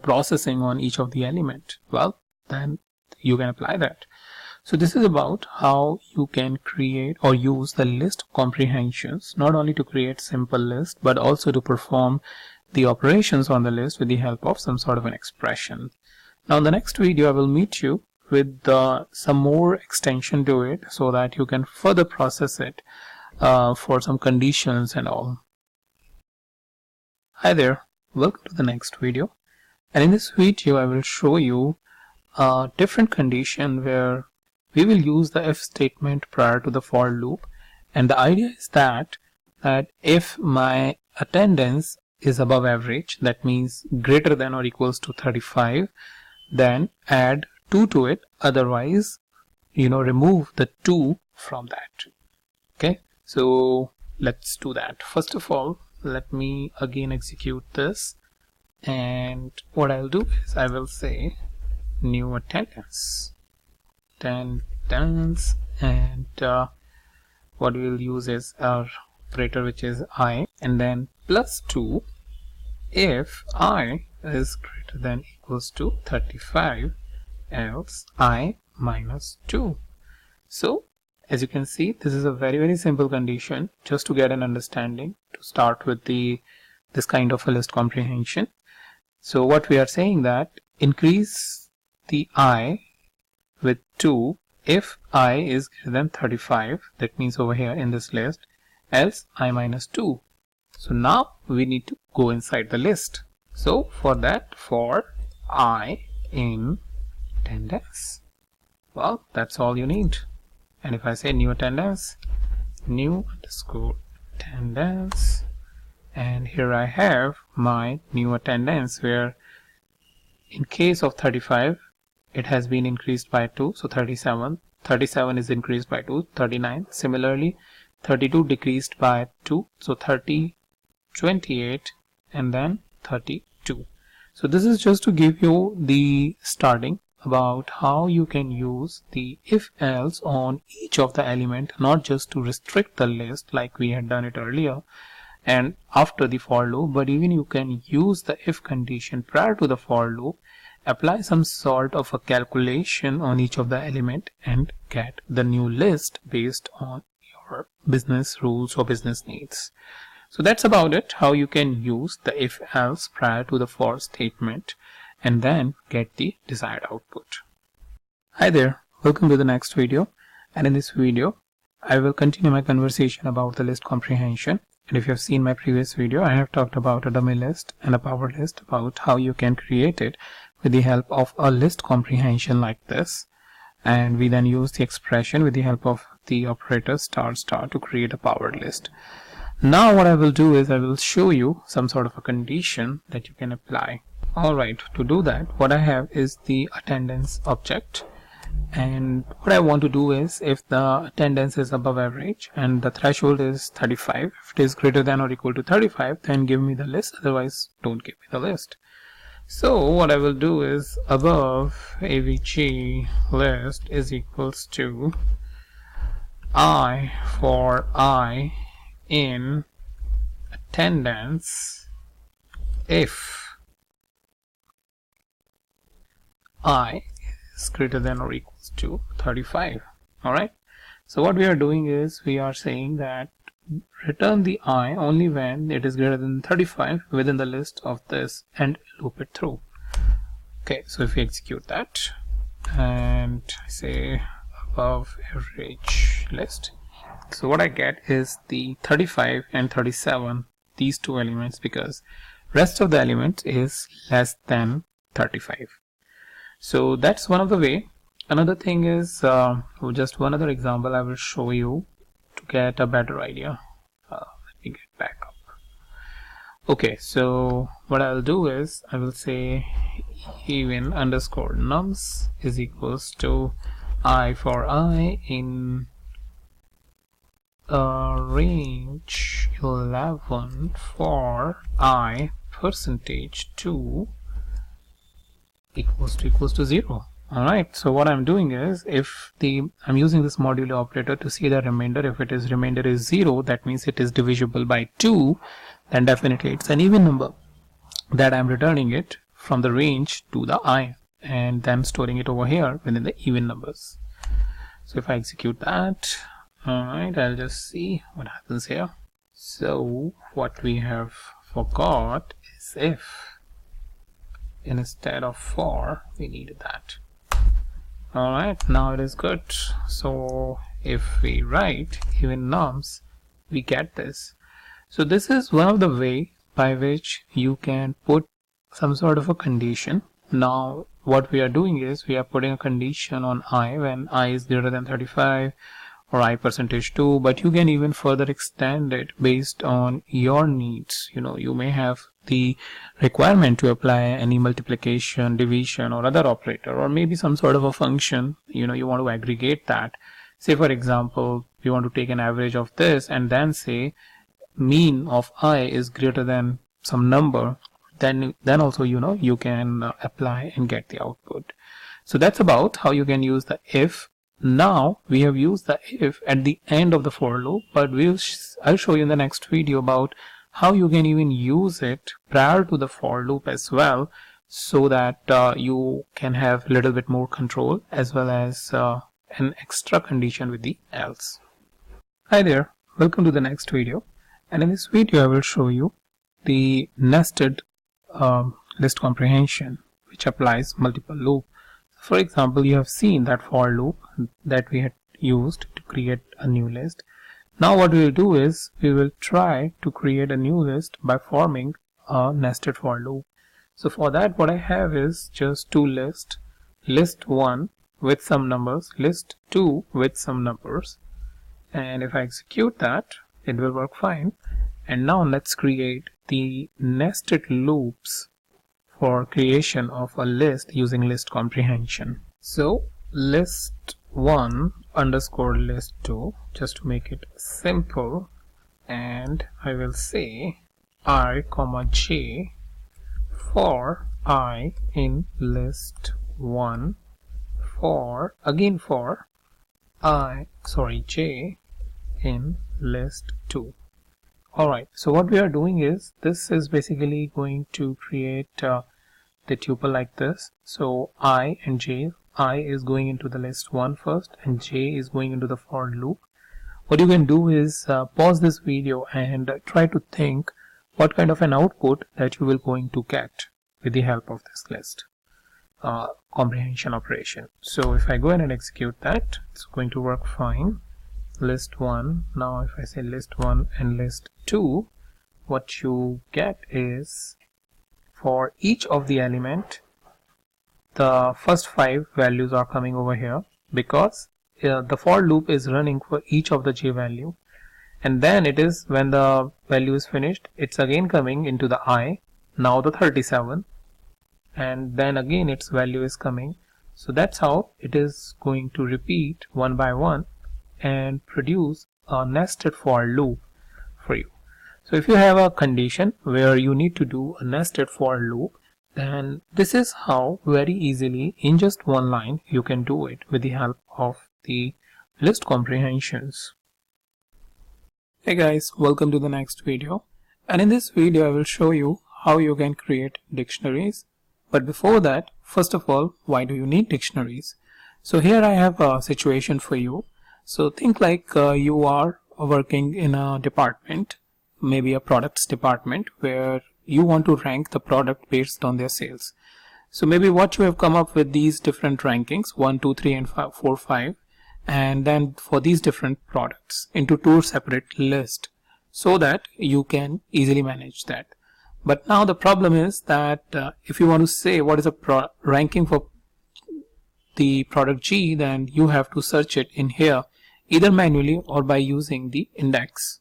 processing on each of the element, well, then you can apply that. So this is about how you can create or use the list comprehensions, not only to create simple list, but also to perform the operations on the list with the help of some sort of an expression. Now in the next video I will meet you with some more extension to it, so that you can further process it for some conditions and all. Hi there, welcome to the next video, and in this video I will show you a different condition where we will use the if statement prior to the for loop. And the idea is that if my attendance is above average, that means greater than or equals to 35, then add 2 to it, otherwise remove the 2 from that. Okay, so let's do that. First of all, let me again execute this, and what I'll do is I will say new attendance, and what we'll use is our operator, which is I, and then plus 2 if I is greater than equals to 35, else I minus 2. So as you can see, this is a very simple condition, just to get an understanding to start with this kind of a list comprehension. So what we are saying, that increase the I with 2 if I is greater than 35, that means over here in this list, else I minus 2. So now we need to go inside the list. So for that, for I in attendance, well, that's all you need. And if I say new attendance, new underscore attendance, and here I have my new attendance, where in case of 35 it has been increased by 2, so 37 is increased by 2, 39, similarly 32 decreased by 2, so 30, 28, and then 32. So this is just to give you the starting about how you can use the if else on each of the element, not just to restrict the list like we had done it earlier and after the for loop, but even you can use the if condition prior to the for loop, apply some sort of a calculation on each of the element and get the new list based on your business rules or business needs. So that's about it, how you can use the if else prior to the for statement and then get the desired output. Hi there, welcome to the next video, and in this video I will continue my conversation about the list comprehension. And if you have seen my previous video, I have talked about a dummy list and a power list, about how you can create it with the help of a list comprehension like this, and we then use the expression with the help of the operator star star to create a powered list. Now what I will do is I will show you some sort of a condition that you can apply. Alright, to do that, what I have is the attendance object, and what I want to do is, if the attendance is above average and the threshold is 35, if it is greater than or equal to 35, then give me the list, otherwise don't give me the list. So what I will do is above avg list is equals to I for I in attendance if I is greater than or equals to 35. Alright, so what we are doing is we are saying that return the I only when it is greater than 35 within the list of this and loop it through. Okay, so if we execute that and say above average list, so what I get is the 35 and 37, these two elements, because rest of the elements is less than 35. So that's one of the way. Another thing is just one other example I will show you to get a better idea. Let me get back up. Okay, so what I'll do is I will say even underscore nums is equals to I for I in range 11 for I percentage 2 equals to 0. Alright, so what I'm doing is, if I'm using this modulo operator to see the remainder. If remainder is 0, that means it is divisible by 2, then definitely it's an even number that I'm returning it from the range to the I and then storing it over here within the even numbers. So if I execute that, alright, I'll just see what happens here. So what we have forgot is if instead of for, we needed that. Alright, now it is good. So if we write even nums, we get this. So this is one of the way by which you can put some sort of a condition. Now what we are doing is we are putting a condition on I when I is greater than 35 or I percentage 2, but you can even further extend it based on your needs. You may have the requirement to apply any multiplication, division or other operator, or maybe some sort of a function, you want to aggregate that. Say for example, you want to take an average of this and then say mean of I is greater than some number, then also you can apply and get the output. So that's about how you can use the if. Now we have used the if at the end of the for loop, but I'll show you in the next video about how you can even use it prior to the for loop as well, so that you can have a little bit more control as well as an extra condition with the else. Hi there, welcome to the next video, and in this video I will show you the nested list comprehension which applies multiple loop. For example, you have seen that for loop that we had used to create a new list. Now what we will do is we will try to create a new list by forming a nested for loop. So for that, what I have is just two lists, list 1 with some numbers, list 2 with some numbers, and if I execute that, it will work fine. And now let's create the nested loops for creation of a list using list comprehension. So list 1 underscore list 2, just to make it simple, and I will say I comma j for I in list 1 for j in list 2. Alright, so what we are doing is, this is basically going to create the tuple like this. So I and j, I is going into the list 1 first and j is going into the for loop. What you can do is pause this video and try to think what kind of an output that you will going to get with the help of this list comprehension operation. So if I go ahead and execute that, it's going to work fine. List 1, now if I say list 1 and list 2, what you get is, for each of the element, the first 5 values are coming over here, because the for loop is running for each of the j value, and then it is, when the value is finished, it's again coming into the I, now the 37, and then again its value is coming. So that's how it is going to repeat one by one and produce a nested for loop for you. So if you have a condition where you need to do a nested for loop, then this is how very easily in just one line you can do it with the help of the list comprehensions. Hey guys, welcome to the next video, and in this video I will show you how you can create dictionaries. But before that, first of all, why do you need dictionaries? So here I have a situation for you. So think like you are working in a department, maybe a products department, where you want to rank the product based on their sales. So maybe what you have come up with these different rankings, 1, 2, 3 and 4, 5, and then for these different products into 2 separate lists so that you can easily manage that. But now the problem is that if you want to say what is a ranking for the product G, then you have to search it in here either manually or by using the index.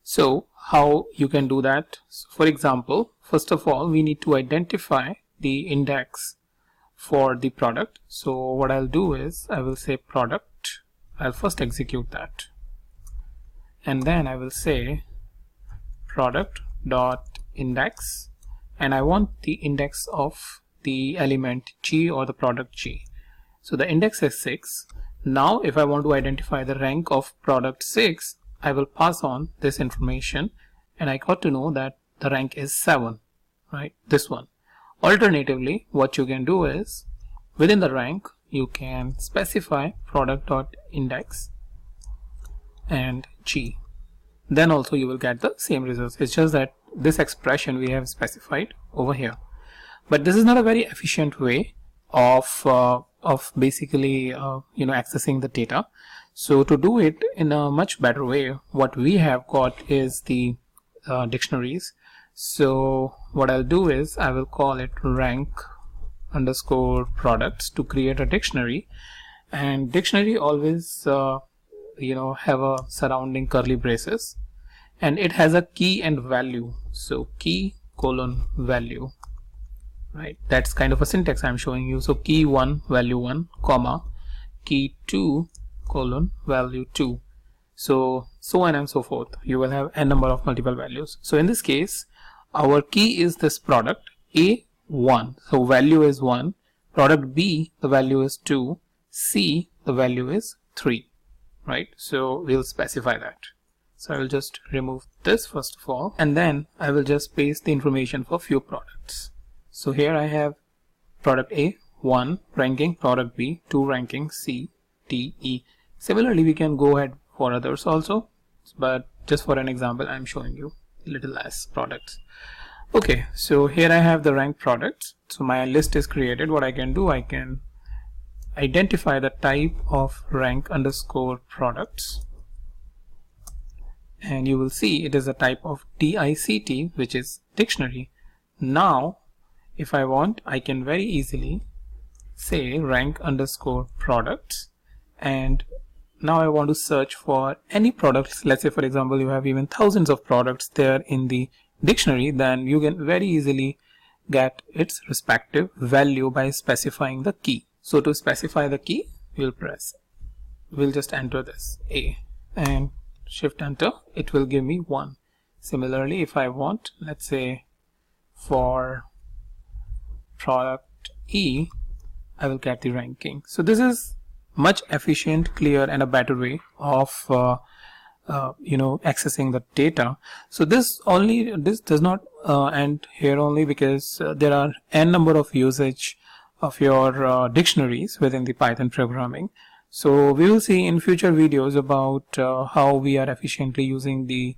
So how you can do that? So for example, first of all, we need to identify the index for the product. So what I'll do is I will say product. I'll first execute that, and then I will say product dot index, and I want the index of the element G or the product G. So the index is 6. Now if I want to identify the rank of product 6, I will pass on this information, and I got to know that the rank is 7, right? This one. Alternatively, what you can do is within the rank you can specify product.index and G. Then also you will get the same results. It's just that this expression we have specified over here. But this is not a very efficient way of basically accessing the data. So to do it in a much better way, what we have got is the dictionaries. So what I'll do is I will call it rank underscore products to create a dictionary, and dictionary always have a surrounding curly braces, and it has a key and value. So key colon value, right? That's kind of a syntax I'm showing you. So key 1 value 1 comma key 2 colon value 2, so on and so forth. You will have a number of multiple values. So in this case our key is this product A1, so value is 1, product B the value is 2, C the value is 3, right? So we'll specify that. So I will just remove this first of all, and then I will just paste the information for few products. So here I have product A 1 ranking, product B 2 ranking, C, D, E. Similarly we can go ahead for others also, but just for an example I'm showing you little less products. Okay, so here I have the ranked products. So my list is created. What I can do, I can identify the type of rank underscore products, and you will see it is a type of DICT, which is dictionary. Now if I want, I can very easily say rank underscore products, and now I want to search for any products. Let's say for example you have even thousands of products there in the dictionary, then you can very easily get its respective value by specifying the key. So to specify the key, we'll just enter this A and shift enter. It will give me 1. Similarly, if I want, let's say for product E, I will get the ranking. So this is much efficient, clear, and a better way of accessing the data. So this does not end here only, because there are n number of usage of your dictionaries within the Python programming. So we will see in future videos about how we are efficiently using the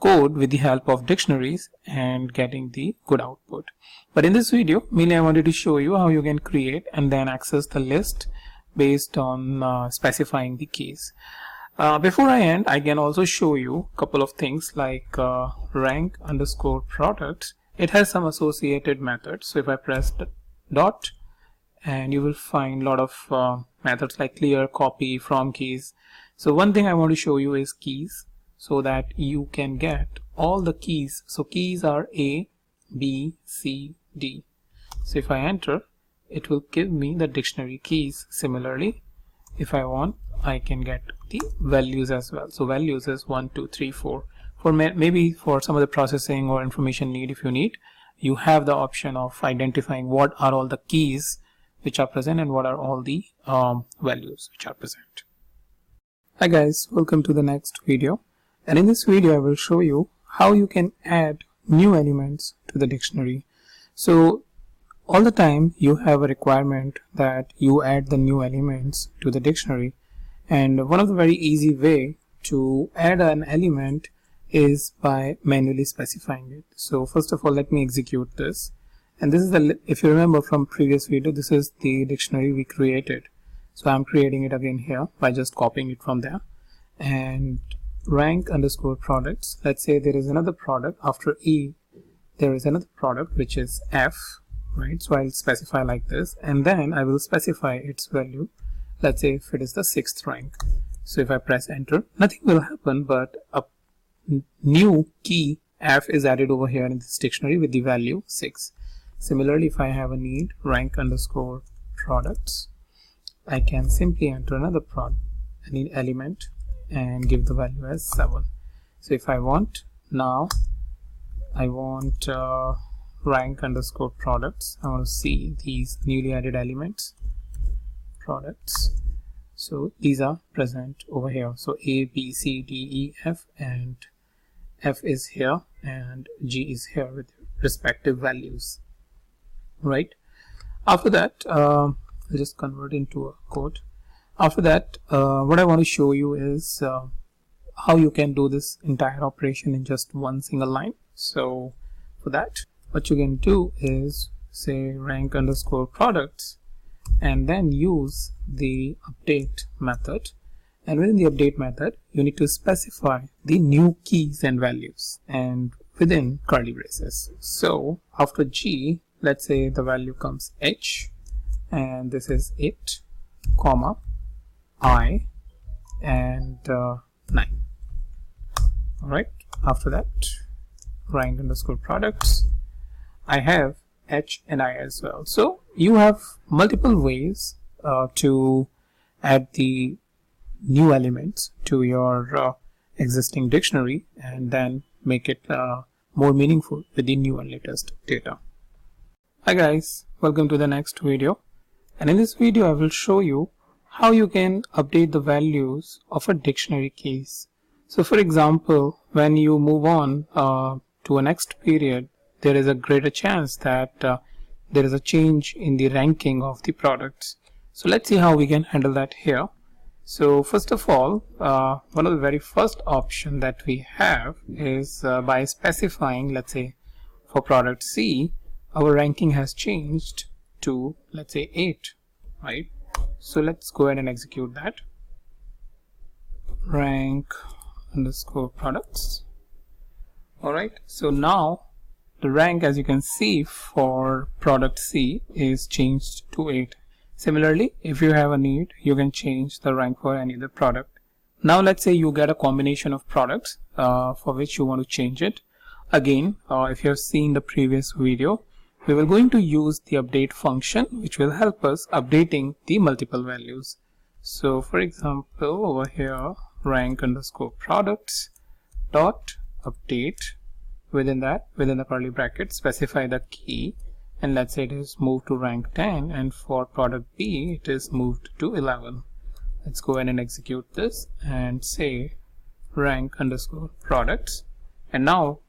code with the help of dictionaries and getting the good output. But in this video, mainly I wanted to show you how you can create and then access the list based on specifying the keys. Before I end, I can also show you a couple of things like rank underscore products. It has some associated methods. So if I press the dot, and you will find a lot of methods like clear, copy, fromkeys. So one thing I want to show you is keys, so that you can get all the keys. So keys are A, B, C, D. So if I enter, it will give me the dictionary keys. Similarly, if I want, I can get the values as well. So values is 1, 2, 3, 4. For maybe for some of the processing or information need, if you need, you have the option of identifying what are all the keys which are present and what are all the values which are present. Hi guys, welcome to the next video. And in this video I will show you how you can add new elements to the dictionary. So all the time you have a requirement that you add the new elements to the dictionary, and one of the very easy way to add an element is by manually specifying it. So first of all, let me execute this. And this is the, if you remember from previous video, this is the dictionary we created. So I'm creating it again here by just copying it from there. And rank underscore products, let's say there is another product after E, there is another product which is F, right? So I'll specify like this, and then I will specify its value. Let's say if it is the 6th rank. So if I press enter, nothing will happen, but a new key F is added over here in this dictionary with the value 6. Similarly, if I have a need rank underscore products, I can simply enter another any element and give the value as 7. So if I want, now I want rank underscore products, I want to see these newly added elements, products. So these are present over here. So A, B, C, D, E, F, and F is here and G is here with respective values. Right. After that, I'll just convert into a code. After that, what I want to show you is how you can do this entire operation in just one single line. So for that, what you can do is say rank underscore products and then use the update method. And within the update method, you need to specify the new keys and values and within curly braces. So after G, let's say the value comes H, and this is it, comma, I, and 9. Alright, after that, rank underscore products, I have H and I as well. So you have multiple ways to add the new elements to your existing dictionary and then make it more meaningful with the new and latest data. Hi guys, welcome to the next video, and in this video I will show you how you can update the values of a dictionary keys. So for example, when you move on to a next period, there is a greater chance that there is a change in the ranking of the products. So let's see how we can handle that here. So first of all, one of the very first option that we have is by specifying, let's say for product C, our ranking has changed to, let's say, 8, right? So let's go ahead and execute that. Rank underscore products. Alright, so now the rank, as you can see, for product C is changed to 8. Similarly, if you have a need, you can change the rank for any other product. Now let's say you get a combination of products for which you want to change it. Again, if you have seen the previous video, we will going to use the update function, which will help us updating the multiple values. So for example, over here, rank underscore products dot update, within that, within the curly bracket, specify the key and let's say it is moved to rank 10, and for product B it is moved to 11. Let's go ahead and execute this and say rank underscore products, and now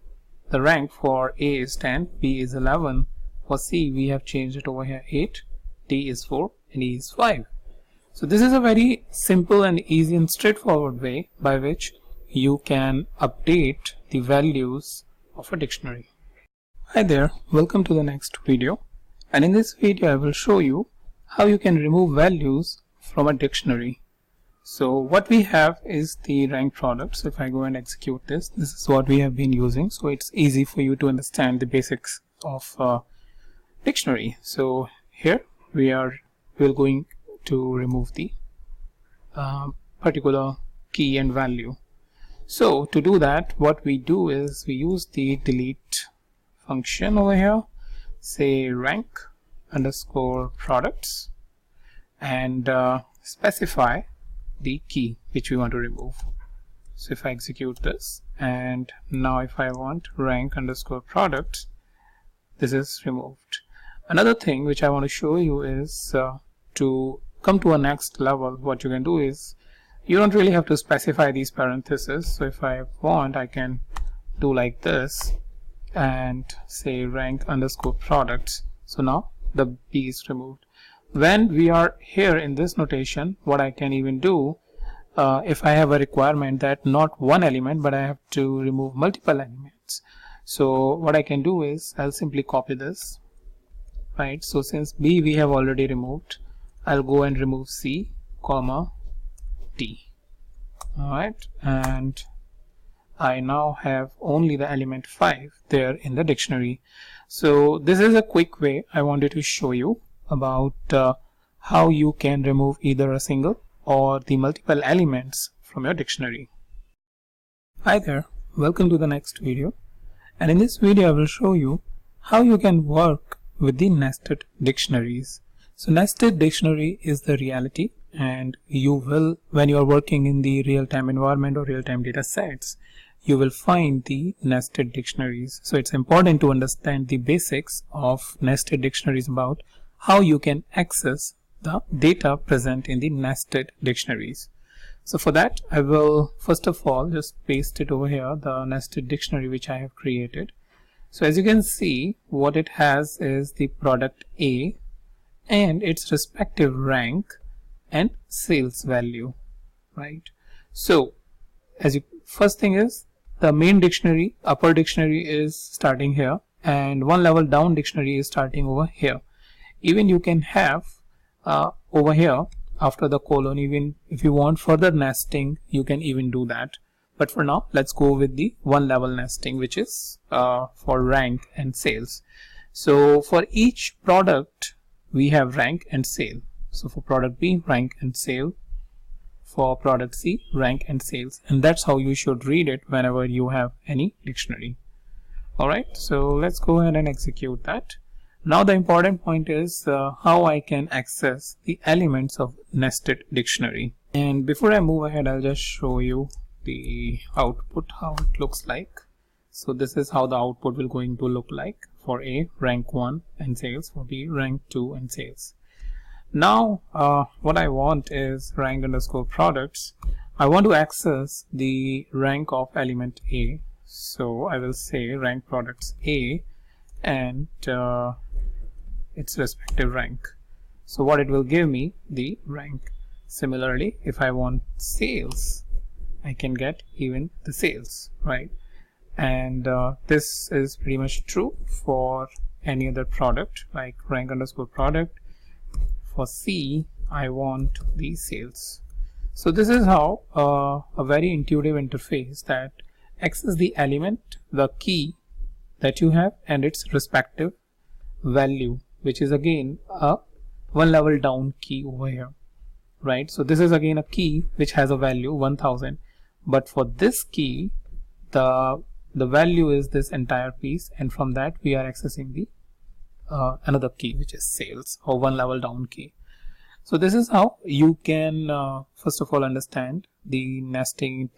the rank for A is 10, B is 11, for C we have changed it over here 8, D is 4, and E is 5. So this is a very simple and easy and straightforward way by which you can update the values of a dictionary. Hi there, welcome to the next video, and in this video I will show you how you can remove values from a dictionary. So what we have is the rank product. So if I go and execute this is what we have been using, so it's easy for you to understand the basics of dictionary. So here we're going to remove the particular key and value. So to do that, what we do is we use the delete function over here, say rank underscore products, and specify the key which we want to remove. So if I execute this, and now if I want rank underscore products, this is removed. Another thing which I want to show you is to come to a next level, what you can do is you don't really have to specify these parentheses. So if I want, I can do like this and say rank underscore products. So now the B is removed. When we are here in this notation, what I can even do, if I have a requirement that not one element but I have to remove multiple elements, so what I can do is I'll simply copy this, right? So since B we have already removed, I'll go and remove C, comma D. Alright, and I now have only the element 5 there in the dictionary. So this is a quick way I wanted to show you about how you can remove either a single or the multiple elements from your dictionary. Hi there, welcome to the next video, and in this video I will show you how you can work with the nested dictionaries. So nested dictionary is the reality, and you will, when you are working in the real-time environment or real-time data sets, you will find the nested dictionaries. So it's important to understand the basics of nested dictionaries, about how you can access the data present in the nested dictionaries. So for that, I will first of all just paste it over here, the nested dictionary which I have created. So as you can see, what it has is the product A and its respective rank and sales value, right? So first thing is the main dictionary, upper dictionary is starting here, and one level down dictionary is starting over here. Even you can have over here after the colon, even if you want further nesting, you can even do that. But for now, let's go with the one level nesting, which is for rank and sales. So for each product, we have rank and sale. So for product B, rank and sale. For product C, rank and sales. And that's how you should read it whenever you have any dictionary. Alright, so let's go ahead and execute that. Now the important point is how I can access the elements of nested dictionary. And before I move ahead, I'll just show you the output, how it looks like. So this is how the output will going to look like. For A, rank 1 and sales. For B, rank 2 and sales. Now what I want is rank underscore products. I want to access the rank of element A. So I will say rank products A and its respective rank. So what it will give me, the rank. Similarly, if I want sales, I can get even the sales, right? And this is pretty much true for any other product, like rank underscore product. For C, I want the sales. So this is how a very intuitive interface that access the element, the key that you have, and its respective value, which is again a one level down key over here, right? So this is again a key which has a value 1000, but for this key the value is this entire piece, and from that we are accessing the another key which is sales, or one level down key. So this is how you can first of all understand the nested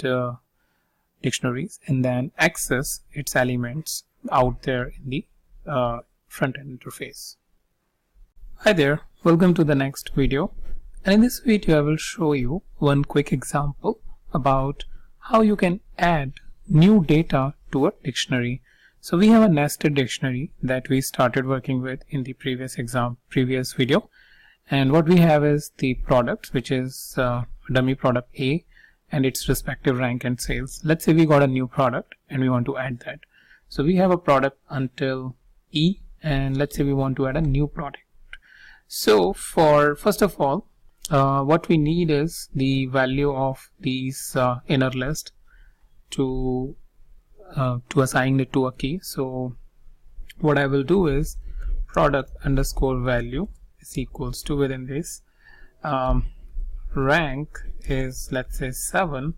dictionaries and then access its elements out there in the front-end interface. Hi there, welcome to the next video, and in this video I will show you one quick example about how you can add new data to a dictionary. So we have a nested dictionary that we started working with in the previous video, and what we have is the products, which is dummy product A and its respective rank and sales. Let's say we got a new product and we want to add that. So we have a product until E, and let's say we want to add a new product. So first of all, what we need is the value of these inner list to assign it to a key. So what I will do is product underscore value is equals to, within this, rank is, let's say, 7,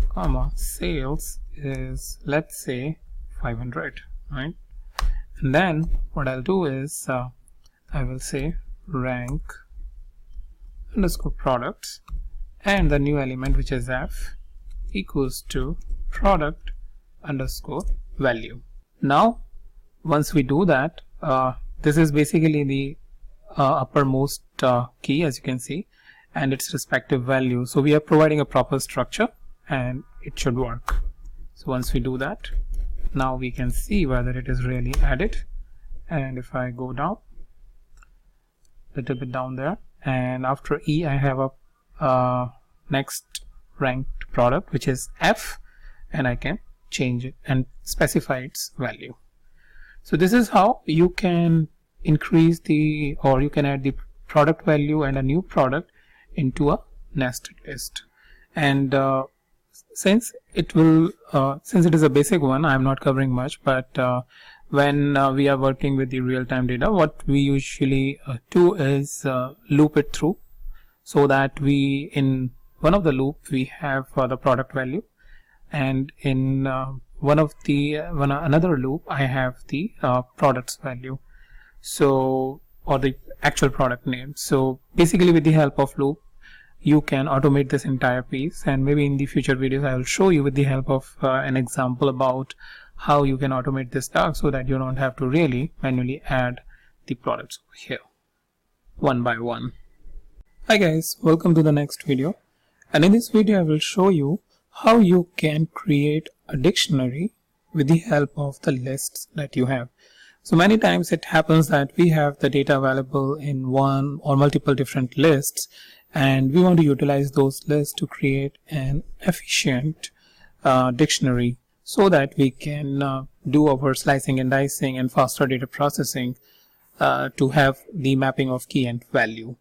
comma, sales is, let's say, 500, right? And then what I'll do is I will say rank underscore products, and the new element, which is F, equals to product underscore value. Now once we do that, this is basically the uppermost key, as you can see, and its respective value. So we are providing a proper structure and it should work. So once we do that, now we can see whether it is really added. And if I go down a little bit down there, and after E I have a next ranked product, which is F, and I can change it and specify its value. So this is how you can increase you can add the product value and a new product into a nested list. And since it is a basic one, I'm not covering much, but when we are working with the real-time data, what we usually do is loop it through, so that in one of the loop we have the product value, and in another loop I have the product's value, so, or the actual product name. So basically with the help of loop you can automate this entire piece, and maybe in the future videos I will show you with the help of an example about how you can automate this task, so that you don't have to really manually add the products over here one by one. Hi guys, welcome to the next video, and in this video I will show you how you can create a dictionary with the help of the lists that you have. So many times it happens that we have the data available in one or multiple different lists, and we want to utilize those lists to create an efficient dictionary, so that we can do our slicing and dicing and faster data processing to have the mapping of key and value.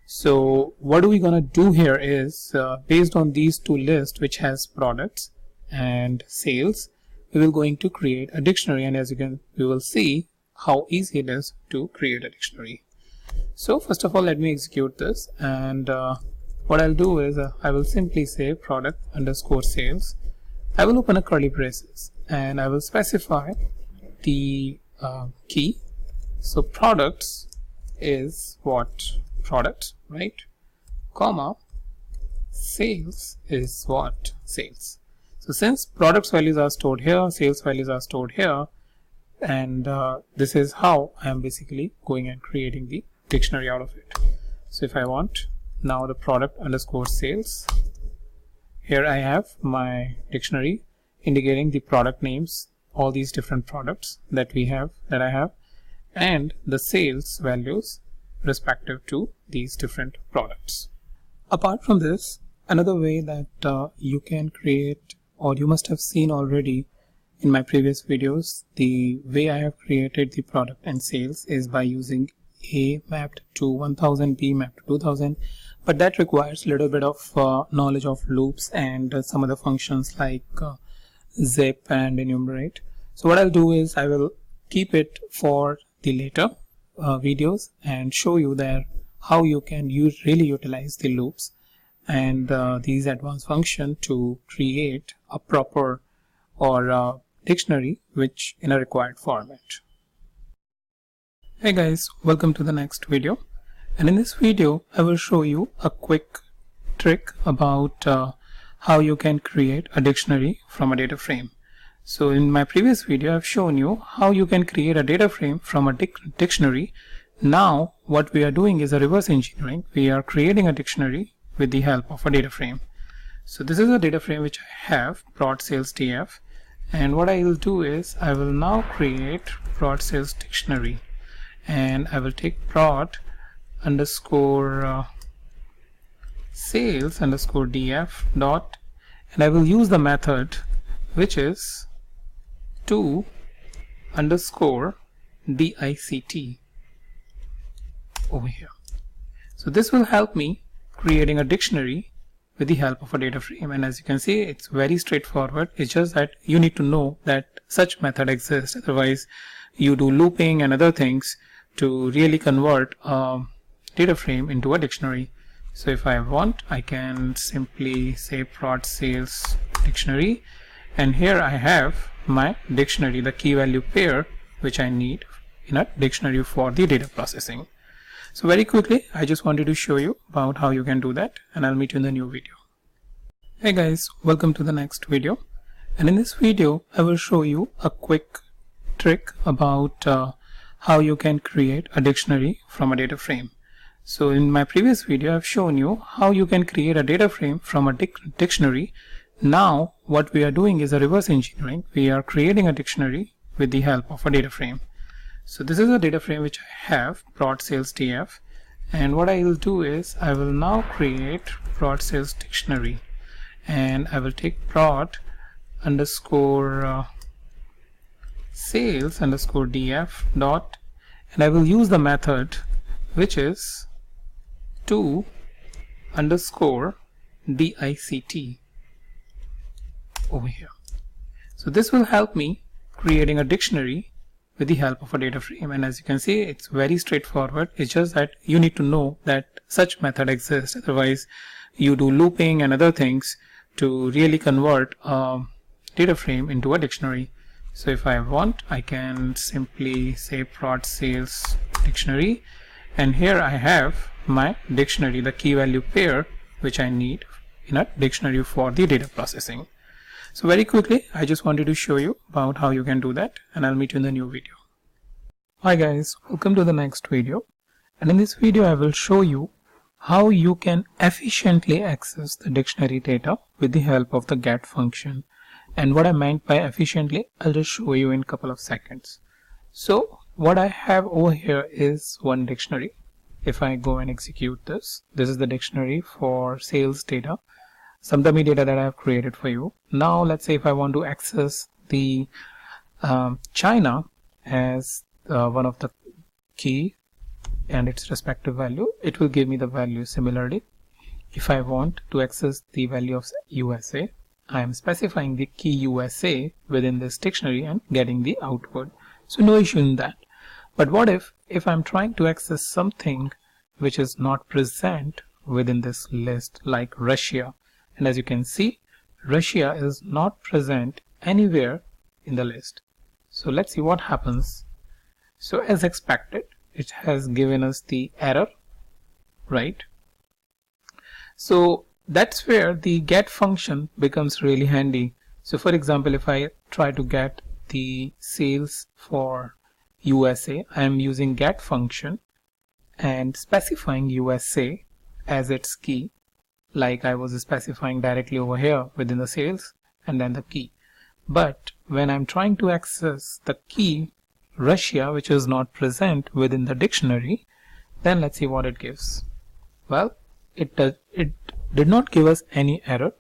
So what are we going to do here is, based on these two lists, which has products and sales, we will going to create a dictionary, and we will see how easy it is to create a dictionary. So first of all, let me execute this, and what I'll do is I will simply say product underscore sales. I will open a curly braces and I will specify the key. So products is what? Product, right? Comma, sales is what? Sales. So since products values are stored here, sales values are stored here, and this is how I am basically going and creating the dictionary out of it. So if I want now the product underscore sales, here I have my dictionary indicating the product names, all these different products that I have, and the sales values respective to these different products. Apart from this, another way that you can create, or you must have seen already in my previous videos, the way I have created the product and sales is by using A mapped to 1000, B mapped to 2000, but that requires a little bit of knowledge of loops and some other functions like zip and enumerate. So what I'll do is I will keep it for the later videos and show you there how you can really utilize the loops and these advanced functions to create a proper or dictionary which in a required format. Hey guys, welcome to the next video, and in this video I will show you a quick trick about how you can create a dictionary from a data frame. So in my previous video I've shown you how you can create a data frame from a dictionary. Now what we are doing is a reverse engineering. We are creating a dictionary with the help of a data frame. So this is a data frame which I have, prod sales df, and what I will do is I will now create prod sales dictionary, and I will take prod underscore sales underscore df dot, and I will use the method which is to underscore dict over here. So this will help me creating a dictionary with the help of a data frame, and as you can see it's very straightforward. It's just that you need to know that such method exists, otherwise you do looping and other things to really convert a data frame into a dictionary. So if I want, I can simply say prod sales dictionary, and here I have my dictionary, the key value pair which I need in a dictionary for the data processing. So very quickly I just wanted to show you about how you can do that, and I'll meet you in the new video. Hey guys, welcome to the next video, and in this video I will show you a quick trick about how you can create a dictionary from a data frame. So in my previous video I've shown you how you can create a data frame from a dictionary. Now what we are doing is a reverse engineering. We are creating a dictionary with the help of a data frame. So this is a data frame which I have, prod sales df, and what I will do is I will now create prod sales dictionary, and I will take prod underscore sales underscore df dot, and I will use the method which is to underscore dict over here. So this will help me creating a dictionary with the help of a data frame, and as you can see it's very straightforward. It's just that you need to know that such method exists, otherwise you do looping and other things to really convert a data frame into a dictionary. So if I want, I can simply say prod sales dictionary, and here I have my dictionary, the key value pair which I need in a dictionary for the data processing. So very quickly I just wanted to show you about how you can do that, and I'll meet you in the new video. Hi guys, welcome to the next video, and in this video I will show you how you can efficiently access the dictionary data with the help of the get function. And what I meant by efficiently, I'll just show you in a couple of seconds. So what I have over here is one dictionary. If I go and execute this is the dictionary for sales data, some dummy data that I have created for you. Now let's say if I want to access the China as one of the key and its respective value, it will give me the value. Similarly, if I want to access the value of USA, I am specifying the key USA within this dictionary and getting the output. So no issue in that. But what if I'm trying to access something which is not present within this list, like Russia, and as you can see Russia is not present anywhere in the list. So let's see what happens. So as expected, it has given us the error, right? So that's where the get function becomes really handy. So for example, if I try to get the sales for USA, I am using get function and specifying USA as its key, like I was specifying directly over here within the sales and then the key. But when I'm trying to access the key Russia, which is not present within the dictionary, then let's see what it gives. Well, it did not give us any error.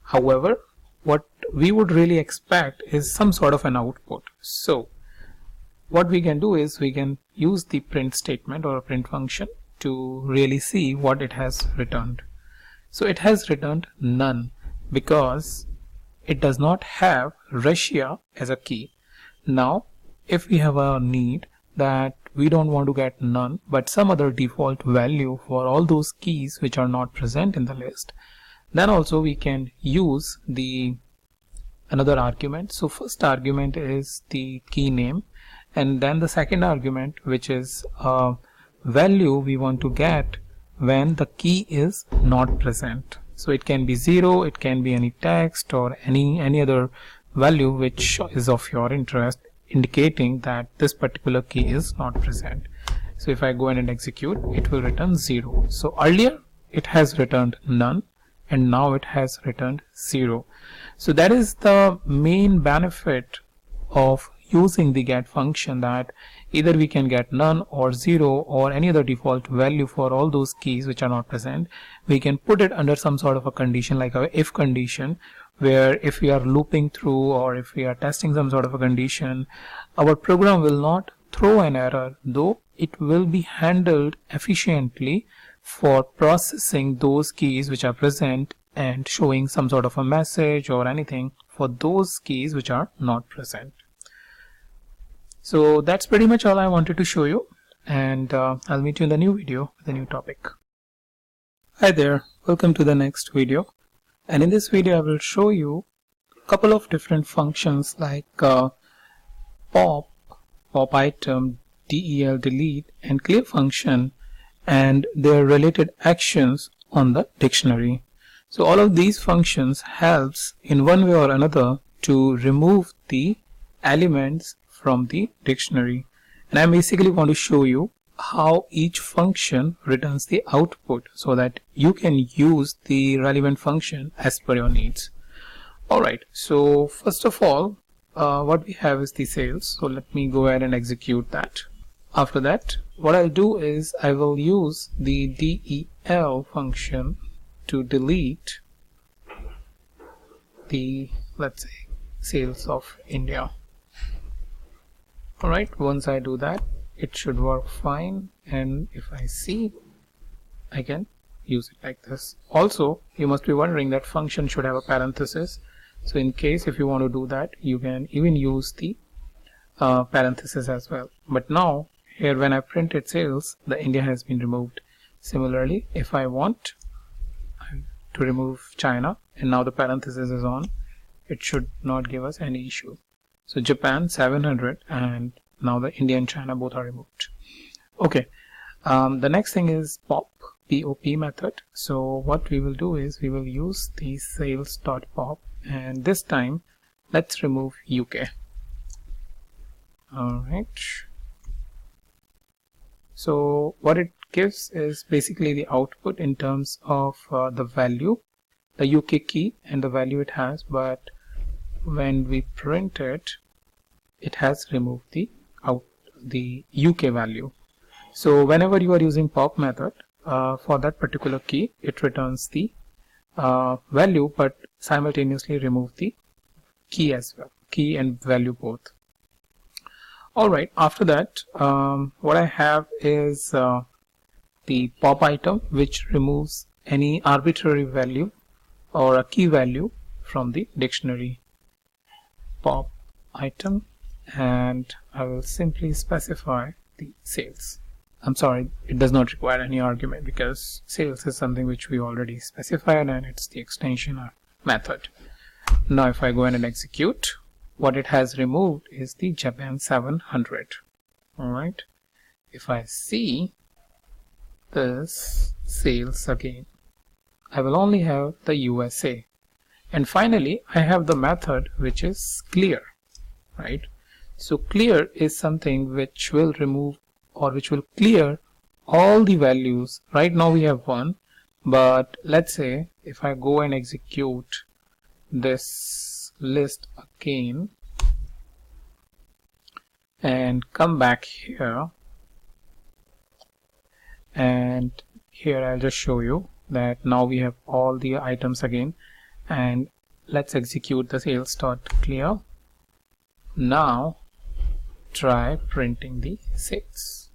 However, what we would really expect is some sort of an output. So what we can do is we can use the print statement or a print function to really see what it has returned. So it has returned none because it does not have Russia as a key. Now if we have a need that we don't want to get none but some other default value for all those keys which are not present in the list, then also we can use the another argument. So first argument is the key name, and then the second argument, which is a value we want to get when the key is not present. So it can be 0, it can be any text or any other value which is of your interest, indicating that this particular key is not present. So if I go in and execute, it will return 0. So earlier it has returned none, and now it has returned 0. So that is the main benefit of using the get function, that either we can get none or 0 or any other default value for all those keys which are not present. We can put it under some sort of a condition, like a if condition, where if we are looping through or if we are testing some sort of a condition, our program will not throw an error, though it will be handled efficiently for processing those keys which are present and showing some sort of a message or anything for those keys which are not present. So that's pretty much all I wanted to show you, and I'll meet you in the new video with a new topic. Hi there, welcome to the next video, and in this video I will show you a couple of different functions like pop item, del delete, and clear function, and their related actions on the dictionary. So all of these functions helps in one way or another to remove the elements from the dictionary, and I basically want to show you how each function returns the output so that you can use the relevant function as per your needs. Alright, so first of all, what we have is the sales. So let me go ahead and execute that. After that, what I'll do is I will use the del function to delete the, let's say, sales of India. Alright, once I do that, it should work fine, and if I see, I can use it like this. Also, you must be wondering that function should have a parenthesis. So in case if you want to do that, you can even use the parenthesis as well. But now here when I printed sales, the India has been removed. Similarly, if I want to remove China and now the parenthesis is on, it should not give us any issue. So Japan 700, and now the India and China both are removed. Okay, the next thing is pop method. So what we will do is we will use the sales.pop, and this time let's remove UK. Alright, so what it gives is basically the output in terms of the value, the UK key and the value it has, but when we print it, it has removed the UK value. So whenever you are using pop method for that particular key, it returns the value but simultaneously remove the key as well, key and value both. Alright, after that, what I have is the pop item, which removes any arbitrary value or a key value from the dictionary. Pop item, and I will simply specify the sales. I'm sorry, it does not require any argument because sales is something which we already specified and it's the extension or method. Now if I go in and execute, what it has removed is the Japan 700. Alright, if I see this sales again, I will only have the USA. And finally, I have the method which is clear, right? So clear is something which will remove or which will clear all the values. Right now we have one, but let's say if I go and execute this list again and come back here, and here I'll just show you that now we have all the items again, and let's execute the sales.clear. Now try printing the sales,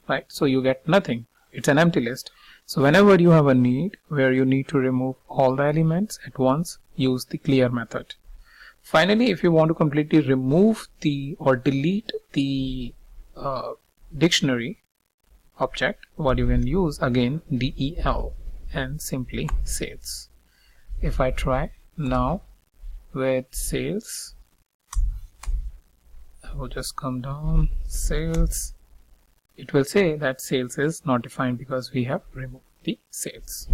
right? So you get nothing, it's an empty list. So whenever you have a need where you need to remove all the elements at once, use the clear method. Finally, if you want to completely remove the or delete the dictionary object, what you can use again, del, and simply sales. If I try now with sales, I will just come down, sales, it will say that sales is not defined because we have removed the sales.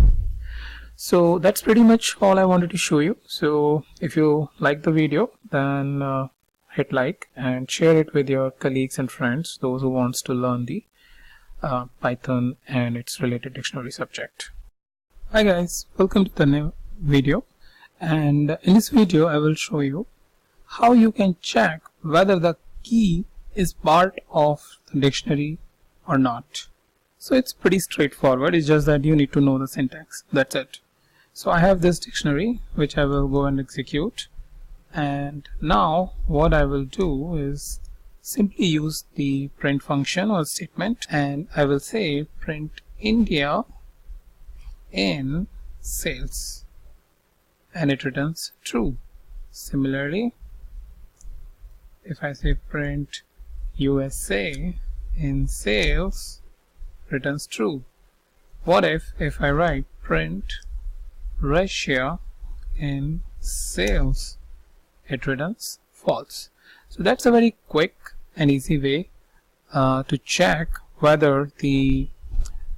So that's pretty much all I wanted to show you. So if you like the video, then hit like and share it with your colleagues and friends, those who wants to learn the Python and its related dictionary subject. Hi guys, welcome to the new video, and in this video I will show you how you can check whether the key is part of the dictionary or not. So it's pretty straightforward. It's just that you need to know the syntax. That's it. So I have this dictionary which I will go and execute, and now what I will do is simply use the print function or statement, and I will say print India in sales, and it returns true. Similarly, if I say print USA in sales, returns true. What if I write print Russia in sales, it returns false. So that's a very quick and easy way to check whether the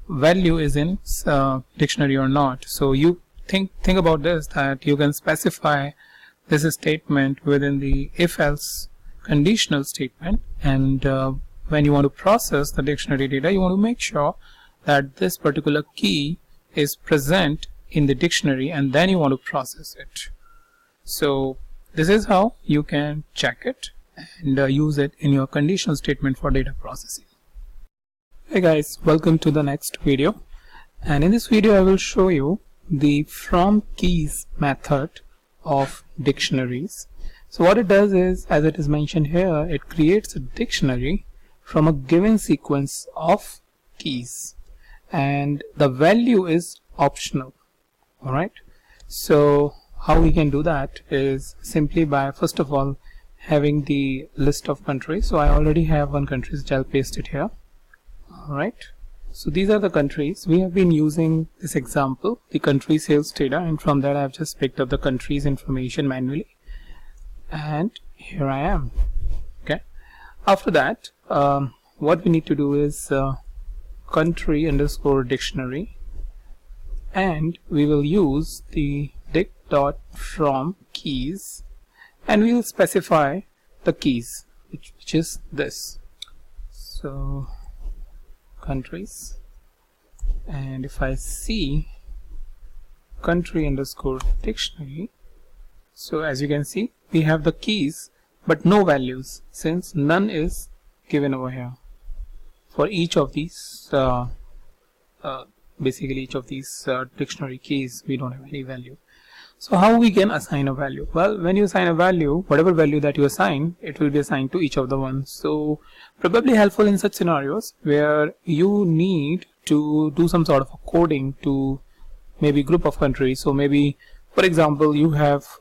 value is in dictionary or not. So you think about this, that you can specify this statement within the if-else conditional statement, and when you want to process the dictionary data, you want to make sure that this particular key is present in the dictionary, and then you want to process it. So this is how you can check it and use it in your conditional statement for data processing. Hey guys, welcome to the next video, and in this video I will show you the fromkeys method of dictionaries. So what it does is, as it is mentioned here, it creates a dictionary from a given sequence of keys, and the value is optional. Alright, so how we can do that is simply by, first of all, having the list of countries. So I already have one country, which I'll paste it here. Alright, so these are the countries. We have been using this example, the country sales data, and from that I've just picked up the country's information manually, and here I am. Okay, after that what we need to do is country underscore dictionary, and we will use the dict.fromkeys, and we will specify the keys, which is this. So countries, and if I see country underscore dictionary, so as you can see we have the keys but no values, since none is given over here for each of these basically each of these dictionary keys. We don't have any value. So how we can assign a value? Well, when you assign a value, whatever value that you assign, it will be assigned to each of the ones. So probably helpful in such scenarios where you need to do some sort of coding to maybe group of countries. So maybe, for example, you have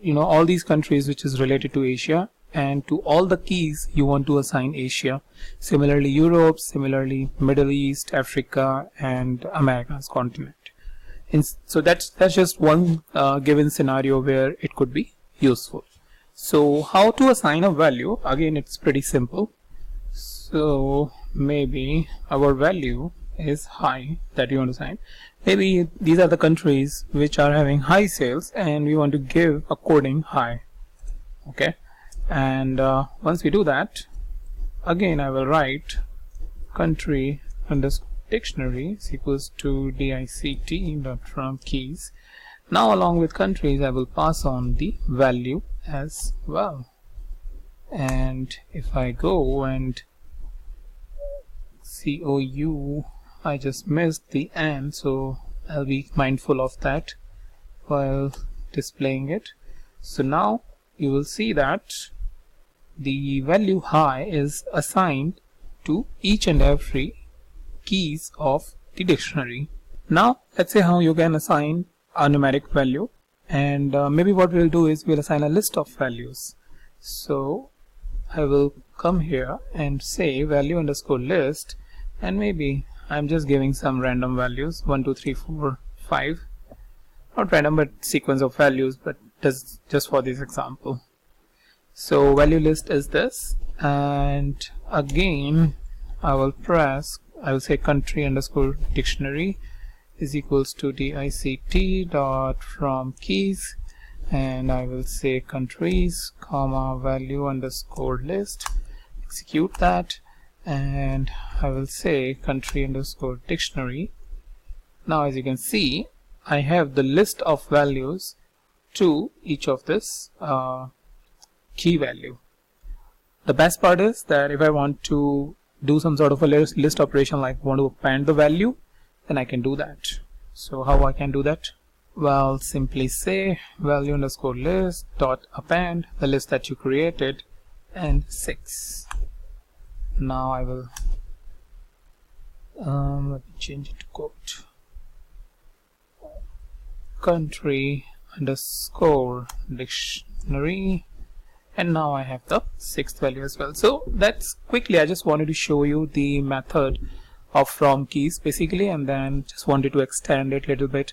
all these countries which is related to Asia, and to all the keys you want to assign Asia. Similarly Europe, similarly Middle East, Africa, and America's continent. So that's just one given scenario where it could be useful. So how to assign a value? Again, it's pretty simple. So maybe our value is high that you want to assign. Maybe these are the countries which are having high sales, and we want to give a coding high. Okay, and once we do that, again I will write country underscore dictionary is equals to dict.fromkeys. Now along with countries I will pass on the value as well, and if I go and COU, I just missed the and, so I'll be mindful of that while displaying it. So now you will see that the value high is assigned to each and every keys of the dictionary. Now let's say how you can assign a numeric value, and maybe what we'll do is we'll assign a list of values. So I will come here and say value underscore list, and maybe I'm just giving some random values, 1 2 3 4 5, not random but sequence of values, but just for this example. So value list is this, and again I will say country underscore dictionary is equals to dict dot fromkeys, and I will say countries comma value underscore list. Execute that, and I will say country underscore dictionary. Now as you can see, I have the list of values to each of this key value. The best part is that if I want to do some sort of a list operation, like want to append the value, then I can do that. So how I can do that? Well, simply say value underscore list dot append the list that you created and 6. Now I will let me change it to quote country underscore dictionary, and now I have the 6th value as well. So that's quickly, I just wanted to show you the method of fromkeys basically, and then just wanted to extend it a little bit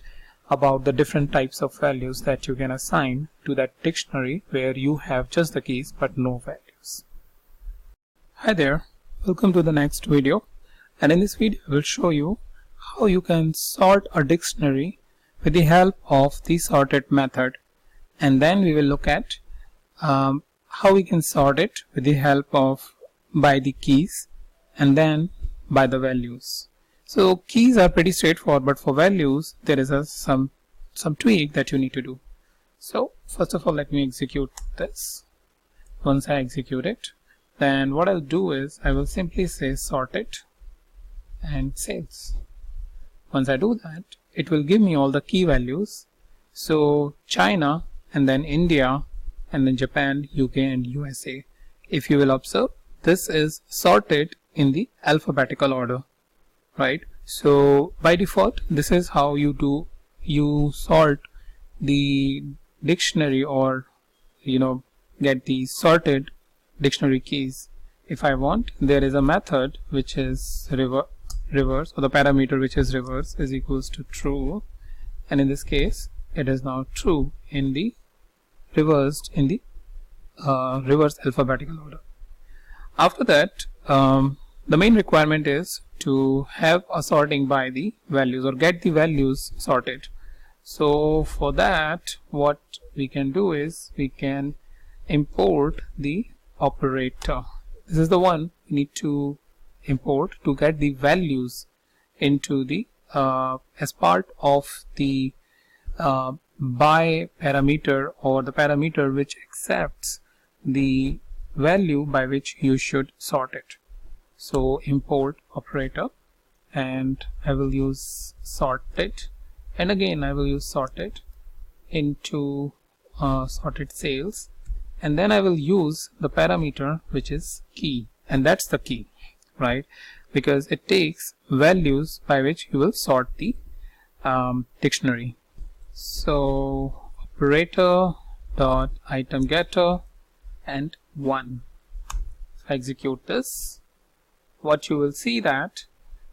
about the different types of values that you can assign to that dictionary where you have just the keys but no values. Hi there, welcome to the next video, and in this video I will show you how you can sort a dictionary with the help of the sorted method, and then we will look at how we can sort it with the help of by the keys and then by the values. So keys are pretty straightforward, but for values there is some tweak that you need to do. So first of all, let me execute this. Once I execute it, then what I'll do is I will simply say sort it and saves. Once I do that, it will give me all the key values. So China and then India and then Japan, UK and USA. If you will observe, this is sorted in the alphabetical order, right? So by default, this is how you sort the dictionary, or get the sorted dictionary keys. If I want, there is a method which is reverse, or the parameter which is reverse is equals to true, and in this case it is now true in the reversed in the reverse alphabetical order. After that, the main requirement is to have a sorting by the values, or get the values sorted. So for that, what we can do is we can import the operator. This is the one we need to import to get the values into the as part of the by parameter, or the parameter which accepts the value by which you should sort it. So import operator, and I will use sorted, and again I will use sorted into sorted sales, and then I will use the parameter which is key, and that's the key, right? Because it takes values by which you will sort the dictionary. So operator dot item getter and 1. If I execute this, what you will see that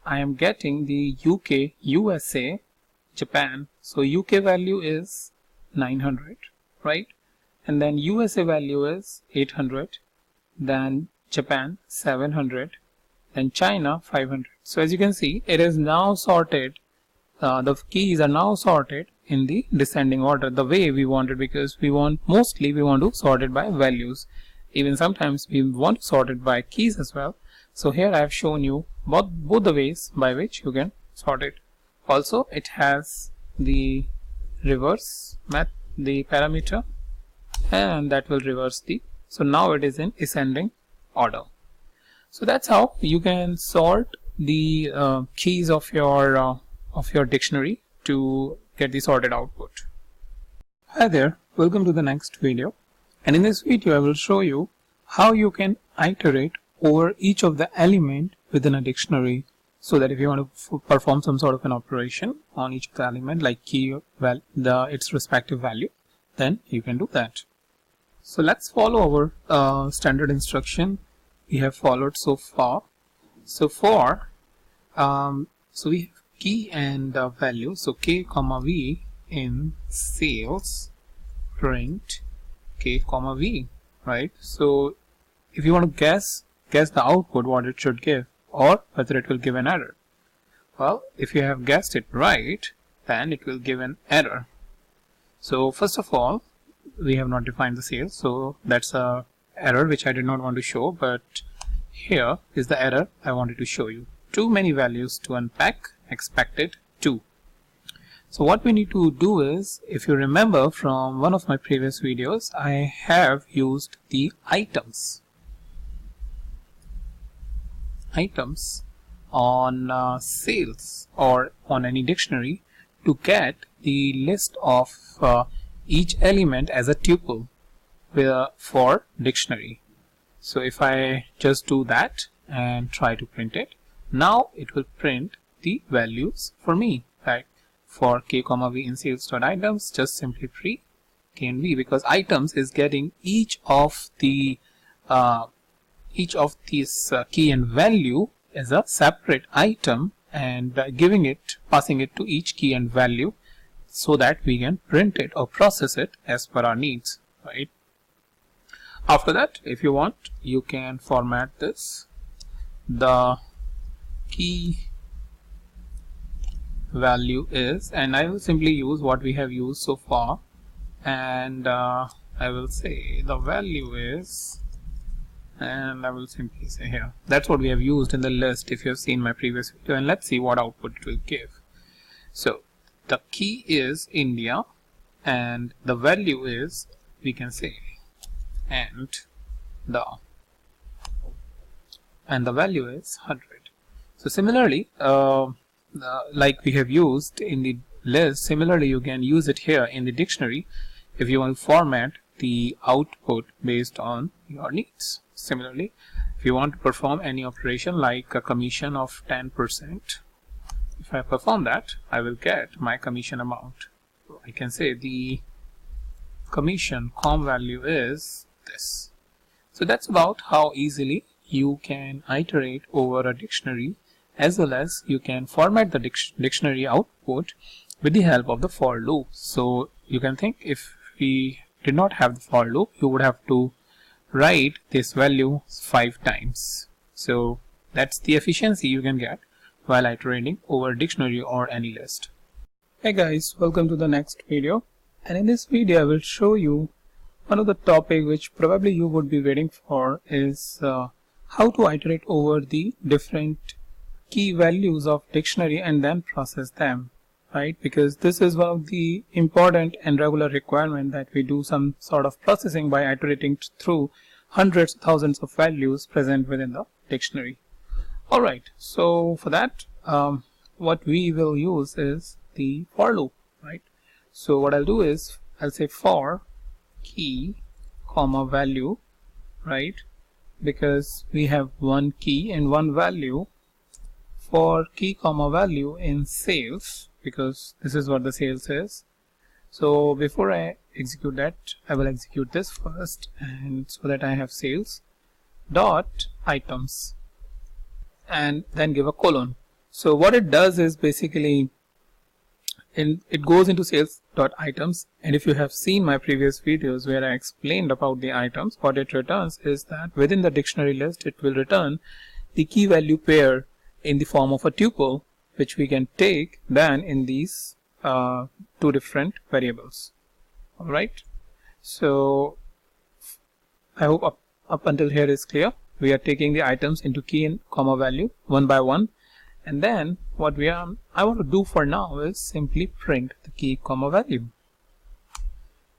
I am getting the UK, USA, Japan. So UK value is 900, right? And then USA value is 800, then Japan 700, then China 500. So as you can see, it is now sorted. The keys are now sorted in the descending order, the way we wanted, because mostly we want to sort it by values. Even sometimes we want to sort it by keys as well. So here I have shown you both the ways by which you can sort it. Also, it has the reverse the parameter, and that will reverse the. So now it is in ascending order. So that's how you can sort the keys of your dictionary to get the sorted output. Hi there, welcome to the next video, and in this video I will show you how you can iterate over each of the element within a dictionary, so that if you want to perform some sort of an operation on each of the element, like key its respective value, then you can do that. So let's follow our standard instruction we have followed so far. So for so we have key and value. So k comma v in sales print k comma v, right? So if you want to guess the output, what it should give, or whether it will give an error. Well, if you have guessed it right, then it will give an error. So first of all, we have not defined the sales, so that's a error which I did not want to show, but here is the error I wanted to show you. Too many values to unpack, expected 2. So what we need to do is, if you remember from one of my previous videos, I have used the items on sales or on any dictionary to get the list of each element as a tuple for dictionary. So if I just do that and try to print it, now it will print the values for me. Like for k comma v in sales.items, just simply pre k and v, because items is getting each of these key and value as a separate item and passing it to each key and value so that we can print it or process it as per our needs, right? After that, if you want, you can format this. The key value is, and I will simply use what we have used so far, and I will say the value is, and I will simply say here, that's what we have used in the list if you have seen my previous video, and let's see what output it will give. So the key is India and the value is, we can say, and the value is 100. So similarly, like we have used in the list, similarly you can use it here in the dictionary if you want to format the output based on your needs. Similarly, if you want to perform any operation like a commission of 10%, if I perform that, I will get my commission amount. So I can say the commission com value is this. So that's about how easily you can iterate over a dictionary, as well as you can format the dictionary output with the help of the for loop. So you can think, if we did not have the for loop, you would have to write this value 5 times. So that's the efficiency you can get while iterating over dictionary or any list. Hey guys, welcome to the next video, and in this video I will show you one of the topic which probably you would be waiting for, is how to iterate over the different key values of dictionary and then process them, right? Because this is one of the important and regular requirement that we do some sort of processing by iterating through hundreds, thousands of values present within the dictionary. Alright, so for that, what we will use is the for loop, right? So what I'll do is, I'll say for key comma value, right? Because we have one key and one value. For key comma value in sales, because this is what the sales is. So before I execute that, I will execute this first, and so that I have sales dot items and then give a colon. So what it does is basically it goes into sales dot items, and if you have seen my previous videos where I explained about the items, what it returns is that within the dictionary list it will return the key value pair in the form of a tuple, which we can take then in these 2 different variables. Alright, so I hope up until here is clear. We are taking the items into key and comma value one by one, and then what I want to do for now is simply print the key comma value.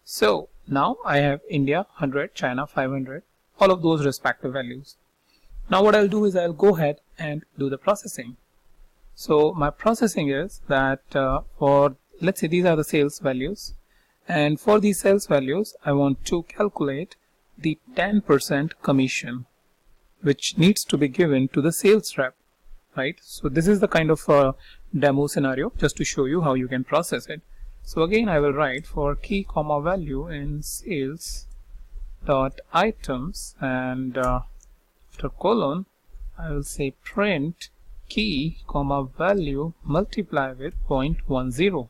So now I have India 100, China 500, all of those respective values. Now what I'll do is I'll go ahead and do the processing. So my processing is that for, let's say these are the sales values, and for these sales values I want to calculate the 10% commission which needs to be given to the sales rep, right? So this is the kind of demo scenario just to show you how you can process it. So again I will write for key comma value in sales dot items, and after colon I will say print key comma value multiply with 0.10,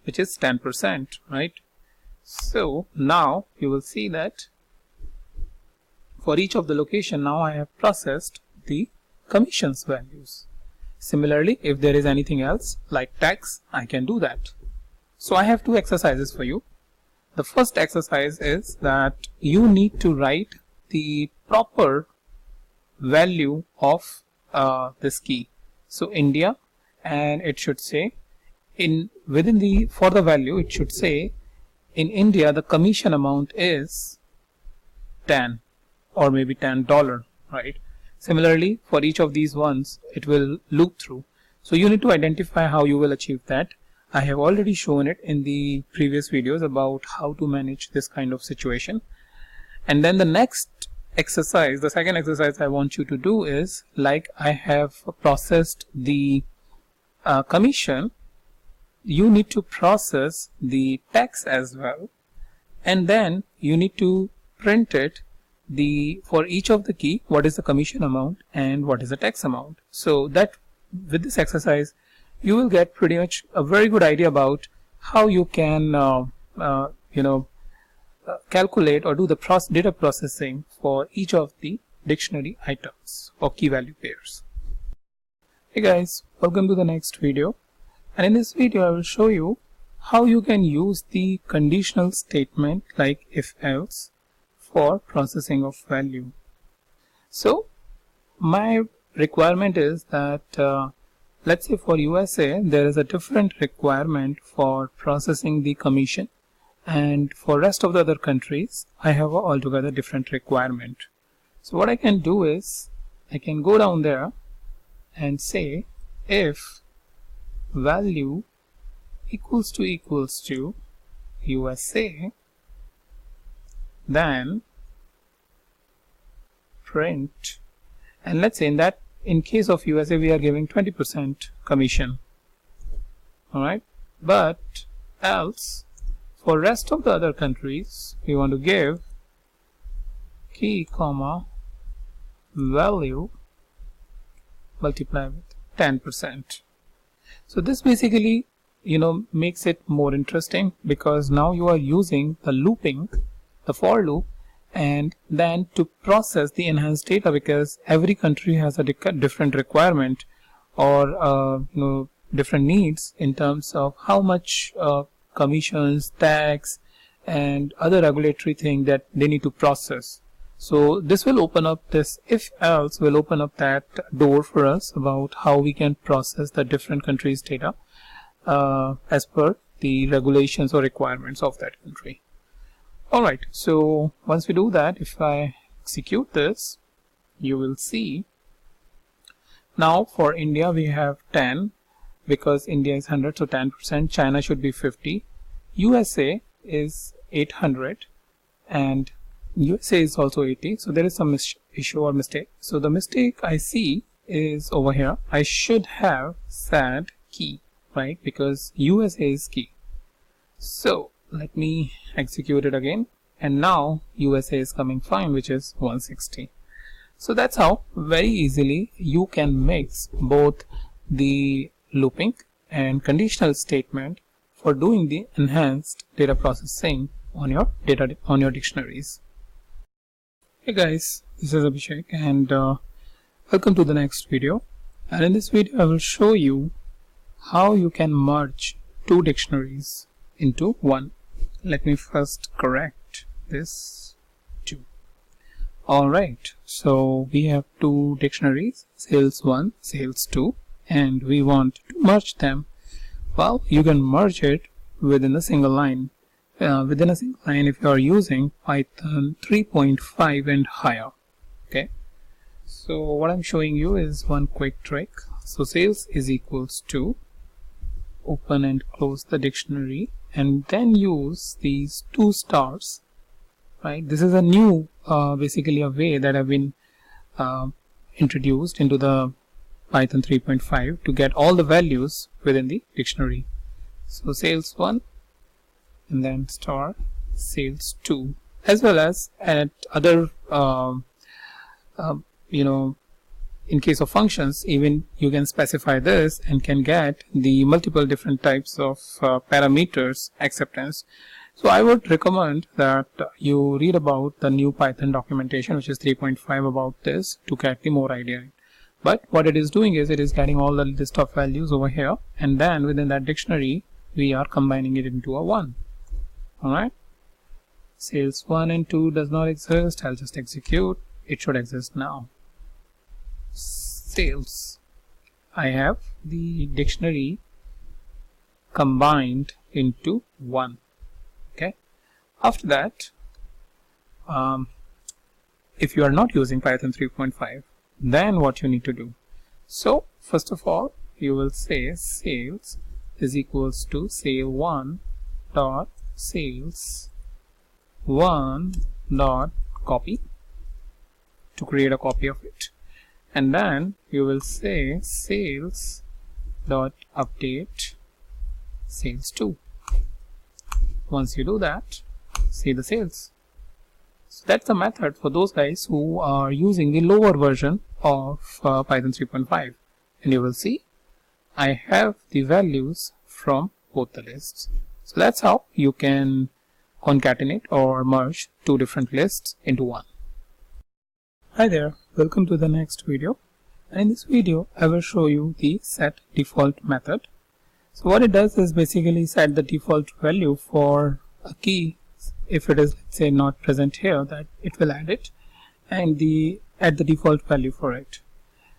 which is 10%, right? So now you will see that for each of the location now I have processed the commissions values. Similarly, if there is anything else like text, I can do that. So I have two exercises for you. The first exercise is that you need to write the proper value of this key. So India, and it should say for the value it should say in India the commission amount is 10 or maybe $10, right? Similarly, for each of these ones it will loop through. So you need to identify how you will achieve that. I have already shown it in the previous videos about how to manage this kind of situation. And then the next exercise, the second exercise I want you to do is, like I have processed the commission, you need to process the text as well, and then you need to print it for each of the key, what is the commission amount and what is the text amount. So that with this exercise you will get pretty much a very good idea about how you can calculate or do the data processing for each of the dictionary items or key value pairs. Hey guys, welcome to the next video, and in this video I will show you how you can use the conditional statement like if else for processing of value. So my requirement is that let's say for USA there is a different requirement for processing the commission, and for rest of the other countries I have a altogether different requirement. So what I can do is I can go down there and say if value equals to USA, then print, and let's say in case of USA we are giving 20% commission, alright, but else for rest of the other countries we want to give key comma value multiply with 10%. So this basically makes it more interesting, because now you are using the looping, the for loop, and then to process the enhanced data, because every country has a different requirement or different needs in terms of how much commissions, tax and other regulatory thing that they need to process. So this will open up, this if else will open up that door for us about how we can process the different countries' data as per the regulations or requirements of that country. Alright, so once we do that, if I execute this, you will see now for India we have 10, because India is 100, so 10%, China should be 50, USA is 800, and USA is also 80, so there is some issue or mistake. So the mistake I see is over here. I should have said key, right, because USA is key. So let me execute it again, and now USA is coming fine, which is 160. So that's how very easily you can mix both the looping and conditional statement for doing the enhanced data processing on your dictionaries. Hey guys, this is Abhishek, and welcome to the next video. And in this video I will show you how you can merge two dictionaries into one. Let me first correct this 2. Alright, so we have two dictionaries, sales 1, sales 2, and we want to merge them. Well, you can merge it within a single line. If you are using Python 3.5 and higher. Okay, so what I'm showing you is one quick trick. So sales is equals to, open and close the dictionary, and then use these two stars, right? This is a new basically a way that have been introduced into the Python 3.5 to get all the values within the dictionary. So sales 1 and then star sales 2, as well as at other in case of functions, even you can specify this and can get the multiple different types of parameters acceptance. So I would recommend that you read about the new Python documentation, which is 3.5, about this to get the more idea. But what it is doing is it is getting all the list of values over here, and then within that dictionary we are combining it into a 1. Alright, sales 1 and 2 does not exist. I'll just execute. It should exist now. Sales, I have the dictionary combined into 1. Okay, after that, if you are not using Python 3.5, then what you need to do? So first of all, you will say sales is equals to sale1 dot sales 1 dot copy to create a copy of it, and then you will say sales dot update sales 2. Once you do that, see the sales. So that's the method for those guys who are using the lower version of Python 3.5, and you will see I have the values from both the lists. So that's how you can concatenate or merge two different lists into one. Hi there, welcome to the next video, and in this video I will show you the setDefault method. So what it does is basically set the default value for a key. If it is, let's say, not present here, that it will add it, and add the default value for it.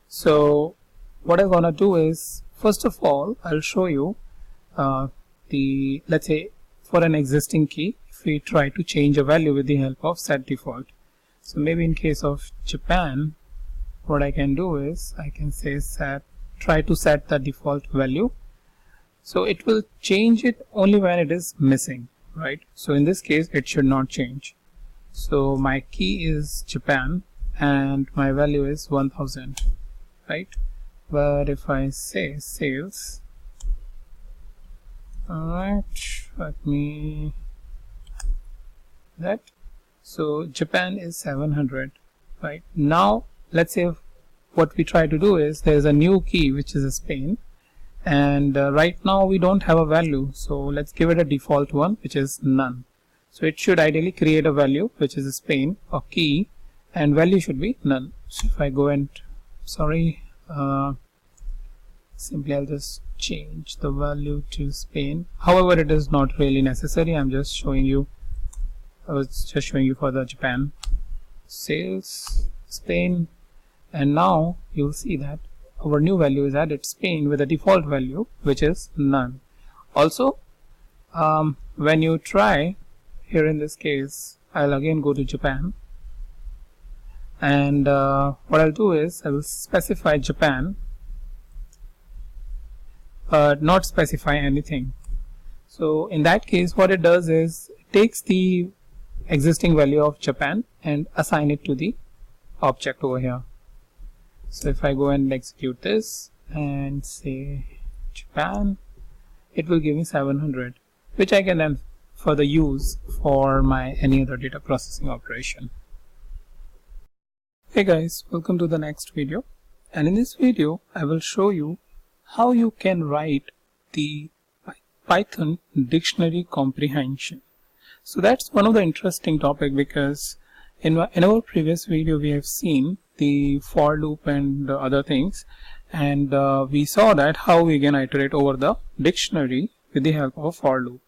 So what I'm gonna do is, first of all, I'll show you let's say for an existing key, if we try to change a value with the help of setDefault. So maybe in case of Japan, what I can do is I can say try to set the default value. So it will change it only when it is missing, right? So in this case it should not change. So my key is Japan and my value is 1000, right? But if I say sales, alright, let me that. So Japan is 700, right? Now let's say what we try to do is there is a new key which is Spain, and right now we don't have a value, so let's give it a default one which is none. So it should ideally create a value which is Spain or key, and value should be none. So if I go and simply I'll just change the value to Spain. However, it is not really necessary. I was just showing you for the Japan sales Spain, and now you'll see that our new value is added, Spain, with a default value which is none. Also, when you try here in this case, I'll again go to Japan, and what I'll do is I will specify Japan, not specify anything. So in that case what it does is it takes the existing value of Japan and assign it to the object over here. So if I go and execute this and say Japan, it will give me 700, which I can then further use for my any other data processing operation. Hey guys, welcome to the next video, and in this video I will show you how you can write the Python dictionary comprehension. So that's one of the interesting topic, because in our previous video we have seen the for loop and other things, and we saw that how we can iterate over the dictionary with the help of for loop.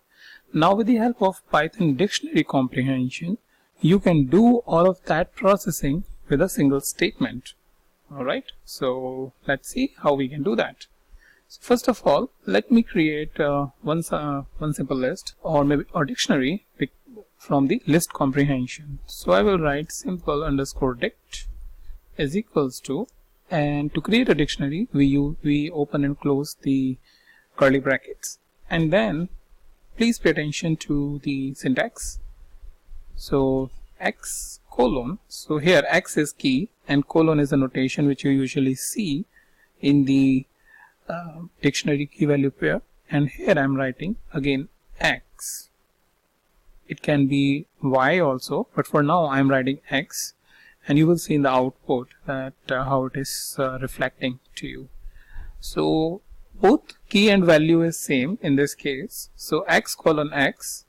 Now with the help of Python dictionary comprehension, you can do all of that processing with a single statement. Alright, so let's see how we can do that. So first of all, let me create one simple list or dictionary from the list comprehension. So I will write simple underscore dict is equals to, and to create a dictionary we open and close the curly brackets, and then please pay attention to the syntax. So x colon, so here x is key and colon is a notation which you usually see in the dictionary key value pair, and here I am writing again x. It can be y also, but for now I am writing x, and you will see in the output that how it is reflecting to you. So both key and value is same in this case, so x colon x,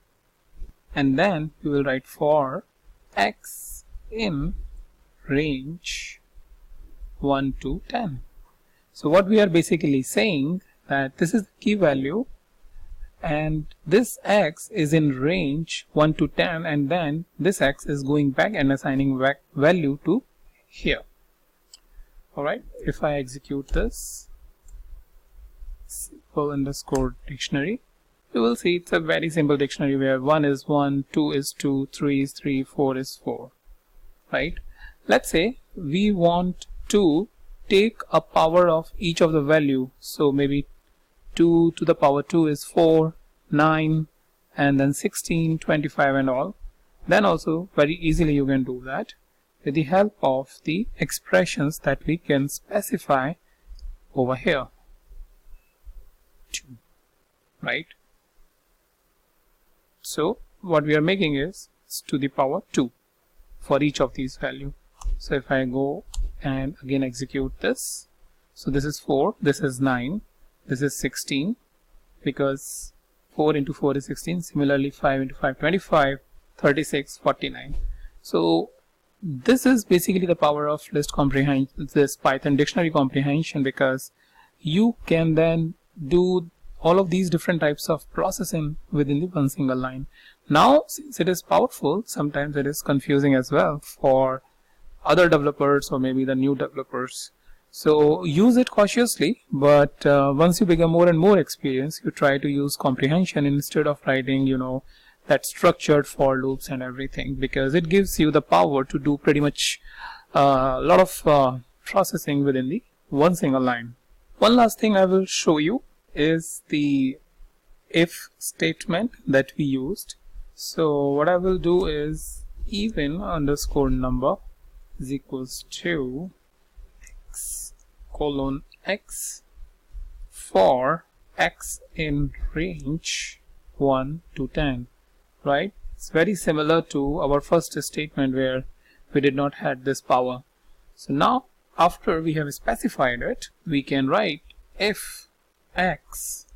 and then we will write for x in range 1 to 10. So what we are basically saying that this is the key value and this X is in range 1 to 10, and then this X is going back and assigning back value to here. Alright, if I execute this simple underscore dictionary, you will see it's a very simple dictionary where 1 is 1, 2 is 2, 3 is 3, 4 is 4. Right? Let's say we want to take a power of each of the value. So maybe 2 to the power 2 is 4, 9, and then 16, 25 and all. Then also very easily you can do that with the help of the expressions that we can specify over here. 2. Right? So what we are making is to the power 2 for each of these value. So if I go and again execute this, so this is 4, this is 9, this is 16, because 4 into 4 is 16. Similarly 5 into 5, 25, 36, 49. So this is basically the power of list comprehension, this Python dictionary comprehension, because you can then do all of these different types of processing within the one single line. Now, since it is powerful, sometimes it is confusing as well for other developers or maybe the new developers. So use it cautiously, but once you become more and more experienced, you try to use comprehension instead of writing, that structured for loops and everything, because it gives you the power to do pretty much a lot of processing within the one single line. One last thing I will show you is the if statement that we used. So what I will do is even underscore number is equals to x colon x for x in range 1 to 10. Right? It's very similar to our first statement where we did not have this power. So now after we have specified it, we can write if x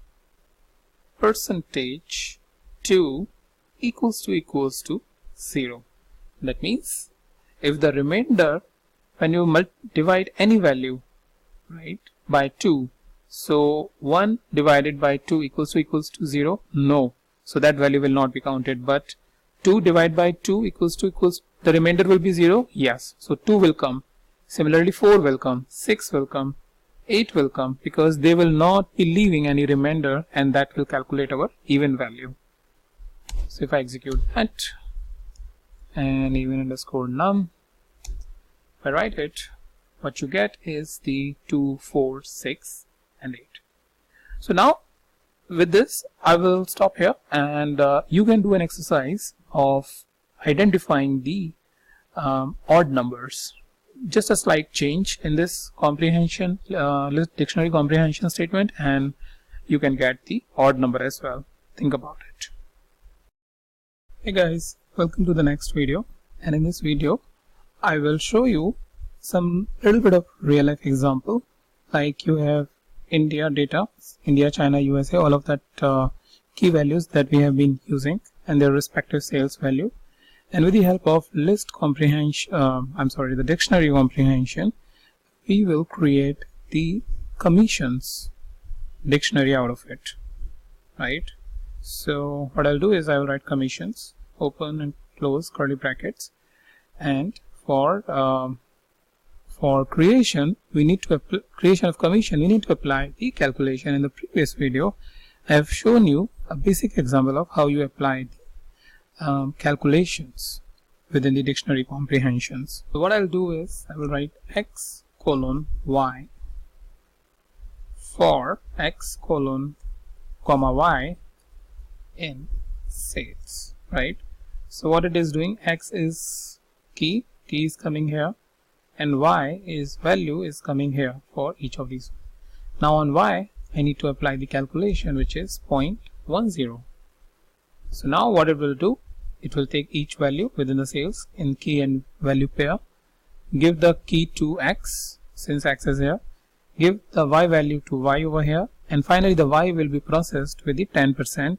percentage 2 equals to 0. That means if the remainder, when you divide any value, right, by 2, so 1 divided by 2 equals to 0, no, so that value will not be counted. But 2 divided by 2 equals the remainder will be 0, yes, so 2 will come. Similarly 4 will come, 6 will come, 8 will come, because they will not be leaving any remainder, and that will calculate our even value. So if I execute that and even underscore num, if I write it, what you get is the 2, 4, 6 and 8. So now with this I will stop here, and you can do an exercise of identifying the odd numbers. Just a slight change in this comprehension dictionary comprehension statement, and you can get the odd number as well. Think about it. Hey guys, welcome to the next video, and in this video I will show you some little bit of real life example. Like you have India data, India, China, USA, all of that key values that we have been using and their respective sales value. And with the help of list comprehension, the dictionary comprehension, we will create the commissions dictionary out of it, right? So what I'll do is I will write commissions, open and close curly brackets, and for creation of commission, we need to apply the calculation. In the previous video, I have shown you a basic example of how you apply calculations within the dictionary comprehensions. So what I'll do is I will write x colon y for x colon comma y in sales, right? So what it is doing, x is key is coming here, and y is value is coming here for each of these. Now on y I need to apply the calculation, which is 0.10. So now what it will do, it will take each value within the sales in key and value pair, give the key to x since x is here, give the y value to y over here, and finally the y will be processed with the 10%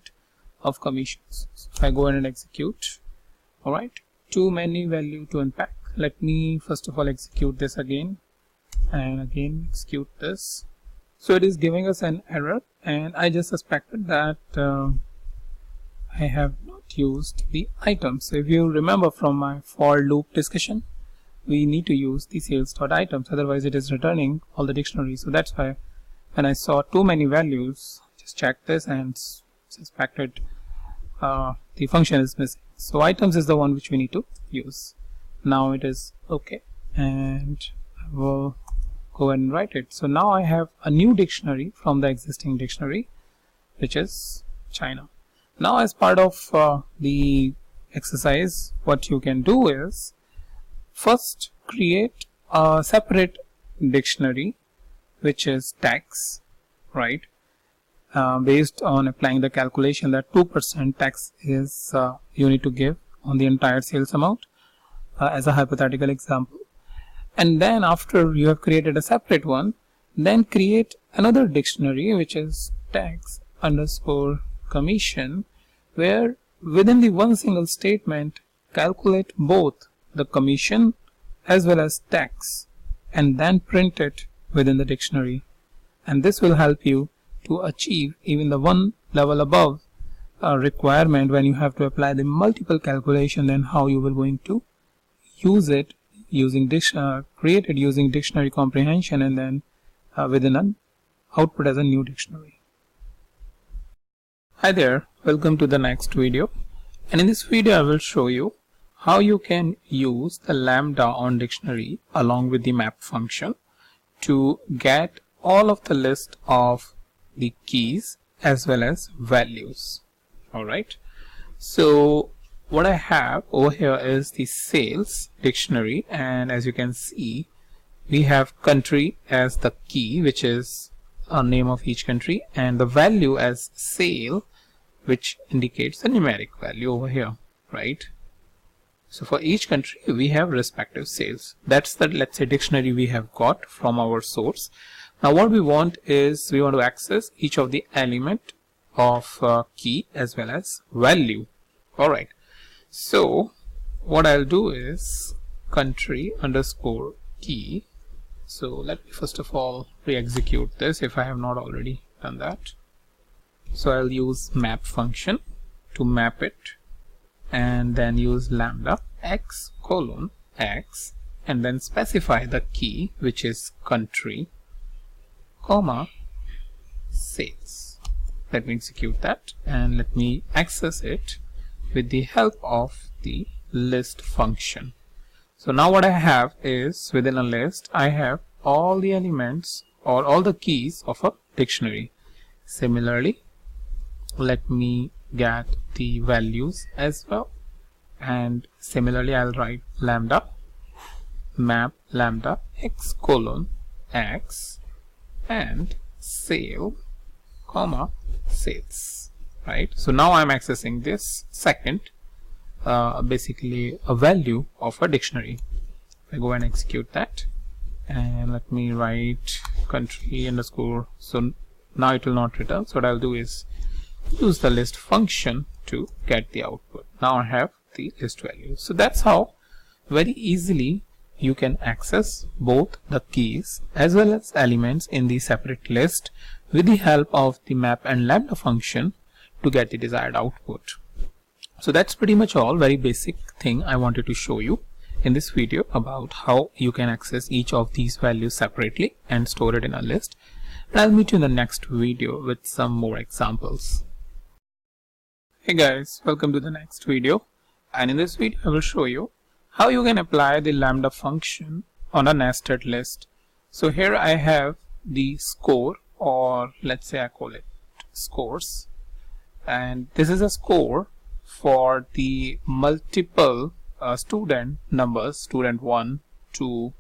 of commissions. So if I go ahead and execute, alright, too many value to unpack. Let me first of all execute this again. and again execute this. So it is giving us an error, and I just suspected that I have not used the items. So if you remember from my for loop discussion, we need to use the sales.items, otherwise it is returning all the dictionaries. So that's why when I saw too many values, just checked this and suspected the function is missing. So items is the one which we need to use. Now it is okay, and I will go ahead and write it. So now I have a new dictionary from the existing dictionary, which is China. Now as part of the exercise, what you can do is first create a separate dictionary which is tax, right? Based on applying the calculation that 2% tax is you need to give on the entire sales amount, as a hypothetical example. And then after you have created a separate one, then create another dictionary which is tax underscore commission, where within the one single statement calculate both the commission as well as tax, and then print it within the dictionary. And this will help you to achieve even the one level above requirement when you have to apply the multiple calculation, then how you will going to use it using created using dictionary comprehension, and then within an output as a new dictionary. Hi there, welcome to the next video, and in this video I will show you how you can use the lambda on dictionary along with the map function to get all of the list of the keys as well as values. Alright, so what I have over here is the sales dictionary, and as you can see we have country as the key, which is a name of each country, and the value as sale, which indicates the numeric value over here, right? So for each country we have respective sales. That's the, let's say, dictionary we have got from our source. Now what we want is we want to access each of the element of key as well as value. Alright, so what I'll do is country underscore key. So let me first of all re-execute this if I have not already done that. So I'll use map function to map it, and then use lambda x colon x, and then specify the key, which is country, comma sales. Let me execute that, and let me access it with the help of the list function. So now what I have is, within a list I have all the elements or all the keys of a dictionary. Similarly, let me get the values as well, and similarly I'll write lambda map lambda x colon x and sale comma sales, right? So now I'm accessing this second basically a value of a dictionary. I go and execute that, and let me write country underscore. So now it will not return. So what I'll do is use the list function to get the output. Now I have the list value. So that's how very easily you can access both the keys as well as elements in the separate list with the help of the map and lambda function to get the desired output. So that's pretty much all, very basic thing I wanted to show you in this video about how you can access each of these values separately and store it in a list. And I'll meet you in the next video with some more examples. Hey guys, welcome to the next video, and in this video I will show you how you can apply the lambda function on a nested list. So here I have the score, or let's say I call it scores, and this is a score for the multiple student numbers, student 1, 2,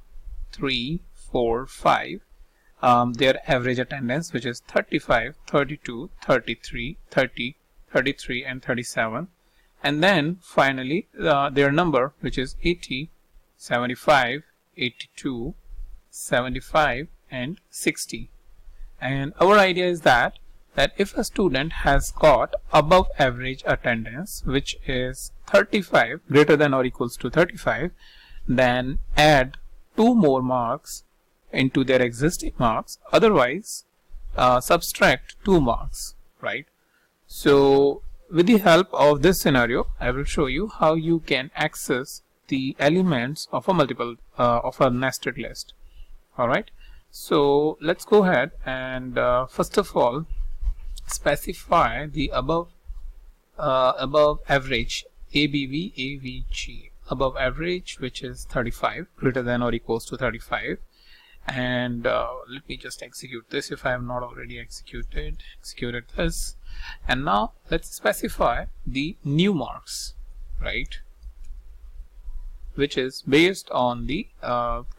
3, 4, 5, their average attendance, which is 35, 32, 33, 30, 33 and 37, and then finally their number, which is 80, 75, 82, 75 and 60. And our idea is that if a student has got above average attendance, which is 35, greater than or equals to 35, then add 2 more marks into their existing marks, otherwise subtract 2 marks, right? So with the help of this scenario, I will show you how you can access the elements of a nested list. All right, so let's go ahead and first of all specify the above average ABV above average, which is 35, greater than or equals to 35. And let me just execute this if I have not already executed this. And now let's specify the new marks, right, which is based on the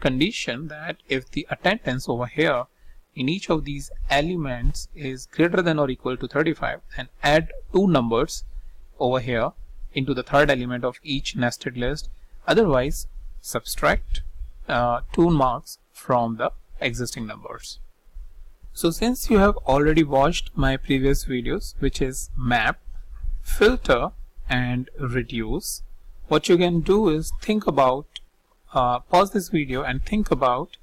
condition that if the attendance over here in each of these elements is greater than or equal to 35, then add 2 numbers over here into the third element of each nested list, otherwise subtract 2 marks from the existing numbers. So since you have already watched my previous videos, which is map, filter and reduce, what you can do is think about, pause this video and think about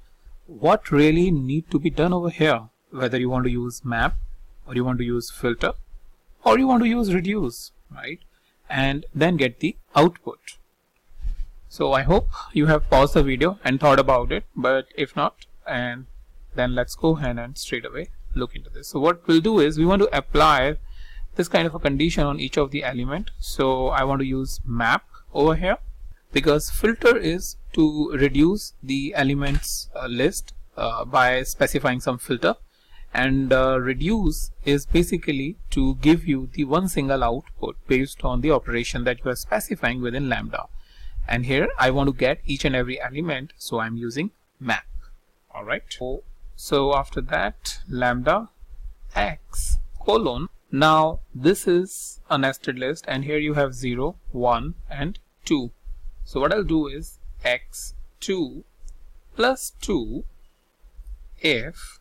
what really need to be done over here, whether you want to use map or you want to use filter or you want to use reduce, right, and then get the output. So I hope you have paused the video and thought about it, but if not, and then let's go ahead and straight away look into this. So what we'll do is we want to apply this kind of a condition on each of the element. So I want to use map over here, because filter is to reduce the elements list by specifying some filter, and reduce is basically to give you the one single output based on the operation that you are specifying within lambda. And here I want to get each and every element, so I'm using map. All right, so after that, lambda x colon. Now this is a nested list and here you have 0, 1 and 2. So what I'll do is x2 plus 2 if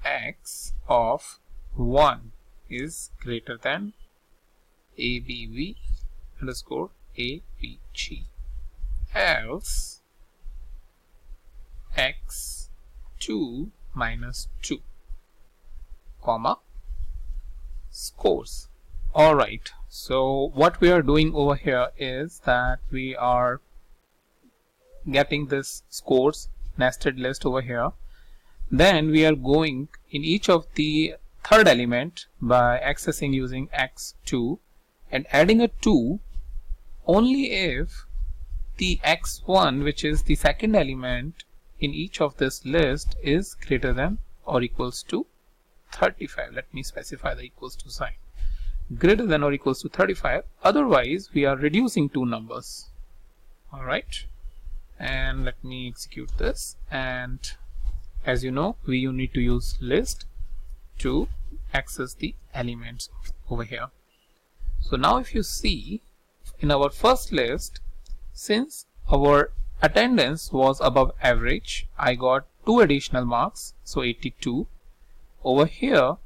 x of 1 is greater than ABV underscore ABG, else x2 minus 2 comma scores. All right, so what we are doing over here is that we are getting this scores nested list over here. Then we are going in each of the third element by accessing using x2 and adding a 2 only if the x1, which is the second element in each of this list, is greater than or equals to 35. Let me specify the equals to sign. Greater than or equals to 35, otherwise we are reducing 2 numbers. All right, and let me execute this, and as you know, we need to use list to access the elements over here. So now if you see in our first list, since our attendance was above average, I got 2 additional marks, so 82. Over here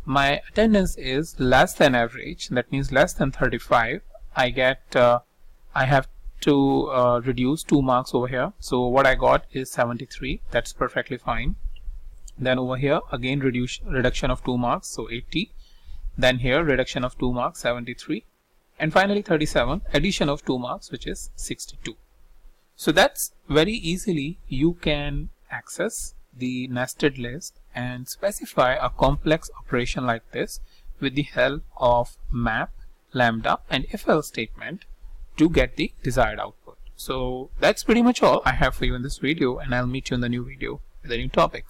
my attendance is less than average, that means less than 35. I have to reduce 2 marks over here, so what I got is 73. That's perfectly fine. Then over here again reduction of 2 marks, so 80. Then here reduction of 2 marks, 73. And finally 37, addition of 2 marks, which is 62. So that's very easily you can access the nested list and specify a complex operation like this with the help of map, lambda and if else statement to get the desired output. So that's pretty much all I have for you in this video, and I'll meet you in the new video with a new topic.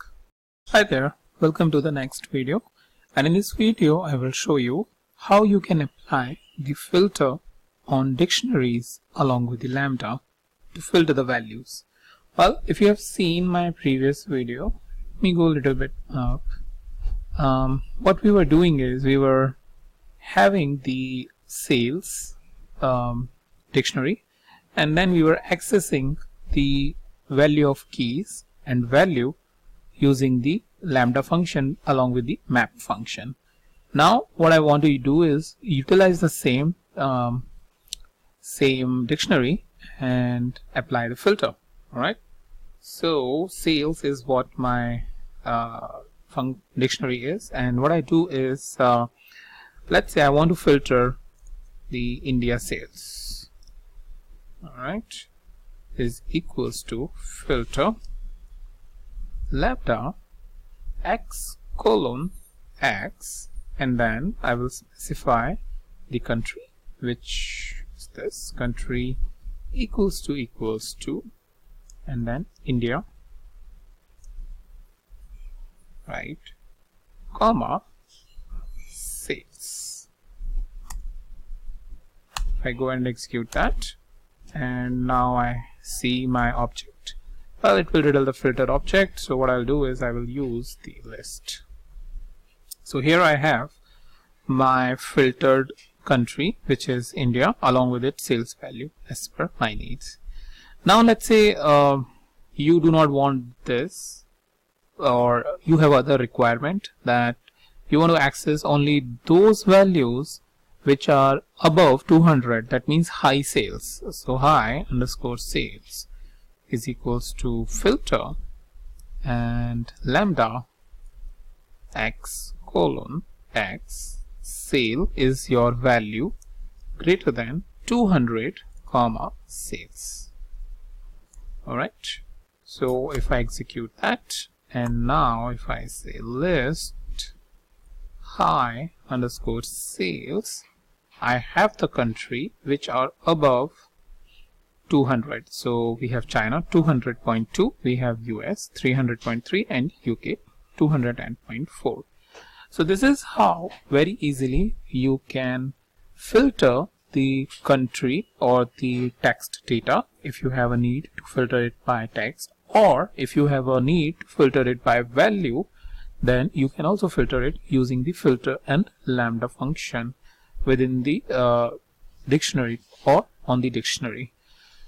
Hi there, welcome to the next video, and in this video I will show you how you can apply the filter on dictionaries along with the lambda to filter the values. Well, if you have seen my previous video, let me go a little bit up. What we were doing is we were having the sales dictionary, and then we were accessing the value of keys and value using the lambda function along with the map function. Now what I want to do is utilize the same dictionary and apply the filter. All right, So sales is what my dictionary is, and what I do is let's say I want to filter the India sales. Alright, is equals to filter lambda x colon x, and then I will specify the country, which is this country equals to, and then India, right, comma sales. If I go and execute that, and now I see my object, well, it will return the filtered object. So what I'll do is I will use the list. So here I have my filtered country, which is India, along with its sales value as per my needs. Now let's say you do not want this, or you have other requirement that you want to access only those values which are above 200, that means high sales. So high underscore sales is equals to filter and lambda x colon x, sale is your value greater than 200 comma sales. Alright, so if I execute that, and now if I say list high underscore sales, I have the country which are above 200. So we have China 200.2, we have US 300.3, and UK 200.4. So this is how very easily you can filter the country or the text data if you have a need to filter it by text, or if you have a need to filter it by value, then you can also filter it using the filter and lambda function within the dictionary or on the dictionary.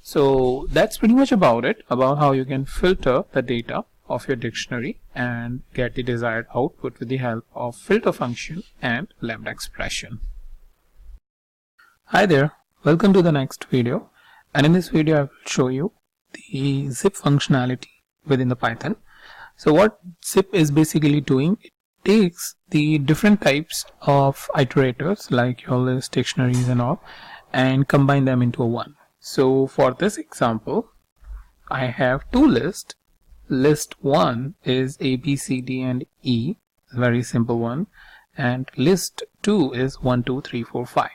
So that's pretty much about it, about how you can filter the data of your dictionary and get the desired output with the help of filter function and lambda expression. Hi there, welcome to the next video, and in this video I will show you the zip functionality within the Python. So what zip is basically doing, it takes the different types of iterators like your list, dictionaries and all, and combine them into one. So for this example, I have two lists. List 1 is A, B, C, D and E, very simple one, and list 2 is 1, 2, 3, 4, 5.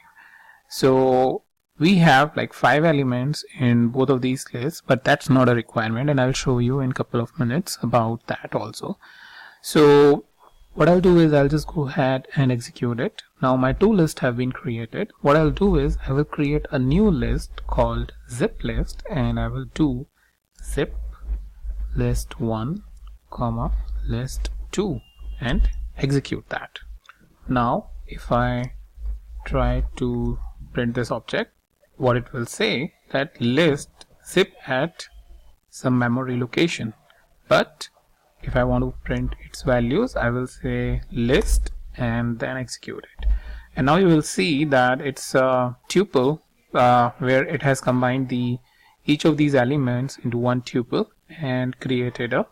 So we have like 5 elements in both of these lists, but that's not a requirement, and I'll show you in a couple of minutes about that also. So what I'll do is I'll just go ahead and execute it. Now my two lists have been created. What I'll do is I will create a new list called zip list, and I will do zip list 1 comma list 2 and execute that. Now if I try to print this object, what it will say that list zip at some memory location, but if I want to print its values, I will say list and then execute it. And now you will see that it's a tuple where it has combined each of these elements into one tuple and created a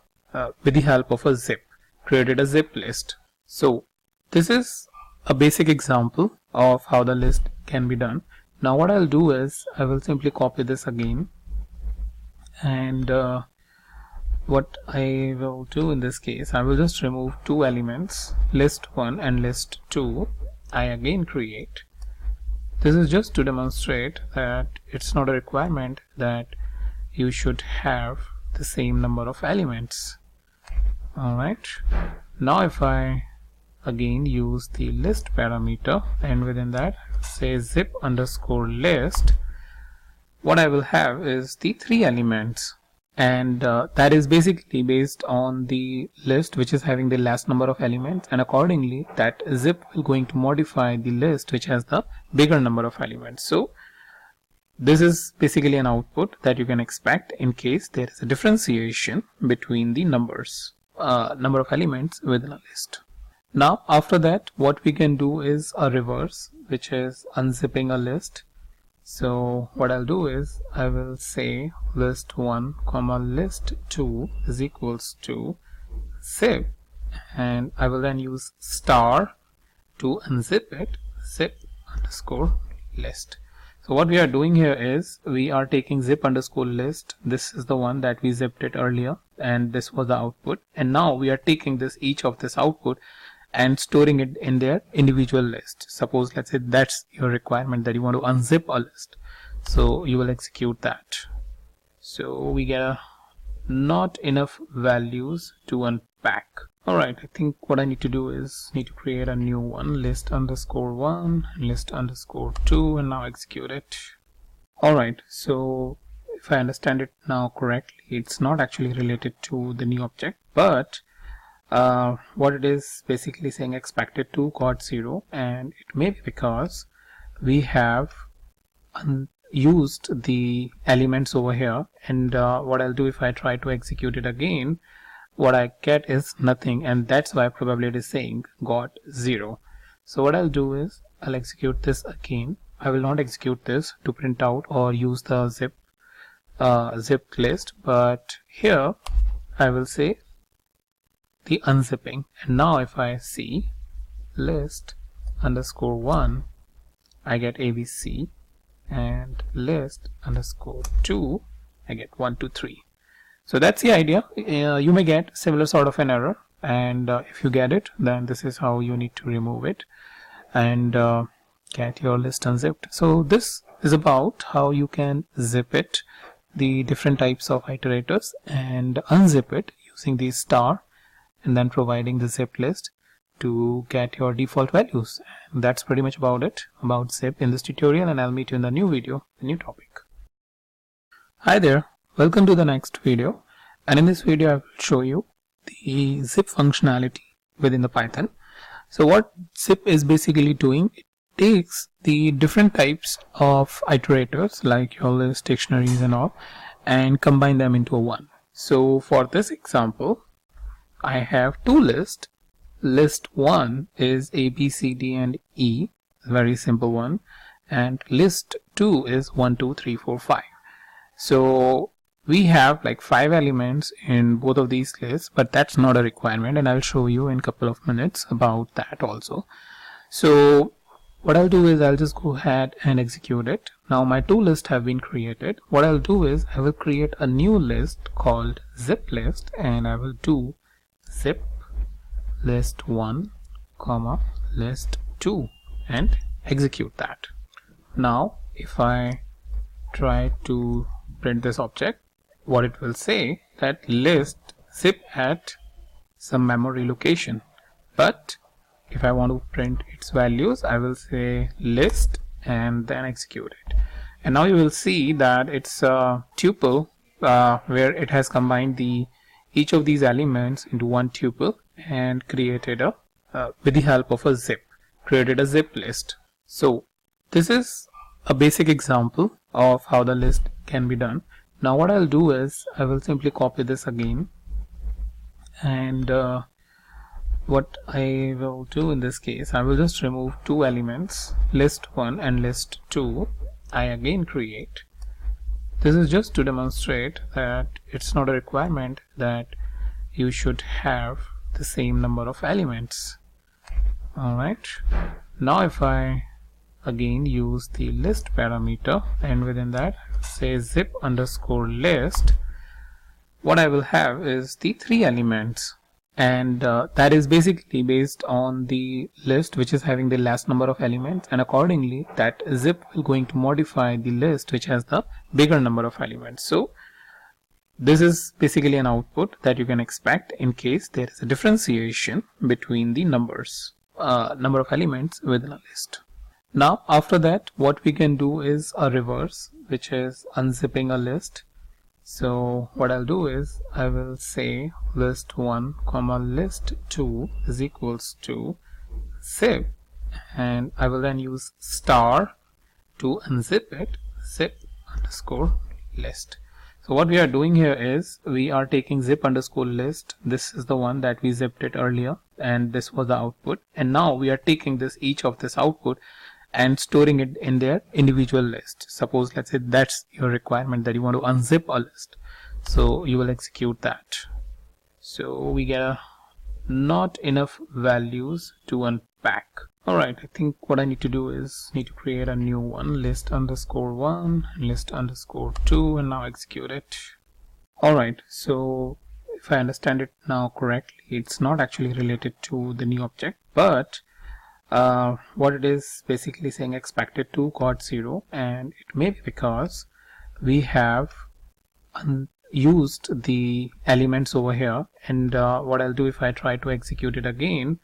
with the help of a zip, created a zip list. So this is a basic example of how the list can be done. Now what I'll do is I will simply copy this again, and what I will do in this case, I will just remove two elements, list 1 and list 2. I again create. This is just to demonstrate that it's not a requirement that you should have the same number of elements. Alright, now if I again use the list parameter, and within that say zip underscore list, what I will have is the 3 elements, and that is basically based on the list which is having the last number of elements, and accordingly that zip will going to modify the list which has the bigger number of elements. So this is basically an output that you can expect in case there is a differentiation between the number of elements within a list. Now after that what we can do is a reverse, which is unzipping a list. So what I'll do is I will say list1 comma list2 is equals to zip, and I will then use star to unzip it, zip underscore list. So what we are doing here is we are taking zip underscore list. This is the one that we zipped it earlier, and this was the output, and now we are taking this each of this output and storing it in their individual list. Suppose, let's say that's your requirement, that you want to unzip a list, so you will execute that. So we get not enough values to unpack. Alright, I think what I need to do is need to create a new one, list underscore 1, list underscore 2, and now execute it. Alright, so if I understand it now correctly, it's not actually related to the new object, but what it is basically saying expected to got 0, and it may be because we have used the elements over here, and what I'll do if I try to execute it again, what I get is nothing, and that's why probably it is saying got 0. So what I'll do is I'll execute this again. I will not execute this to print out or use the zipped list, but here I will say the unzipping, and now if I see list underscore 1, I get ABC, and list underscore 2, I get 1, 2, 3. So that's the idea. You may get similar sort of an error, and if you get it, then this is how you need to remove it and get your list unzipped. So this is about how you can zip it, the different types of iterators, and unzip it using the star and then providing the zipped list to get your default values. And that's pretty much about it about zip in this tutorial, and I'll meet you in the new video, the new topic. Hi there. Welcome to the next video, and in this video I will show you the zip functionality within the Python. So what zip is basically doing, it takes the different types of iterators like your list, dictionaries and all, and combine them into a one. So for this example, I have two lists. List 1 is A, B, C, D and E, a very simple one, and list 2 is 1, 2, 3, 4, 5. So we have like 5 elements in both of these lists, but that's not a requirement, and I'll show you in a couple of minutes about that also. So what I'll do is I'll just go ahead and execute it. Now my two lists have been created. What I'll do is I will create a new list called zip list, and I will do zip list 1 comma list 2 and execute that. Now if I try to print this object, what it will say that list zip at some memory location, but if I want to print its values, I will say list and then execute it. And now you will see that it's a tuple where it has combined each of these elements into one tuple and created a with the help of a zip, created a zip list. So this is a basic example of how the list can be done. Now what I'll do is I will simply copy this again, and what I will do in this case, I will just remove two elements, list 1 and list 2. I again create. This is just to demonstrate that it's not a requirement that you should have the same number of elements. Alright, now if I again use the list parameter, and within that say zip underscore list, what I will have is the 3 elements, and that is basically based on the list which is having the last number of elements, and accordingly that zip will going to modify the list which has the bigger number of elements. So this is basically an output that you can expect in case there is a differentiation between the number of elements within a list. Now after that, what we can do is a reverse, which is unzipping a list. So what I'll do is I will say list 1 comma list 2 is equals to zip, and I will then use star to unzip it, zip underscore list. So what we are doing here is we are taking zip underscore list. This is the one that we zipped it earlier, and this was the output, and now we are taking this each of this output and storing it in their individual list. Suppose, let's say that's your requirement, that you want to unzip a list, so you will execute that. So we get a not enough values to unpack. Alright, I think what I need to do is need to create a new one, list underscore 1, list underscore 2, and now execute it. Alright, so if I understand it now correctly, it's not actually related to the new object, but what it is basically saying expected to got 0, and it may be because we have used the elements over here, and what I'll do if I try to execute it again,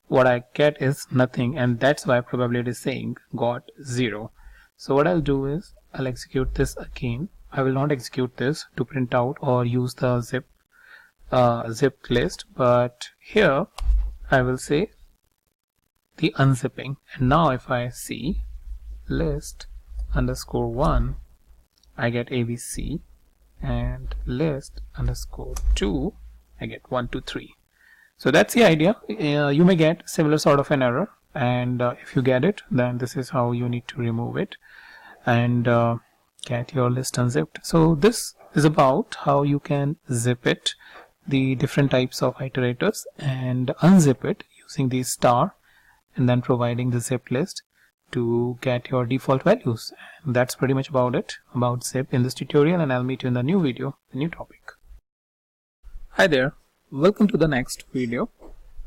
what I get is nothing, and that's why probably it is saying got 0. So what I'll do is I'll execute this again. I will not execute this to print out or use the zipped list, but here I will say the unzipping, and now if I see list underscore 1, I get ABC, and list underscore 2, I get 1, 2, 3. So that's the idea. You may get similar sort of an error, and if you get it, then this is how you need to remove it and get your list unzipped. So this is about how you can zip it, the different types of iterators, and unzip it using the star and then providing the zipped list to get your default values. And that's pretty much about it about zip in this tutorial, and I'll meet you in the new video, the new topic. Hi there, welcome to the next video,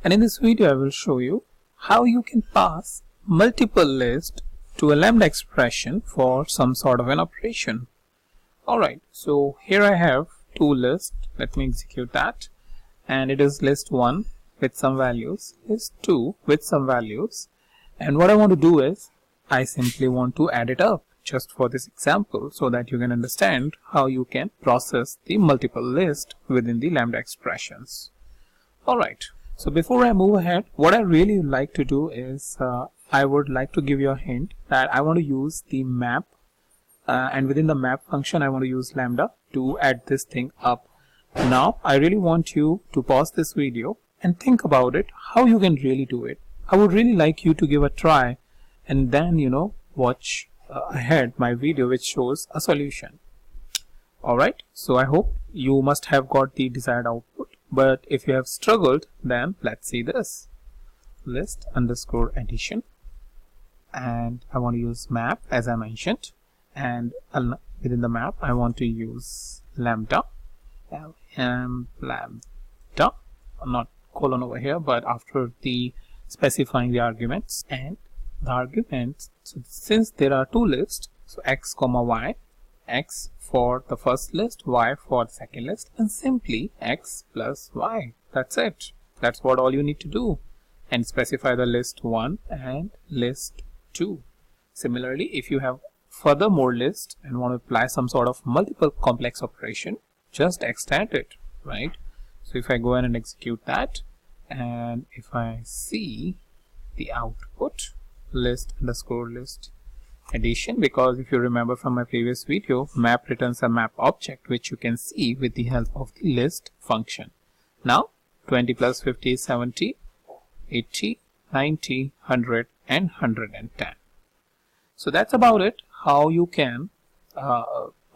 and in this video I will show you how you can pass multiple lists to a lambda expression for some sort of an operation. Alright, so here I have two lists. Let me execute that, and it is list 1 with some values, list 2 with some values, and what I want to do is I simply want to add it up just for this example so that you can understand how you can process the multiple list within the lambda expressions. Alright, so before I move ahead, what I really like to do is I would like to give you a hint that I want to use the map, and within the map function I want to use lambda to add this thing up. Now I really want you to pause this video and think about it, how you can really do it. I would really like you to give a try and then watch ahead my video which shows a solution. Alright, so I hope you must have got the desired output, but if you have struggled, then let's see this. List underscore addition, and I want to use map as I mentioned, and within the map I want to use lambda, lambda, not colon over here, but after the specifying the arguments, and the arguments, so since there are two lists, so x comma y, x for the first list, y for the second list, and simply x plus y. That's it. That's what all you need to do, and specify the list 1 and list 2. Similarly, if you have further more lists and want to apply some sort of multiple complex operation, just extend it, right? So if I go ahead and execute that, and if I see the output, list underscore list addition, because if you remember from my previous video, map returns a map object which you can see with the help of the list function. Now 20 plus 50 is 70, 80, 90, 100 and 110. So that's about it, how you can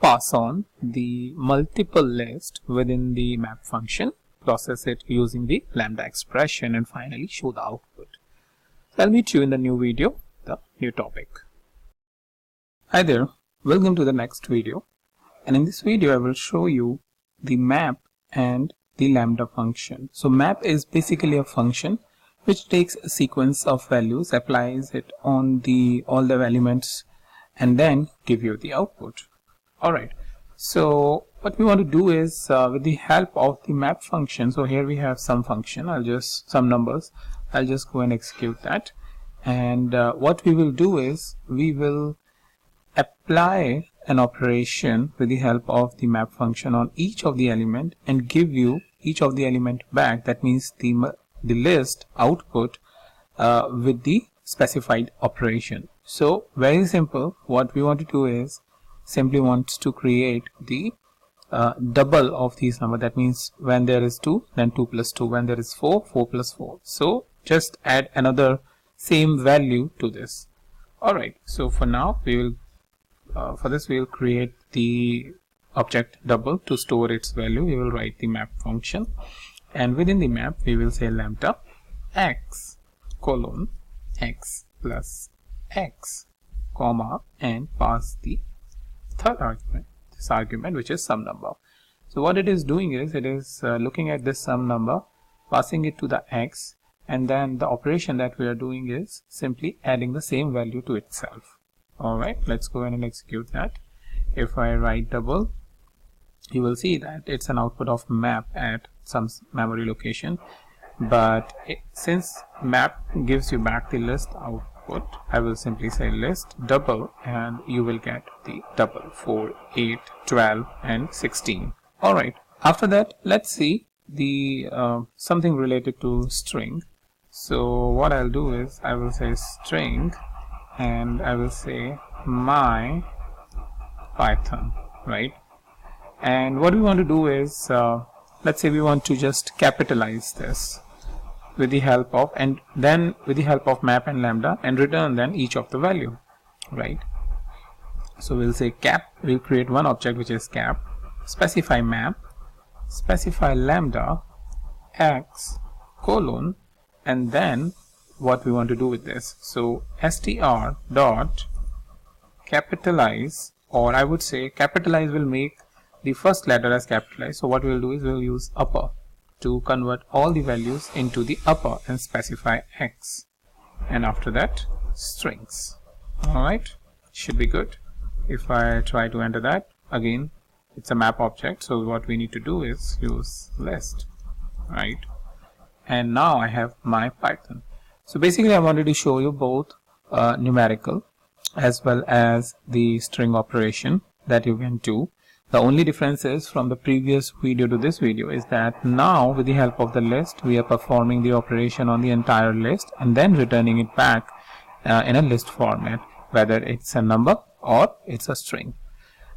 pass on the multiple list within the map function, process it using the lambda expression, and finally show the output. I'll meet you in the new video, the new topic. Hi there, welcome to the next video, and in this video I will show you the map and the lambda function. So map is basically a function which takes a sequence of values, applies it on all the elements, and then give you the output. Alright, so what we want to do is with the help of the map function, so here we have some function, some numbers, I'll just go and execute that, and what we will do is we will apply an operation with the help of the map function on each of the element and give you each of the element back. That means the list output with the specified operation. So very simple, what we want to do is simply want to create the double of these number. That means when there is 2, then 2 plus 2, when there is 4, 4 plus 4. So just add another same value to this. Alright, so for now we will for this we will create the object double. To store its value, we will write the map function, and within the map we will say lambda x colon x plus x comma and pass the third argument, this argument which is sum number. So what it is doing is it is looking at this sum number, passing it to the x, and then the operation that we are doing is simply adding the same value to itself. Alright, let's go ahead and execute that. If I write double, you will see that it's an output of map at some memory location, but since map gives you back the list output, I will simply say list double and you will get the double 4, 8, 12 and 16. Alright, after that let's see the something related to string. So what I'll do is I will say string and I will say my Python, right? And what we want to do is let's say we want to just capitalize this with the help of map and lambda and return then each of the value, right? So we'll say cap, we'll create one object which is cap, specify map, specify lambda x colon, and then what we want to do with this. So str dot capitalize, or I would say capitalize will make the first letter as capitalized. So what we'll do is we'll use upper to convert all the values into the upper and specify x, and after that strings. Alright, should be good. If I try to enter that, again it's a map object, so what we need to do is use list, right? And now I have my Python. So basically I wanted to show you both numerical as well as the string operation that you can do. The only difference is from the previous video to this video is that now with the help of the list we are performing the operation on the entire list and then returning it back in a list format, whether it's a number or it's a string.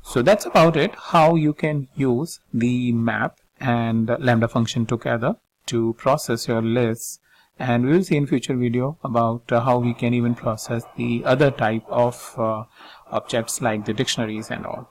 So that's about it, how you can use the map and lambda function together to process your lists, and we will see in future video about how we can even process the other type of objects like the dictionaries and all.